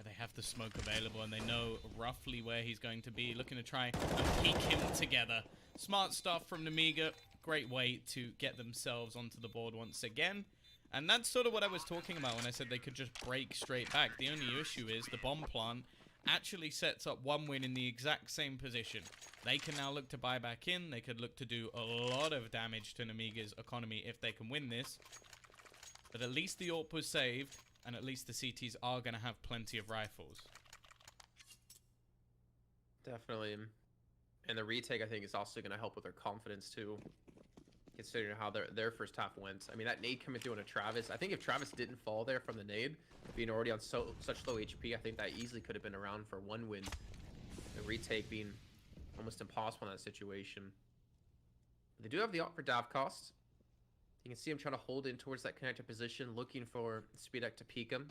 They have the smoke available, and they know roughly where he's going to be. Looking to try and peek him together. Smart stuff from Nemiga. Great way to get themselves onto the board once again. And that's sort of what I was talking about when I said they could just break straight back. The only issue is the bomb plant actually sets up one win in the exact same position. They can now look to buy back in. They could look to do a lot of damage to Nemiga's economy if they can win this. But at least the AWP was saved, and at least the CTs are going to have plenty of rifles. Definitely. And the retake, I think, is also going to help with their confidence, too. Considering how their first half went. I mean, that nade coming through on a Travis. I think if Travis didn't fall there from the nade, being already on such low HP, I think that easily could have been around for one win. The retake being almost impossible in that situation. They do have the op for Dav cost. You can see him trying to hold in towards that connector position, looking for SpeedX to peek him.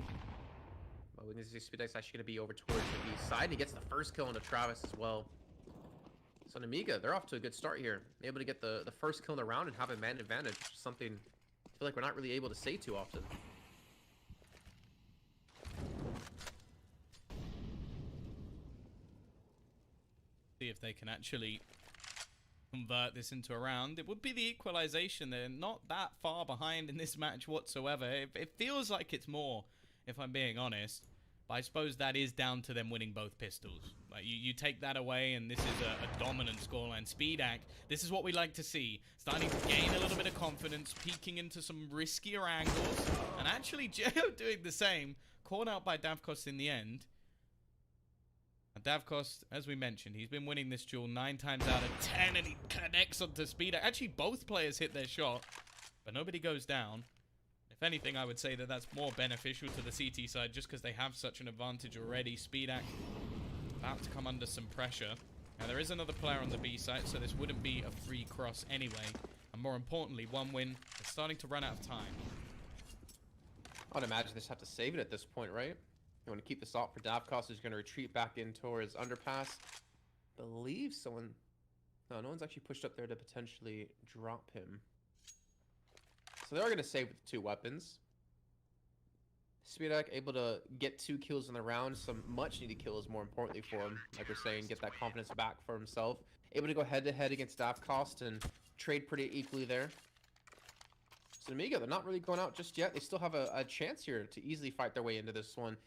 But we can see SpeedX actually going to be over towards the B side. He gets the first kill on the Travis as well. So Nemiga, they're off to a good start here. Able to get the first kill in the round and have a man advantage. Something I feel like we're not really able to say too often. See if they can actually convert this into a round. It would be the equalization. They're not that far behind in this match whatsoever. It feels like it's more, if I'm being honest. But I suppose that is down to them winning both pistols. Like you take that away, and this is a dominant scoreline. SpeedX, this is what we like to see. Starting to gain a little bit of confidence, peeking into some riskier angles, and actually Geo doing the same. Caught out by Davkost in the end. And Davkost, as we mentioned, he's been winning this duel 9 times out of 10, and he connects onto SpeedX. Actually, both players hit their shot, but nobody goes down. If anything, I would say that that's more beneficial to the CT side just because they have such an advantage already. SpeedX about to come under some pressure. Now, there is another player on the B side, so this wouldn't be a free cross anyway. And more importantly, one win. They're starting to run out of time. I'd imagine they just have to save it at this point, right? You want to keep this off for Davkost, who's going to retreat back in towards underpass. Believe someone... No, no one's actually pushed up there to potentially drop him. So they're going to save with the 2 weapons. SpeedX able to get 2 kills in the round. Some much needed kills, more importantly, for him. Like we're saying, get that confidence back for himself. Able to go head-to-head against Davkost and trade pretty equally there. So Nemiga, they're not really going out just yet. They still have a chance here to easily fight their way into this one.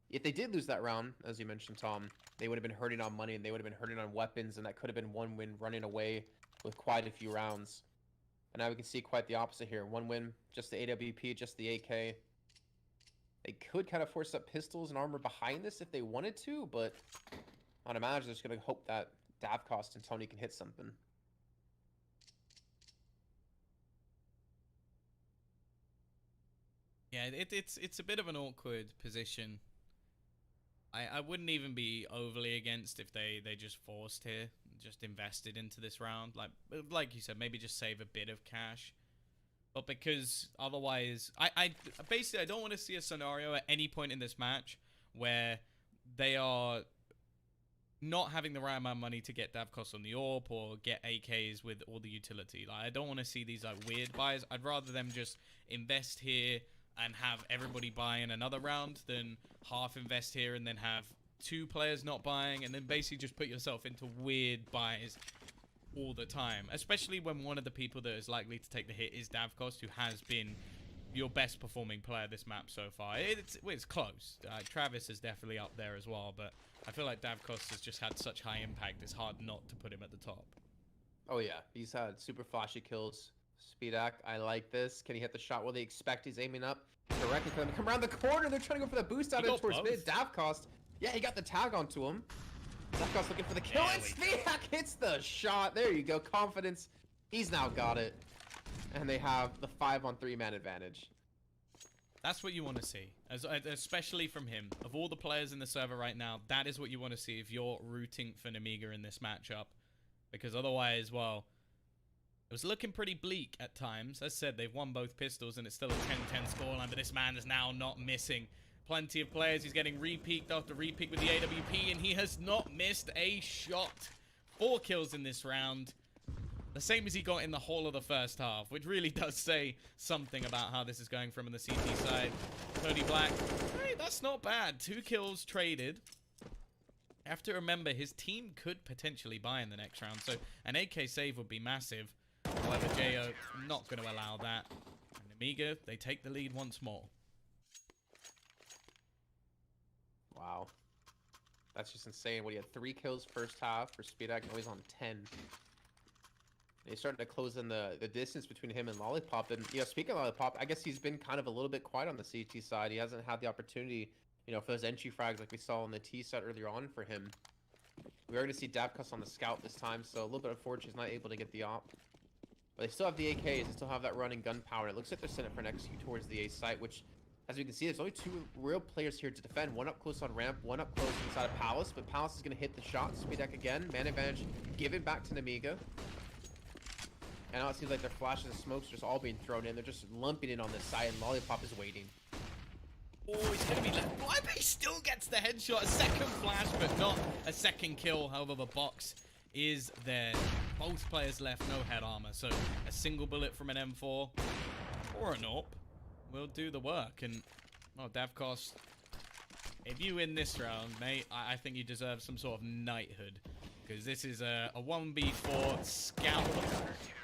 If they did lose that round, as you mentioned, Tom, they would have been hurting on money, and they would have been hurting on weapons, and that could have been one win running away with quite a few rounds. And now we can see quite the opposite here. One win, just the AWP, just the AK. They could kind of force up pistols and armor behind this if they wanted to, but I'd imagine they're just going to hope that Davkost and Tony can hit something. Yeah, it's a bit of an awkward position. I wouldn't even be overly against if they just forced here, just invested into this round. Like you said, maybe just save a bit of cash. But because otherwise, I basically, I don't want to see a scenario at any point in this match where they are not having the right amount of money to get Davkost on the AWP or get AKs with all the utility. Like, I don't want to see these like weird buys. I'd rather them just invest here and have everybody buying another round than half invest here and then have 2 players not buying and then basically just put yourself into weird buys all the time. Especially when one of the people that is likely to take the hit is Davkost, who has been your best performing player this map so far. It's close. Travis is definitely up there as well, but I feel like Davkost has just had such high impact, it's hard not to put him at the top. Oh yeah, he's had super flashy kills. SpeedX, I like this. Can he hit the shot? Well, they expect he's aiming up directly for them to come around the corner. They're trying to go for the boost out in towards mid. Davkost, yeah, he got the tag onto him. Davkost looking for the kill, and SpeedX hits the shot. There you go, confidence. He's now got it. And they have the 5-on-3 man advantage. That's what you want to see, especially from him. Of all the players in the server right now, that is what you want to see if you're rooting for Nemiga in this matchup. Because otherwise, well, it was looking pretty bleak at times. As said, they've won both pistols, and it's still a 10-10 scoreline, but this man is now not missing. Plenty of players. He's getting repeaked after repeak with the AWP, and he has not missed a shot. 4 kills in this round. The same as he got in the whole of the first half, which really does say something about how this is going from the CT side. Tony Black, hey, that's not bad. 2 kills traded. You have to remember, his team could potentially buy in the next round, so an AK save would be massive. However, Jo not going to allow that. And Nemiga, they take the lead once more. Wow. That's just insane. What, he had 3 kills first half for Speedak, now he's on 10. He's starting to close in the distance between him and Lollipop. And, you know, speaking of Lollipop, I guess he's been kind of a little bit quiet on the CT side. He hasn't had the opportunity, you know, for those entry frags like we saw on the T side earlier on for him. We are going to see Davkos on the scout this time, so a little bit unfortunate he's not able to get the op. But they still have the AKs, they still have that running gunpowder. It looks like they're setting up for an execute towards the A site, which, as you can see, there's only 2 real players here to defend. One up close on ramp, one up close inside of Palace, but Palace is going to hit the shot. Speedak again, man advantage given back to Nemiga. And now it seems like their flashes and smokes just all being thrown in. They're just lumping it on this side, and Lollipop is waiting. Oh, he's going to be left. Why? He still gets the headshot. A second flash, but not a second kill. However, the box is there. Both players left, no head armor. So a single bullet from an M4 or an AWP will do the work. And, oh, Davkos, if you win this round, mate, I think you deserve some sort of knighthood. Because this is a 1v4 scout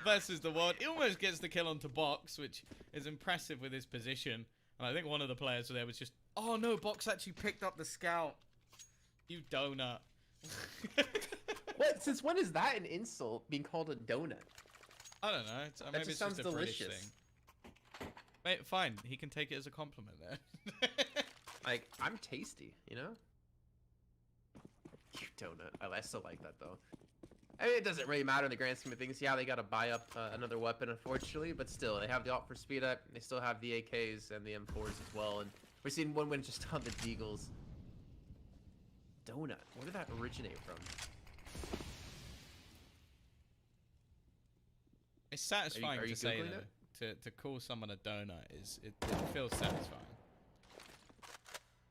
versus the world. He almost gets the kill onto Box, which is impressive with his position. And I think one of the players there was just, oh no, Box actually picked up the scout. You donut. What? Since when is that an insult, being called a donut? I don't know. Maybe just it's sounds just a delicious. British thing. Mate, fine. He can take it as a compliment there. Like, I'm tasty, you know? You donut. I still like that, though. I mean, it doesn't really matter in the grand scheme of things. Yeah, they got to buy up another weapon, unfortunately, but still, they have the op for speed up. They still have the AKs and the M4s as well, and we're seeing one win just on the Deagles. Donut. Where did that originate from? It's satisfying are you to say, Googling though. To call someone a donut it feels satisfying.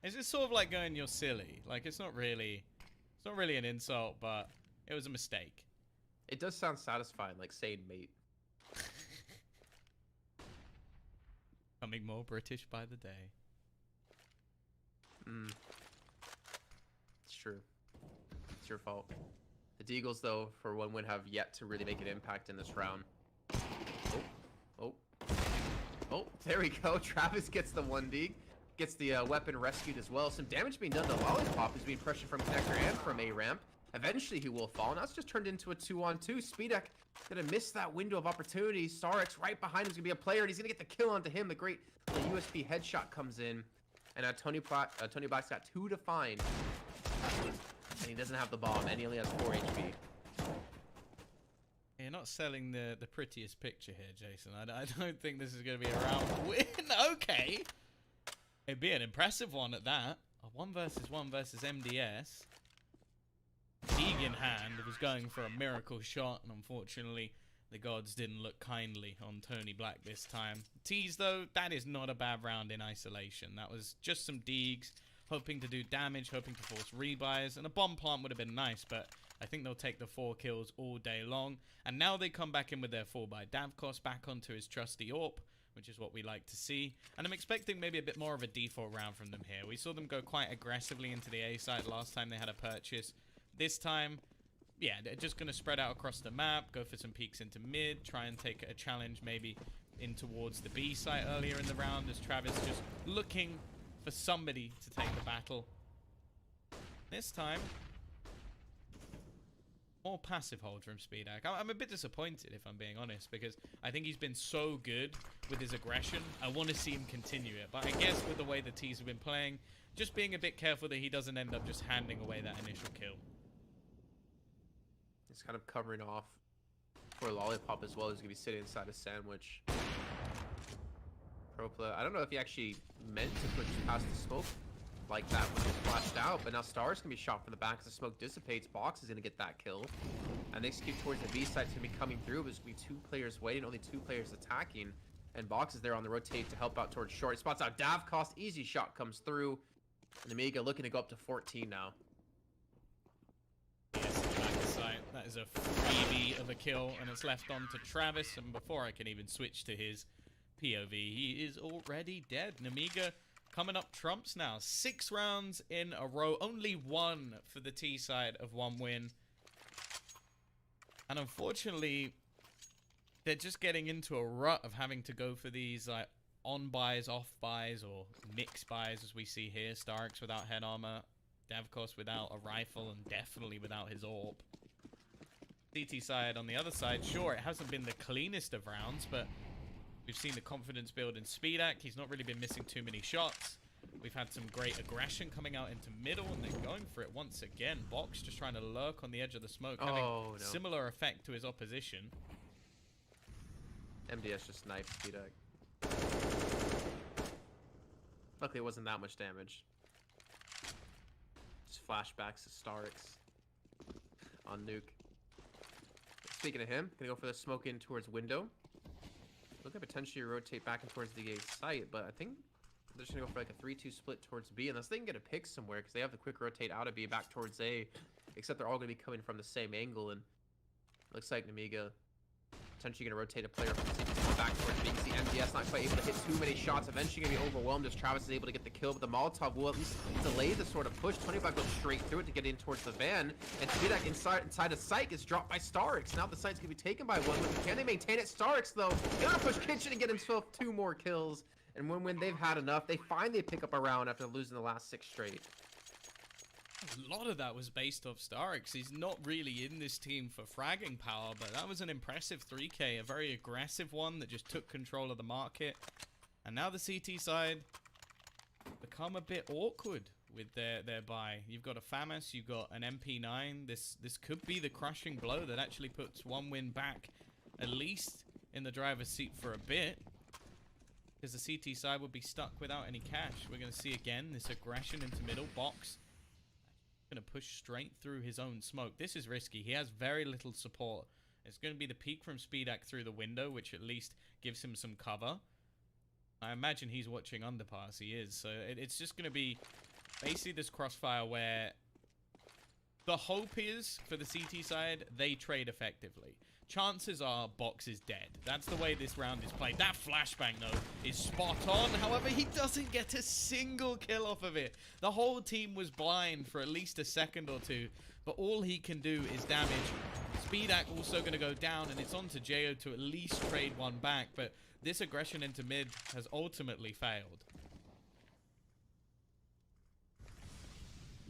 It's just sort of like going, you're silly. Like, it's not really an insult, but it was a mistake. It does sound satisfying, like saying mate. Becoming more British by the day. It's true. It's your fault. The Deagles, though, for one win, have yet to really make an impact in this round. Oh, there we go. Travis gets the 1D. Gets the weapon rescued as well. Some damage being done to Lollipop, who's being pressured from Connector and from A-Ramp. Eventually, he will fall. Now it's just turned into a 2-on-2. Speedak gonna miss that window of opportunity. StarX right behind him is gonna be a player, and he's gonna get the kill onto him. The great USP headshot comes in. And Tony Black's got 2 to find. And he doesn't have the bomb, and he only has 4 HP. You're not selling the prettiest picture here, Jason. I don't think this is going to be a round win. Okay. It'd be an impressive one at that. A 1 versus 1 versus MDS. Deeg in hand was going for a miracle shot, and unfortunately, the gods didn't look kindly on Tony Black this time. Tease, though, that is not a bad round in isolation. That was just some Deegs, hoping to do damage, hoping to force rebuys, and a bomb plant would have been nice, but I think they'll take the 4 kills all day long. And now they come back in with their 4-buy. Davkos back onto his trusty AWP, which is what we like to see. And I'm expecting maybe a bit more of a default round from them here. We saw them go quite aggressively into the A site last time they had a purchase. This time, yeah, they're just going to spread out across the map, go for some peeks into mid, try and take a challenge maybe in towards the B site earlier in the round, as Travis just looking for somebody to take the battle. This time, more passive hold from Speedak. I'm a bit disappointed, if I'm being honest, because I think he's been so good with his aggression. I want to see him continue it, but I guess with the way the T's have been playing, just being a bit careful that he doesn't end up just handing away that initial kill. He's kind of covering off for Lollipop as well. He's going to be sitting inside a sandwich. Pro player. I don't know if he actually meant to push past the smoke like that when he flashed out, but now Star's gonna be shot from the back as the smoke dissipates. Box is gonna get that kill, and they execute towards the B site's gonna be coming through. There's gonna be 2 players waiting, only 2 players attacking, and Box is there on the rotate to help out towards short. He spots out Davkos, easy shot comes through, and Nemiga looking to go up to 14 now. Yes, back to site. That is a freebie of a kill, and it's left on to Travis. And before I can even switch to his POV, he is already dead. Nemiga coming up trumps now. 6 rounds in a row. Only 1 for the T side of 1 win. And unfortunately, they're just getting into a rut of having to go for these like on buys, off buys, or mix buys, as we see here. Starix without head armor, Davkos without a rifle, and definitely without his AWP. CT side on the other side, sure, it hasn't been the cleanest of rounds, but we've seen the confidence build in Speedak. He's not really been missing too many shots. We've had some great aggression coming out into middle, and they're going for it once again. Box just trying to lurk on the edge of the smoke, having similar effect to his opposition. MDS just sniped Speedak. Luckily, it wasn't that much damage. Just flashbacks to Starix on Nuke. Speaking of him, gonna go for the smoke in towards window. Look at potentially rotate back and towards the A site, but I think they're just gonna go for like a 3-2 split towards B, unless they can get a pick somewhere, because they have the quick rotate out of B back towards A. Except they're all gonna be coming from the same angle, and looks like Nemiga potentially gonna rotate a player from CPC back towards B. You can see MDS not quite able to hit too many shots. Eventually gonna be overwhelmed as Travis is able to get the kill, but the Molotov will at least delay the sort of push. 25 goes straight through it to get in towards the van, and Speedak inside the site gets dropped by Starix. Now the site's gonna be taken by 1win. Can they maintain it? Starix though, gonna push Kitchen and get himself 2 more kills. And when they've had enough, they finally pick up a round after losing the last 6 straight. A lot of that was based off Starix. He's not really in this team for fragging power, but that was an impressive 3K, a very aggressive one that just took control of the market. And now the CT side become a bit awkward with their buy. You've got a FAMAS, you've got an MP9. This could be the crushing blow that actually puts 1win back, at least in the driver's seat for a bit. Because the CT side would be stuck without any cash. We're going to see again this aggression into middle. Box going to push straight through his own smoke. This is risky. He has very little support. It's going to be the peek from Speedak through the window, which at least gives him some cover. I imagine he's watching underpass. He is. So it's just going to be basically this crossfire where the hope is for the CT side, they trade effectively. Chances are Box is dead. That's the way this round is played. That flashbang, though, is spot on. However, he doesn't get a single kill off of it. The whole team was blind for at least a second or 2, but all he can do is damage. Speedak also going to go down, and it's on to Jo to at least trade 1 back, but this aggression into mid has ultimately failed.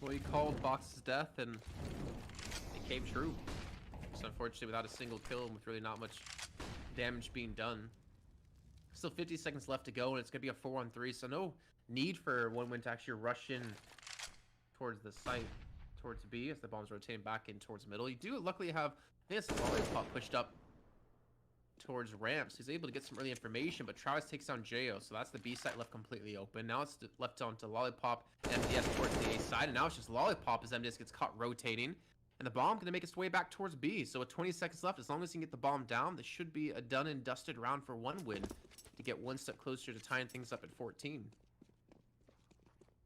Well, he called Box's death, and it came true. So unfortunately, without a single kill and with really not much damage being done. Still 50 seconds left to go, and it's going to be a 4-on-3, so no need for 1win to actually rush in towards the site, towards B, as the bomb's rotating back in towards middle. You do luckily have, I think it's Lollipop pushed up towards ramps. He's able to get some early information, but Travis takes down Jo, so that's the B site left completely open. Now it's left on to Lollipop, MDS towards the A side, and now it's just Lollipop as MDS gets caught rotating. And the bomb going to make its way back towards B. So with 20 seconds left, as long as you can get the bomb down, this should be a done and dusted round for 1win to get 1 step closer to tying things up at 14.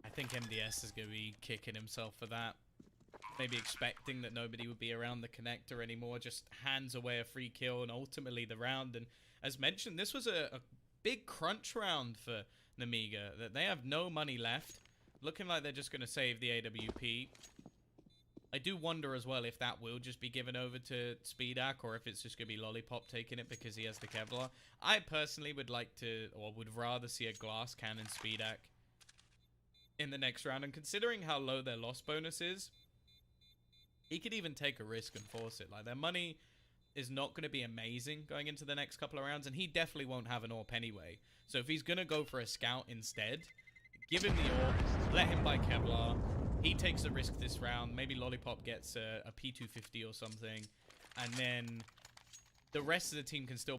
I think MDS is going to be kicking himself for that. Maybe expecting that nobody would be around the connector anymore. Just hands away a free kill and ultimately the round. And as mentioned, this was a big crunch round for Nemiga. That they have no money left. Looking like they're just going to save the AWP. I do wonder as well if that will just be given over to Speedak or if it's just going to be Lollipop taking it because he has the Kevlar. I personally would like to, or would rather see a glass cannon Speedak in the next round. And considering how low their loss bonus is, he could even take a risk and force it. Like, their money is not going to be amazing going into the next couple of rounds, and he definitely won't have an AWP anyway. So if he's going to go for a scout instead, give him the AWP, let him buy Kevlar. He takes a risk this round. Maybe Lollipop gets a P250 or something. And then the rest of the team can still